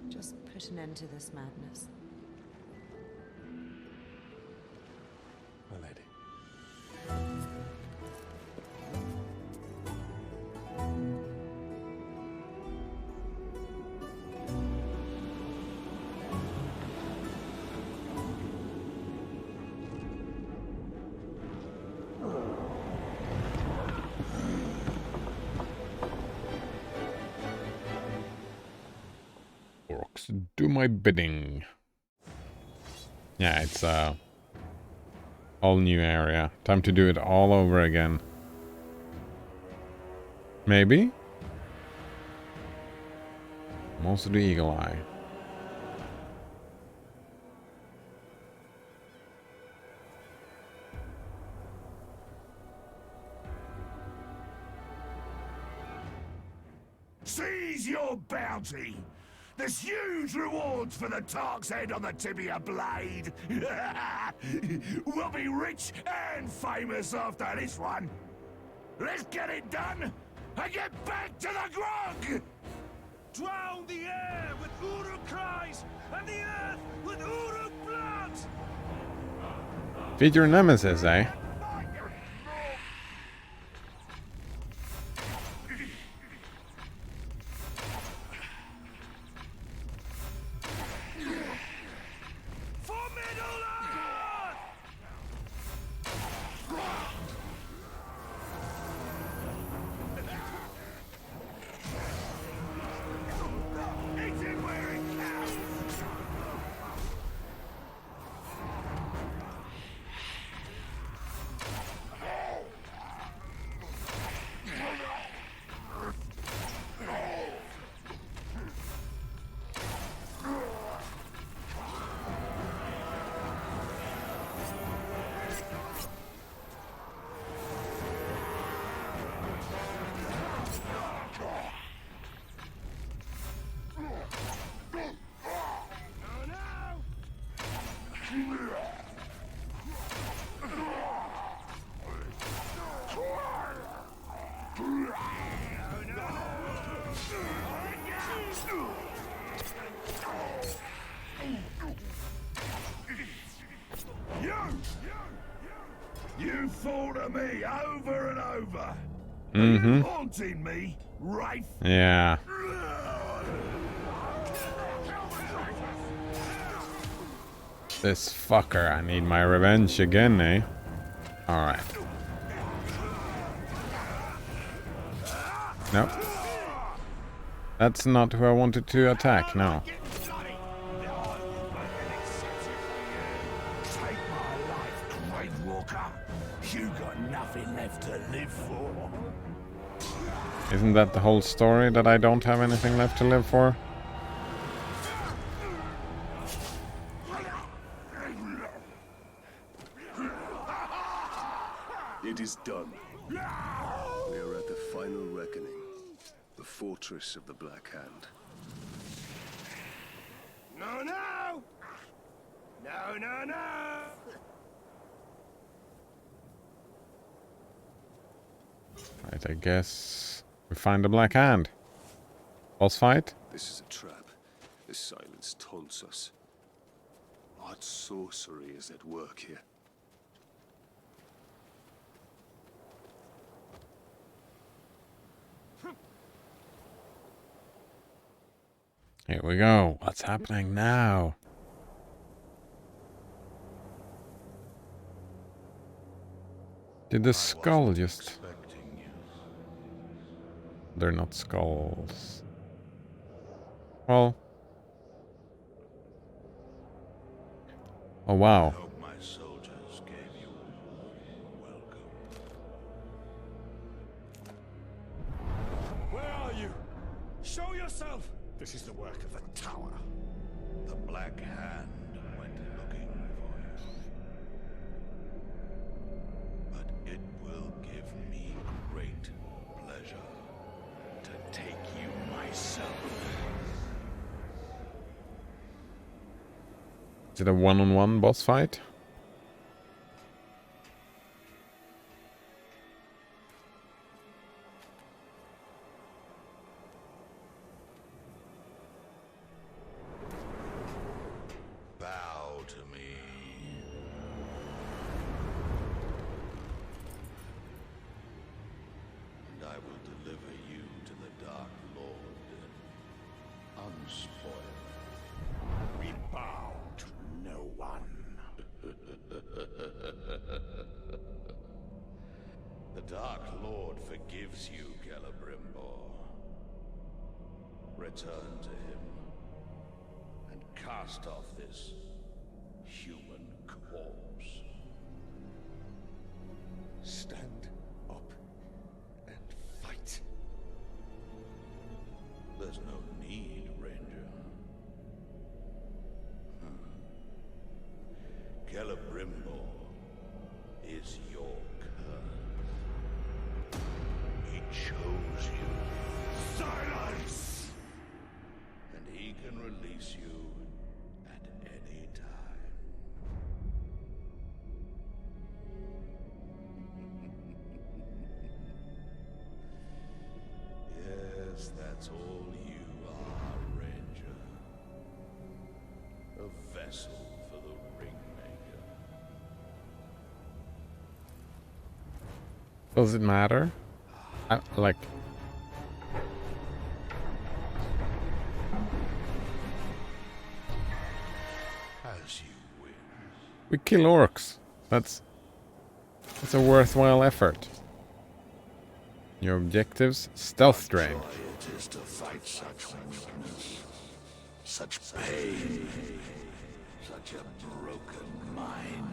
Just put an end to this madness. My lady. Orcs, do my bidding. Yeah, it's a all new area. Time to do it all over again. Maybe? Most of the Eagle Eye. Seize your bounty! There's huge rewards for the Tark's head on the tibia blade! We'll be rich and famous after this one! Let's get it done and get back to the grog! Drown the air with Uruk cries and the earth with Uruk blood! Feed your nemesis, eh? to me over and over. Mm-hmm. Are you haunting me, Wraith? Yeah. This fucker, I need my revenge again, eh? Alright. Nope. That's not who I wanted to attack, no. Take my life, Grave Walker. You got nothing left to live for. Isn't that the whole story, that I don't have anything left to live for? It is done. We are at the final reckoning. The fortress of the Black Hand. No, no! No, no, no! Right, I guess we find the Black Hand. Boss fight? This is a trap. The silence taunts us. What sorcery is at work here? Here we go. What's happening now? Did the skull just... They're not skulls. Well... Oh wow. My soldiers gave you welcome. Where are you? Show yourself! This is the work of the tower. The Black Hand went looking for you. But it will give me great pleasure to take you myself. Is it a one-on-one boss fight? Bow to me. And I will deliver you to the Dark Lord, unspoiled. We bow to no one. The Dark Lord forgives you, Celebrimbor. Return to him and cast off this human corpse. Stand up and fight. There's no need, Ranger. Celebrimbor is your curse. He chose you. Silence! And he can release you at any time. Yes, that's all you are, Ranger. A vessel for the Ringmaker. Does it matter? Like... As you wish. We kill orcs. That's a worthwhile effort. Your objectives? Stealth drain. Joy it is to fight such weakness, such pain, such a broken mind.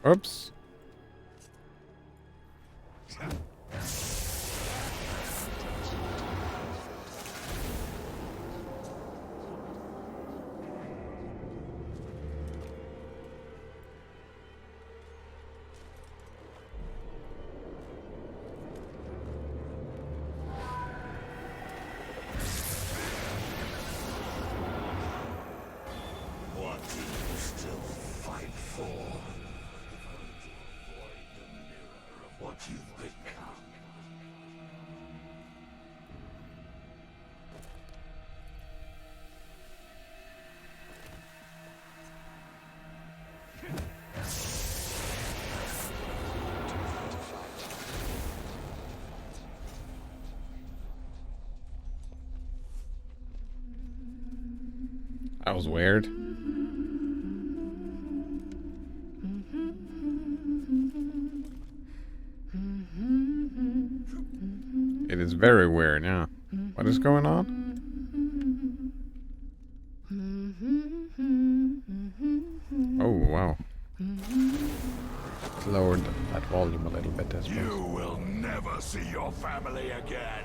Oops. What do you still fight for? That was weird. It is very weird, yeah. What is going on? Oh, wow. Lowered that volume a little bit as well. You will never see your family again.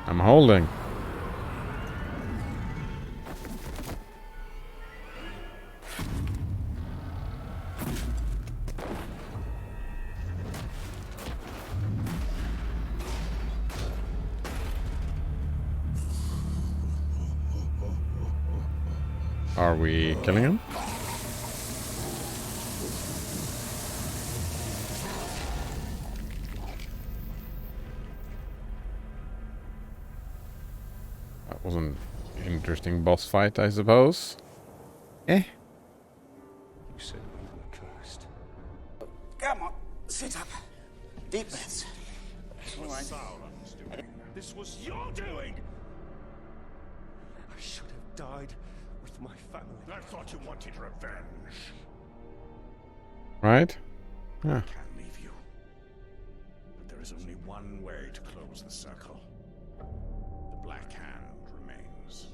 I'm holding. Are we killing him? That was an interesting boss fight, I suppose. Eh? You said we were cursed. Come on, sit up. Deep breaths. All right. This was your doing! I should have died with my family. I thought you wanted revenge. Right? Yeah. I can't leave you. But there is only one way to close the circle. The Black Hand remains.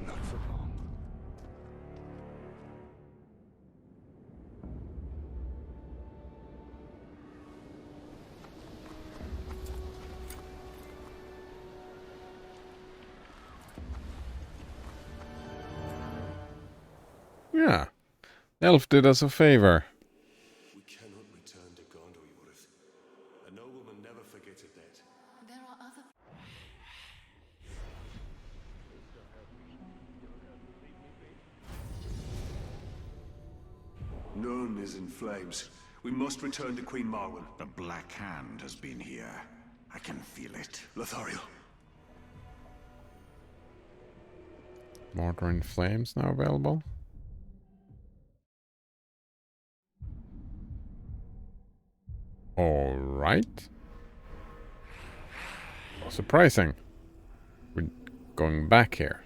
Not for long. Yeah. Elf did us a favor. We cannot return to Gondor, Yorith. A nobleman never forgets a debt. There are other... Nurn is in flames. We must return to Queen Marwen. The Black Hand has been here. I can feel it. Lothariel. Mordor in Flames now available. Alright. Surprising. We're going back here.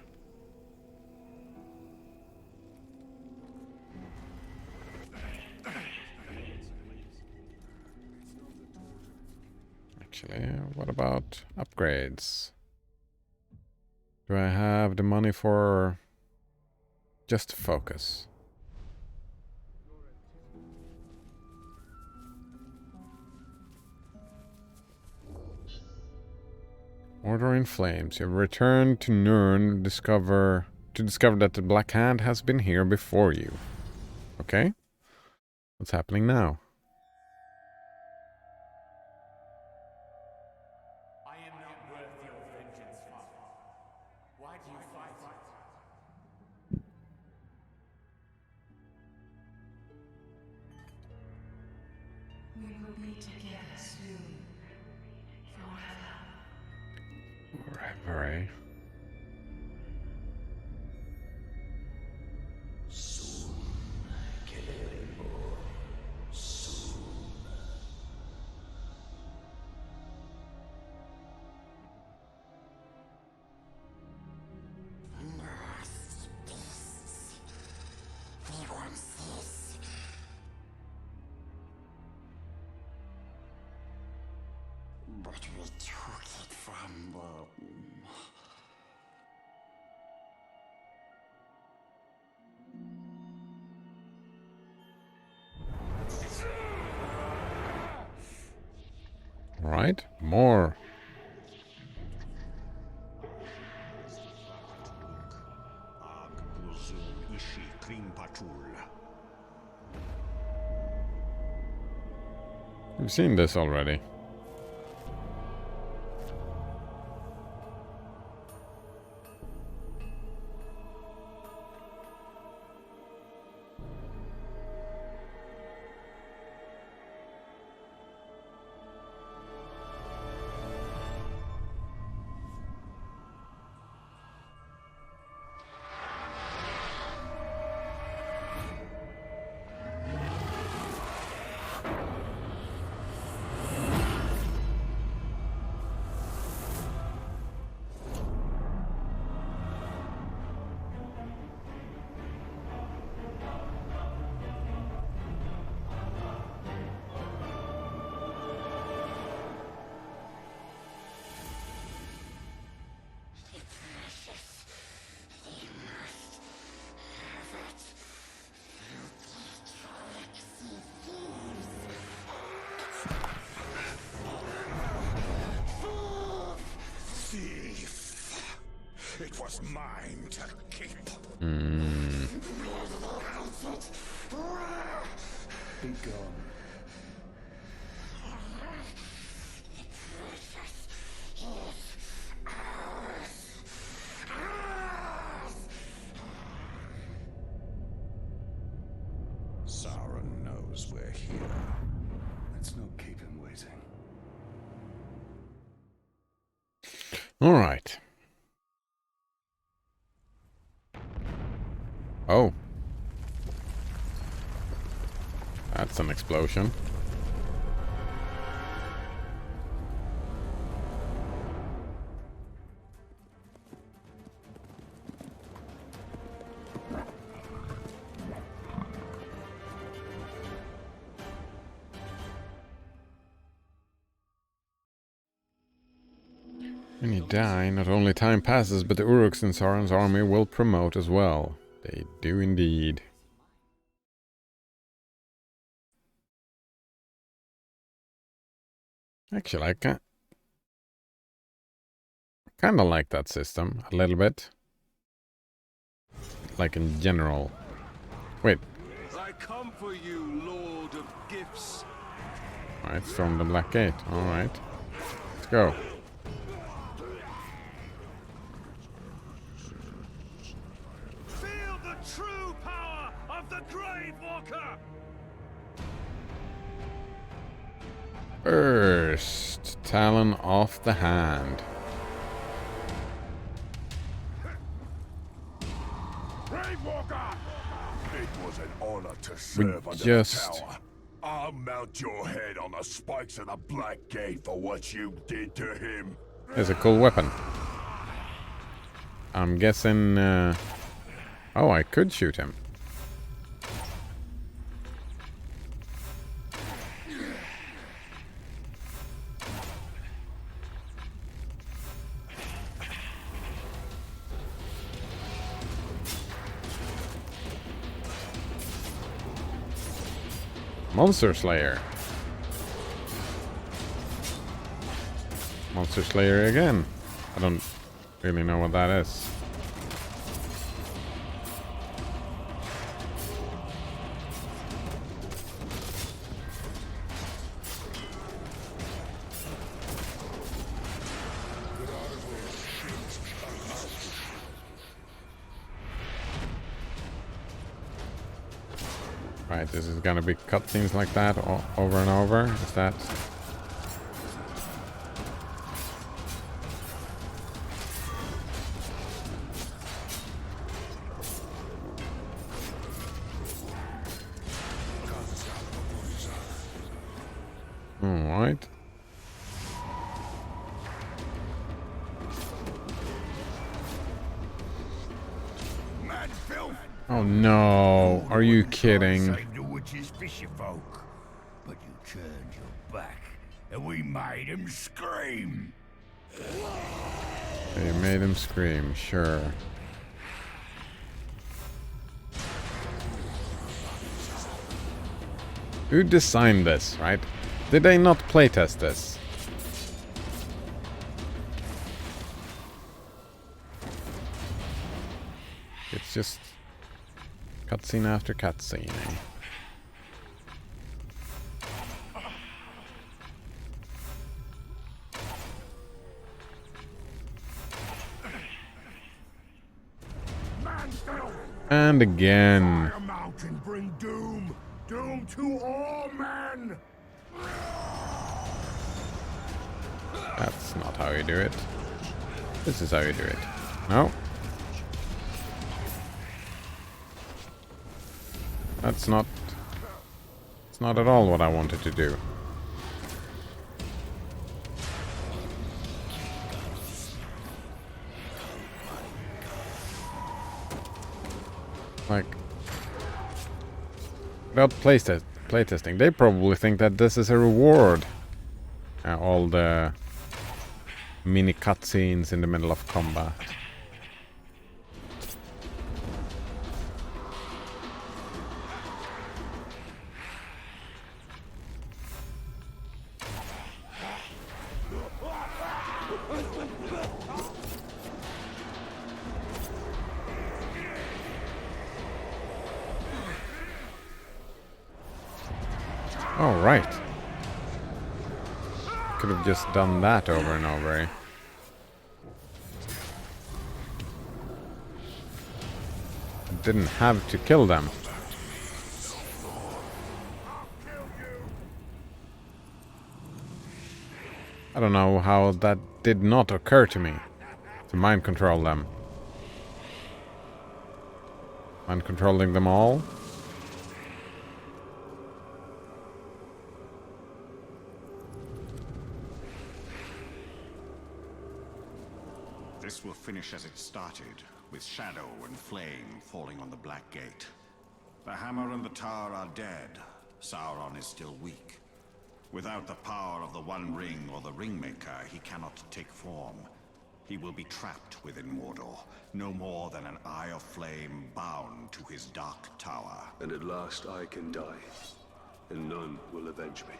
Actually, what about upgrades? Do I have the money for just focus? Mordor in Flames. You have returned to Nurn to discover that the Black Hand has been here before you. Okay? What's happening now? I am not worth your vengeance, Father. Why do you fight? We will be together soon. Forever. Forever, eh? Soon, Celebrimbor. Soon. We want this. But we took it from them. Alright, more. We've seen this already. was mine to keep. Be gone. Sauron knows we're here. Let's not keep him waiting. All right. Oh. That's an explosion. When you die, not only time passes, but the Uruks in Sauron's army will promote as well. They do indeed. Actually, I kind of like that system a little bit. Like in general. Wait. I come for you, Lord of Gifts. Alright, storm the Black Gate. Alright. Let's go. Feel the true power of the Grave Walker! First, Talon off the hand. Grave Walker! It was an honor to We serve under just... the tower. I'll mount your head on the spikes of the Black Gate for what you did to him. It's a cool weapon. I'm guessing... Oh, I could shoot him. Monster Slayer. Monster Slayer again. I don't really know what that is. Right, this is gonna be cutscenes like that over and over. Is that? Alright. Oh no, are you kidding? The witches fisher folk, but you turned your back, and we made him scream. They made him scream, sure. Who designed this, right? Did they not playtest this? It's just cutscene after cutscene. And again. Fire mountain bring doom, doom to all men. That's not how you do it. This is how you do it. No. That's not... It's not at all what I wanted to do. Like... Without playtesting, they probably think that this is a reward. All the mini cutscenes in the middle of combat. Oh, right. Could have just done that over and over, eh? Didn't have to kill them. I don't know how that did not occur to me. To mind control them. Mind controlling them all? This will finish as it started, with shadow and flame falling on the Black Gate. The hammer and the tower are dead. Sauron is still weak. Without the power of the One Ring or the Ringmaker, he cannot take form. He will be trapped within Mordor, no more than an eye of flame bound to his dark tower. And at last I can die, and none will avenge me.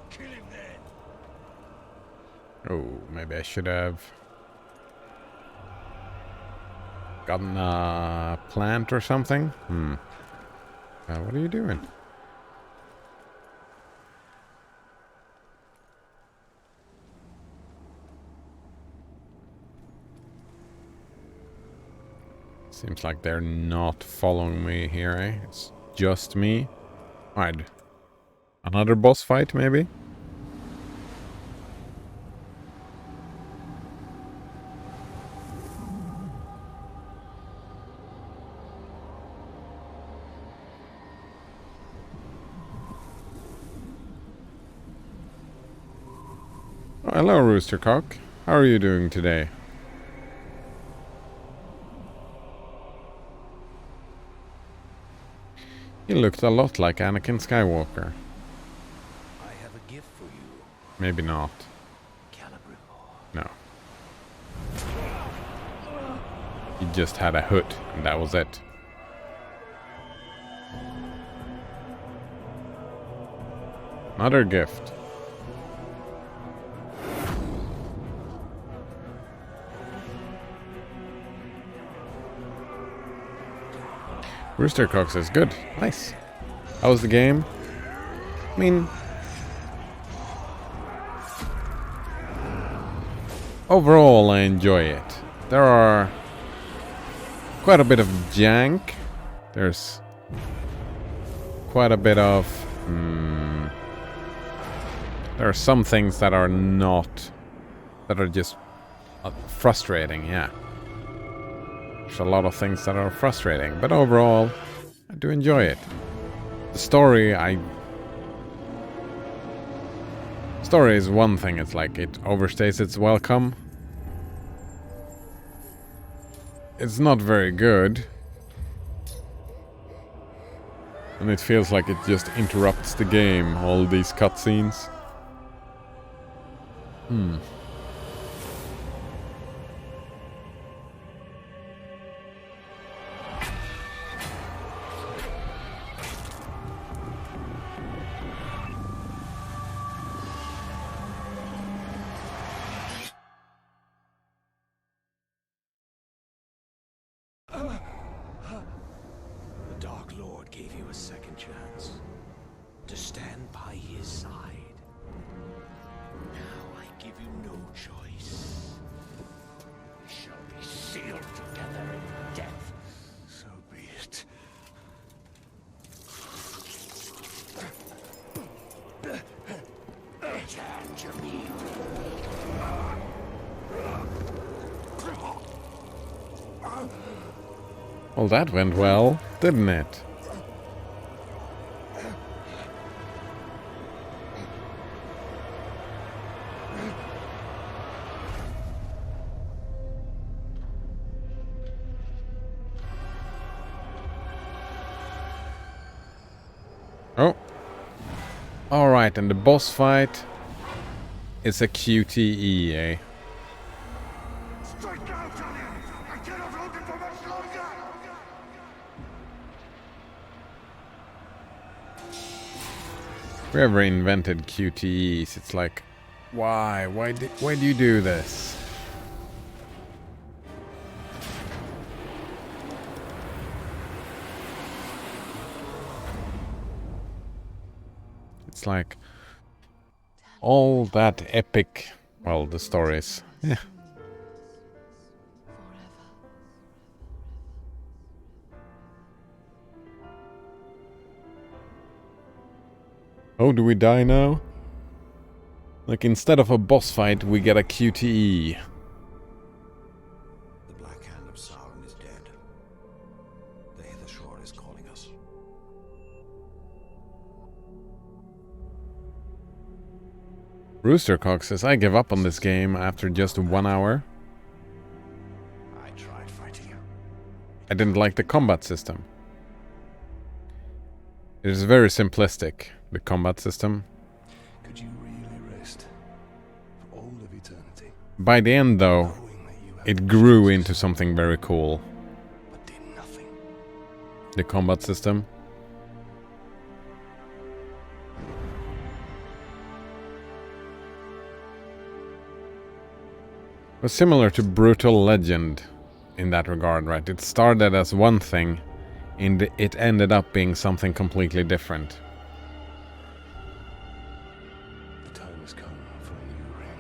Kill him then. Oh, maybe I should have gotten a plant or something? What are you doing? Seems like they're not following me here, eh? It's just me. Alright. Another boss fight, maybe? Oh, hello, Roostercock. How are you doing today? He looked a lot like Anakin Skywalker. I have a gift for you. Maybe not. Celebrimbor. No. He just had a hood, and that was it. Another gift. Roostercock says, good. Nice. How was the game? I mean, overall I enjoy it. There are quite a bit of jank. There's quite a bit of... there are some things that are not... that are just frustrating, yeah. There's a lot of things that are frustrating, but overall, I do enjoy it. The story, Story is one thing, it's like it overstays its welcome. It's not very good. And it feels like it just interrupts the game, all these cutscenes. The Dark Lord gave you a second chance to stand by his side. Now I give you no choice. We shall be sealed together in death. So be it. Return to me. Well, that went well, didn't it? Oh. Alright, and the boss fight is a QTE, eh? Strike out on him! I cannot hold it for much longer! Whoever invented QTEs, it's like, why? Why do you do this? It's like all that epic, well, the stories. Yeah. Oh, do we die now? Like, instead of a boss fight, we get a QTE. The Black Hand of Sauron is dead. The Hither Shore is calling us. Roostercock says, I give up on this game after just 1 hour. I tried fighting you. I didn't like the combat system. It is very simplistic, the combat system. Could you really rest for all of eternity? By the end, though, it grew into something very cool. But did nothing. The combat system. Was similar to Brutal Legend in that regard, right? It started as one thing, and it ended up being something completely different. The time has come for a new ring.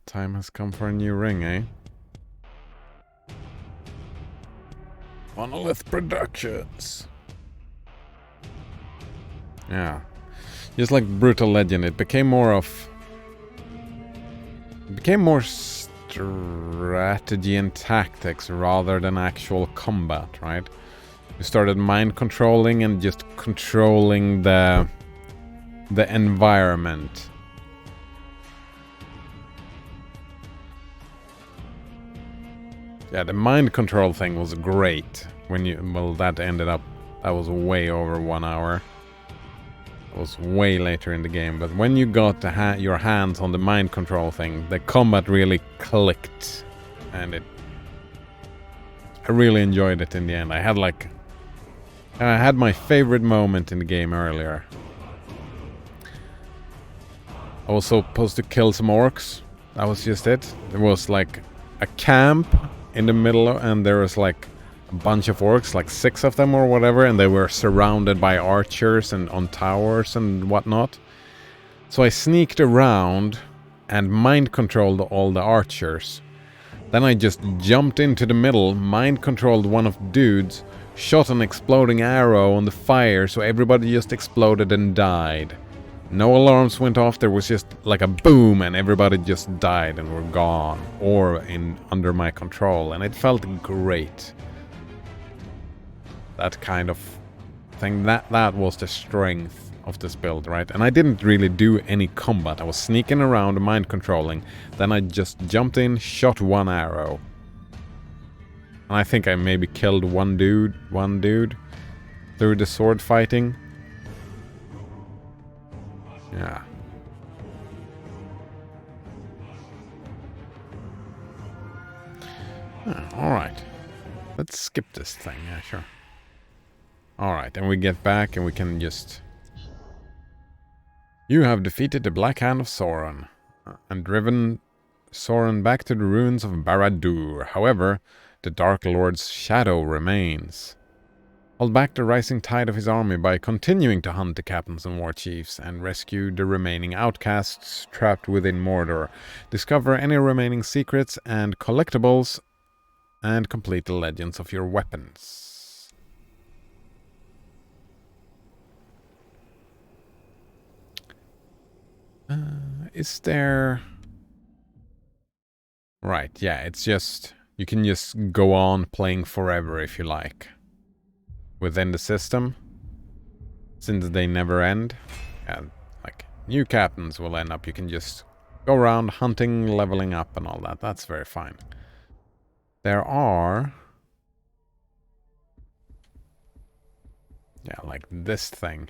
Time has come for a new ring, eh? Monolith Productions. Yeah. Just like Brutal Legend, it became more strategy and tactics rather than actual combat, right? You started mind controlling and just controlling the environment. Yeah, the mind control thing was great. That ended up, that was way over 1 hour. It was way later in the game, but when you got your hands on the mind control thing, the combat really clicked, and I really enjoyed it in the end. I had my favorite moment in the game earlier. I was supposed to kill some orcs. That was just it. There was like a camp in the middle, and there was like a bunch of orcs, like 6 of them or whatever, and they were surrounded by archers and on towers and whatnot. So I sneaked around and mind controlled all the archers. Then I just jumped into the middle, mind controlled one of the dudes, shot an exploding arrow on the fire, so everybody just exploded and died. No alarms went off, there was just like a boom and everybody just died and were gone, or under my control, and it felt great. That kind of thing, that was the strength of this build, right? And I didn't really do any combat. I was sneaking around, mind controlling, then I just jumped in, shot one arrow. And I think I maybe killed one dude through the sword fighting. Yeah. Alright. Let's skip this thing, yeah, sure. Alright, and we get back and we can just... You have defeated the Black Hand of Sauron and driven Sauron back to the ruins of Barad-dûr. However, the Dark Lord's shadow remains. Hold back the rising tide of his army by continuing to hunt the captains and war chiefs and rescue the remaining outcasts trapped within Mordor. Discover any remaining secrets and collectibles and complete the legends of your weapons. Is there... Right, yeah, it's just... You can just go on playing forever if you like. Within the system. Since they never end. And, like, new captains will end up. You can just go around hunting, leveling up and all that. That's very fine. There are... Yeah, like this thing.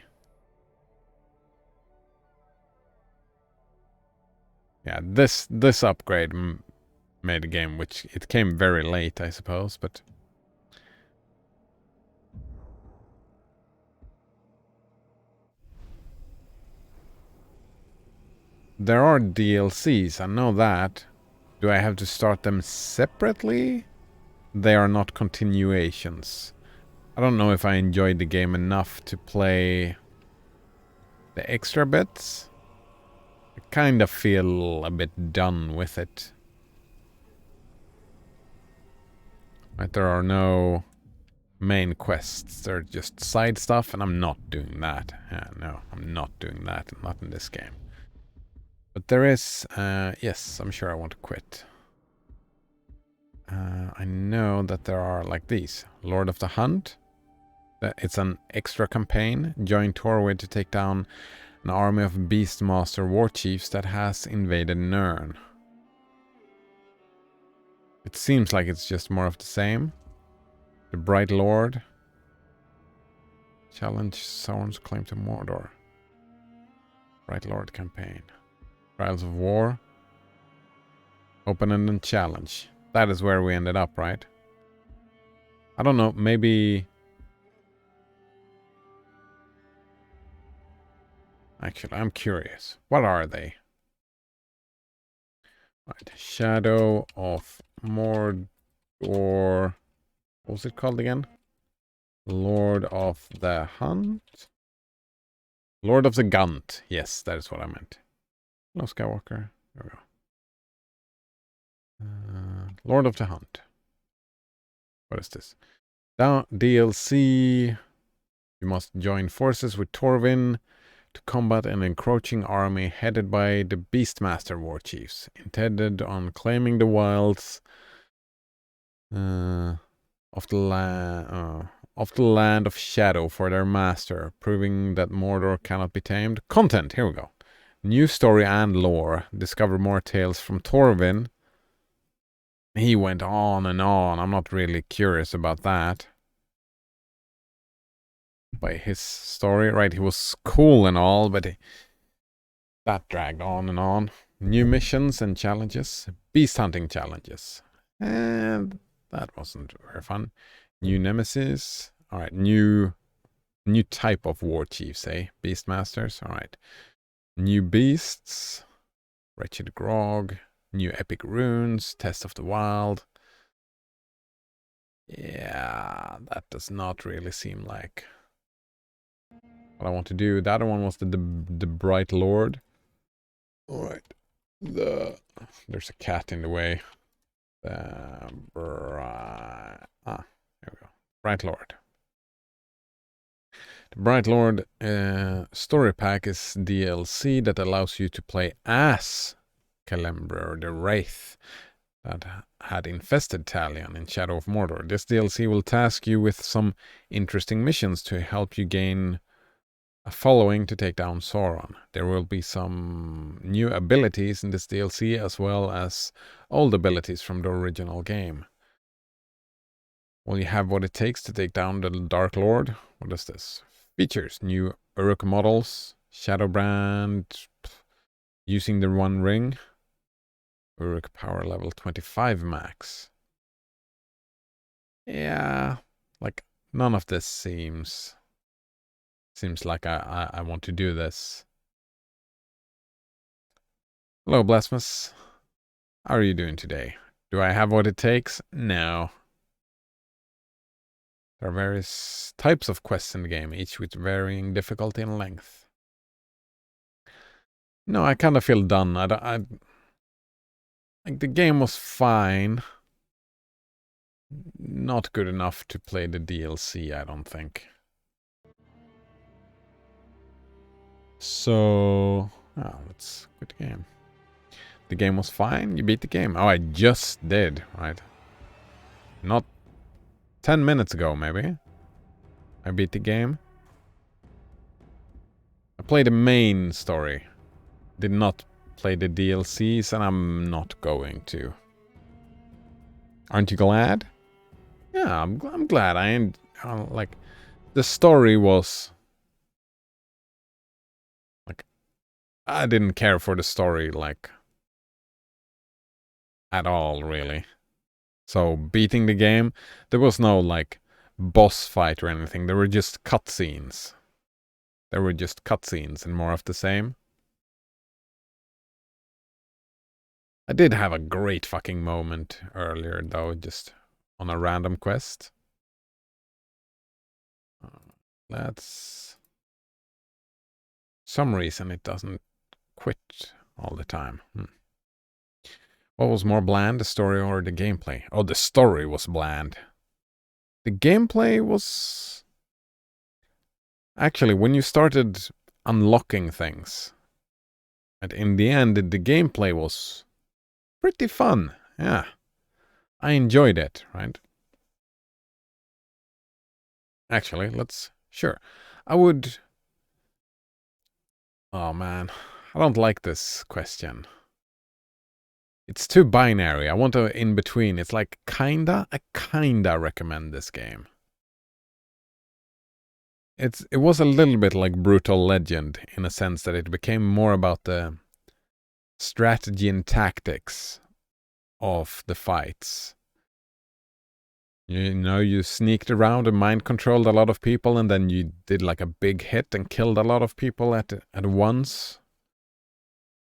Yeah, this upgrade made the game, which it came very late, I suppose, but... there are DLCs, I know that. Do I have to start them separately? They are not continuations. I don't know if I enjoyed the game enough to play the extra bits. I kind of feel a bit done with it. Right, there are no main quests. They're just side stuff, and I'm not doing that. Yeah, no, I'm not doing that. Not in this game. But there is... yes, I'm sure I want to quit. I know that there are like these. Lord of the Hunt. It's an extra campaign. Join Torwid to take down an army of Beastmaster war chiefs that has invaded Nirn. It seems like it's just more of the same. The Bright Lord. Challenge Sauron's claim to Mordor. Bright Lord campaign. Trials of War. Open-ended challenge. That is where we ended up, right? I don't know, maybe... Actually, I'm curious. What are they? Right. Shadow of Mordor. What was it called again? Lord of the Hunt? Lord of the Gunt. Yes, that is what I meant. Hello, Skywalker. There we go. Lord of the Hunt. What is this? Down DLC. You must join forces with Torvin to combat an encroaching army headed by the Beastmaster war chiefs, intended on claiming the wilds of the land of Shadow for their master, proving that Mordor cannot be tamed. Content, here we go. New story and lore. Discover more tales from Torvin. He went on and on. I'm not really curious about that. By his story, right? He was cool and all, but that dragged on and on. New missions and challenges. Beast hunting challenges. And that wasn't very fun. New nemesis. Alright, new type of war chiefs, eh? Beastmasters. Alright. New beasts. Wretched Grog. New epic runes. Test of the Wild. Yeah, that does not really seem like what I want to do. The other one was the Bright Lord. Alright. There's a cat in the way. There we go. Bright Lord. The Bright Lord story pack is DLC that allows you to play as Celebrimbor the Wraith that had infested Talion in Shadow of Mordor. This DLC will task you with some interesting missions to help you gain a following to take down Sauron. There will be some new abilities in this DLC as well as old abilities from the original game. Will you have what it takes to take down the Dark Lord? What is this? Features. New Uruk models. Shadowbrand. Using the One Ring. Uruk power level 25 max. Yeah. Like, none of this seems like I want to do this. Hello, Blasphemous. How are you doing today? Do I have what it takes? No. There are various types of quests in the game, each with varying difficulty and length. No, I kind of feel done. Like, the game was fine. Not good enough to play the DLC, I don't think. So, let's quit the game. The game was fine. You beat the game. Oh, I just did, right? Not 10 minutes ago, maybe. I beat the game. I played the main story. Did not play the DLCs, and I'm not going to. Aren't you glad? Yeah, I'm glad. Like, the story was... Like, I didn't care for the story, like... at all, really. So, beating the game, there was no, like, boss fight or anything. There were just cutscenes. And more of the same. I did have a great fucking moment earlier, though, just on a random quest. That's... some reason it doesn't quit all the time. What was more bland, the story or the gameplay? Oh, the story was bland. The gameplay was... actually, when you started unlocking things, and in the end, the gameplay was pretty fun. Yeah. I enjoyed it, right? Actually, let's... sure. I would... oh, man. I don't like this question. It's too binary. I want a in between. It's like kinda. I kinda recommend this game. It was a little bit like Brutal Legend in a sense that it became more about the strategy and tactics of the fights. You know, you sneaked around and mind controlled a lot of people, and then you did like a big hit and killed a lot of people at once.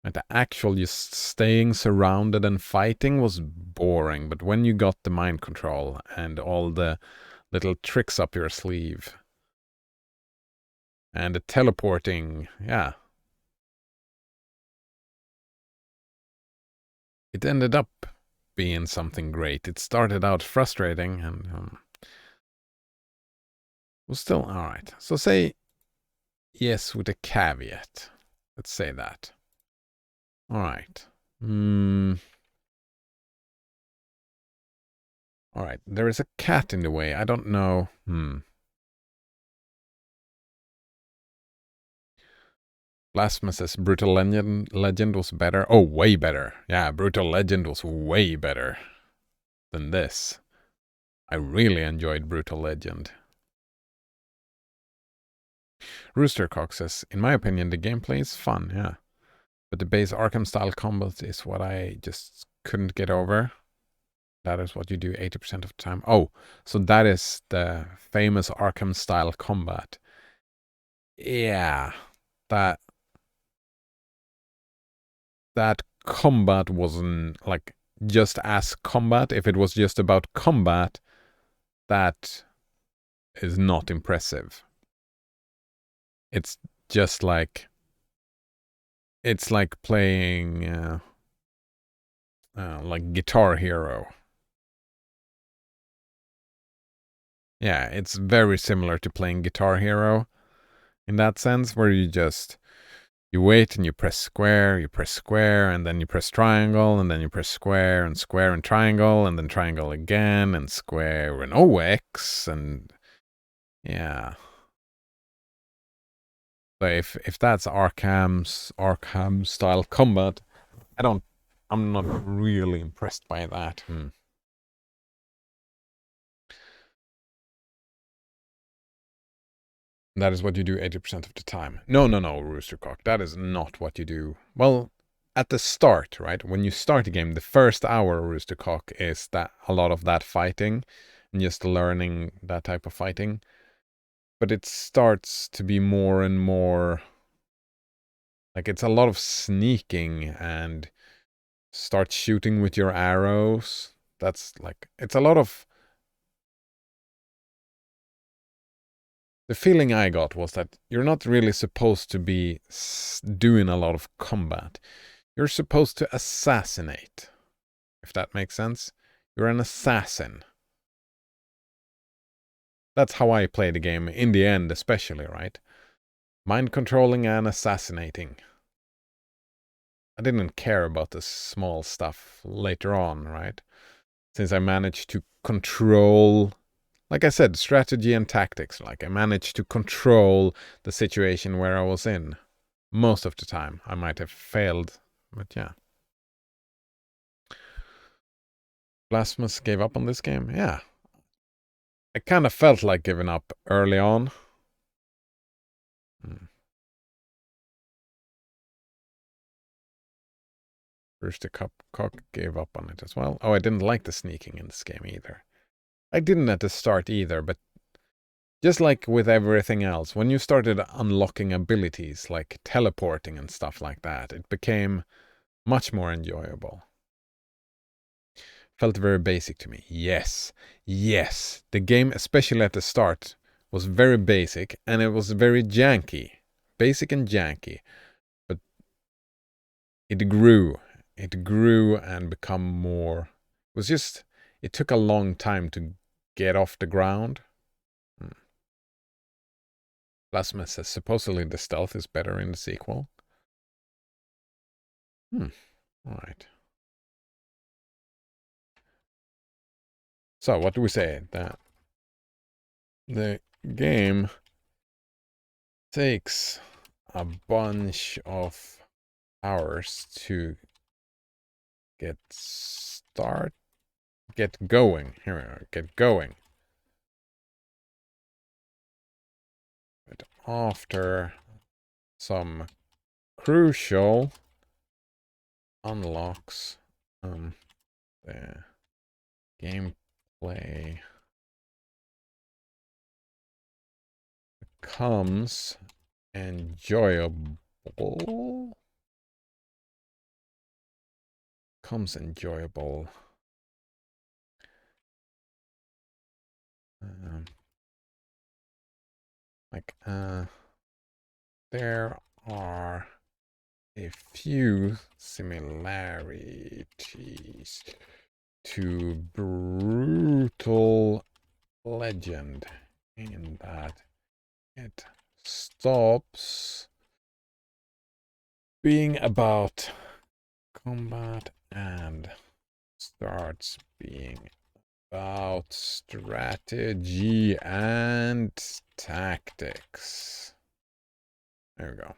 And the actual just staying surrounded and fighting was boring, but when you got the mind control and all the little tricks up your sleeve and the teleporting, yeah. It ended up being something great. It started out frustrating and was still alright. So say yes with a caveat. Let's say that. Alright. Alright, there is a cat in the way. I don't know. Blasphemous says Brutal Legend was better. Oh, way better. Yeah, Brutal Legend was way better than this. I really enjoyed Brutal Legend. Roostercock says, in my opinion, the gameplay is fun, yeah. But the base Arkham-style combat is what I just couldn't get over. That is what you do 80% of the time. Oh, so that is the famous Arkham-style combat. Yeah, that combat wasn't like just as combat. If it was just about combat, that is not impressive. It's just like... it's like playing like Guitar Hero. Yeah, it's very similar to playing Guitar Hero in that sense, where you just... you wait and you press square, and then you press triangle, and then you press square and triangle, and then triangle again, and square and OX, and yeah. So if that's Arkham style combat, I'm not really impressed by that. That is what you do 80% of the time. No, Roostercock. That is not what you do. Well, at the start, right? When you start the game, the first hour of Roostercock is that a lot of that fighting and just learning that type of fighting. But it starts to be more and more... like, it's a lot of sneaking and start shooting with your arrows. That's like... it's a lot of... the feeling I got was that you're not really supposed to be doing a lot of combat. You're supposed to assassinate, if that makes sense. You're an assassin. That's how I play the game, in the end especially, right? Mind controlling and assassinating. I didn't care about the small stuff later on, right? Since I managed to control... like I said, strategy and tactics. Like, I managed to control the situation where I was in. Most of the time. I might have failed, but yeah. Blasphemous gave up on this game? Yeah. I kind of felt like giving up early on. Rooster Cock gave up on it as well. Oh, I didn't like the sneaking in this game either. I didn't at the start either, but just like with everything else, when you started unlocking abilities like teleporting and stuff like that, it became much more enjoyable. felt very basic to me. Yes, yes. The game, especially at the start, was very basic and it was very janky. Basic and janky. But it grew. It grew and become more... It was just... It took a long time to get off the ground. Plasma says supposedly the stealth is better in the sequel. Alright. So, what do we say? That the game takes a bunch of hours to get going. Here we are, get going. But after some crucial unlocks, the gameplay becomes enjoyable. There are a few similarities to Brutal Legend in that it stops being about combat and starts being about strategy and tactics. There we go.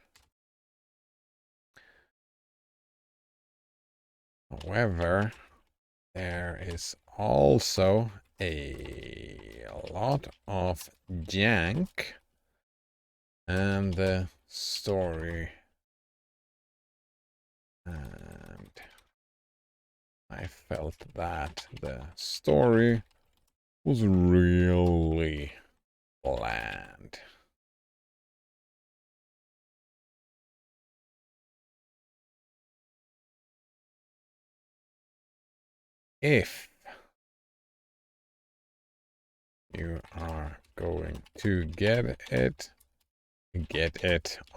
However, there is also a lot of jank, and the story, and I felt that the story was really bland. If you are going to get it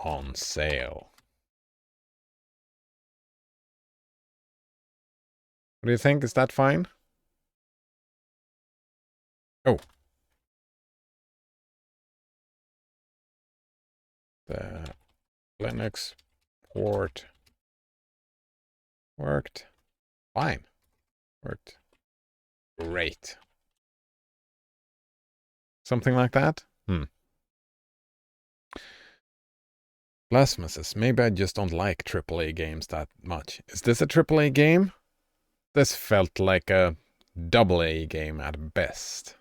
on sale. What do you think? Is that fine? Oh. The Linux port worked fine. Worked great. Something like that? Plasma says, maybe I just don't like AAA games that much. Is this a AAA game? This felt like a AA game at best.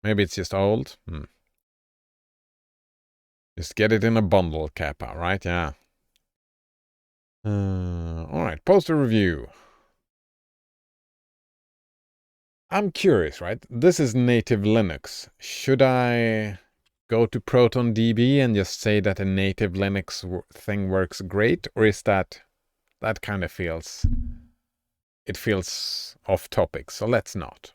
Maybe it's just old? Just get it in a bundle, Kappa, right? Yeah. Alright, poster review. I'm curious, right? This is native Linux. Should I go to ProtonDB and just say that a native Linux thing works great? Or is that kind of feels... It feels off topic, so let's not.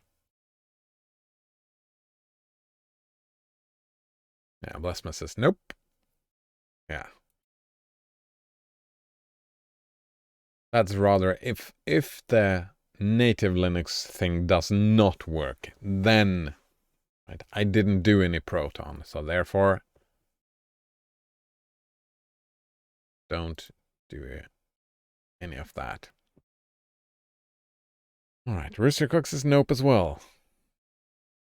Yeah, Blasma says nope. Yeah. That's rather, if the native Linux thing does not work, then right, I didn't do any Proton, so therefore don't do any of that. Alright, Rooster Cooks is nope as well.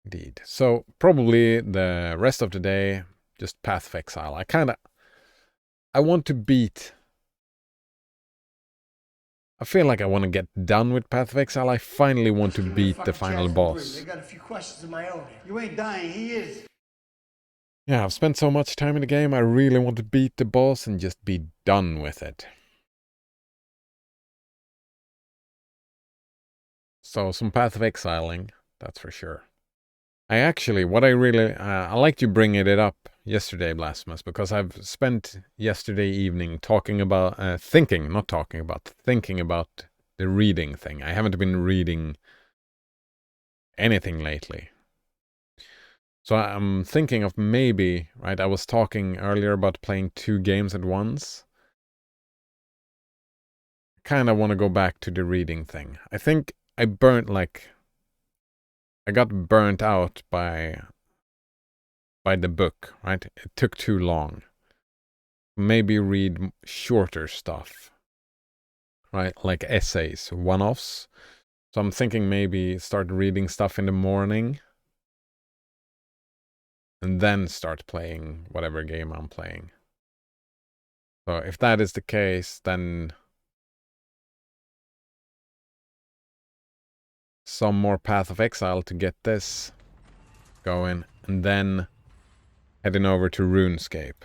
Indeed. So probably the rest of the day, just Path of Exile. I want to beat... I feel like I want to get done with Path of Exile. I finally want to beat the final boss. I got a few questions of my own. You ain't dying, he is. Yeah, I've spent so much time in the game, I really want to beat the boss and just be done with it. So, some Path of Exiling, that's for sure. I actually, what I really, I liked you bringing it up yesterday, Blasphemous, because I've spent yesterday evening talking about, thinking about the the reading thing. I haven't been reading anything lately. So I'm thinking of maybe, right, I was talking earlier about playing 2 games at once. Kind of want to go back to the reading thing. I think I got burnt out by the book, right? It took too long. Maybe read shorter stuff, right? Like essays, one-offs. So I'm thinking maybe start reading stuff in the morning and then start playing whatever game I'm playing. So if that is the case, then some more Path of Exile to get this going, and then heading over to RuneScape.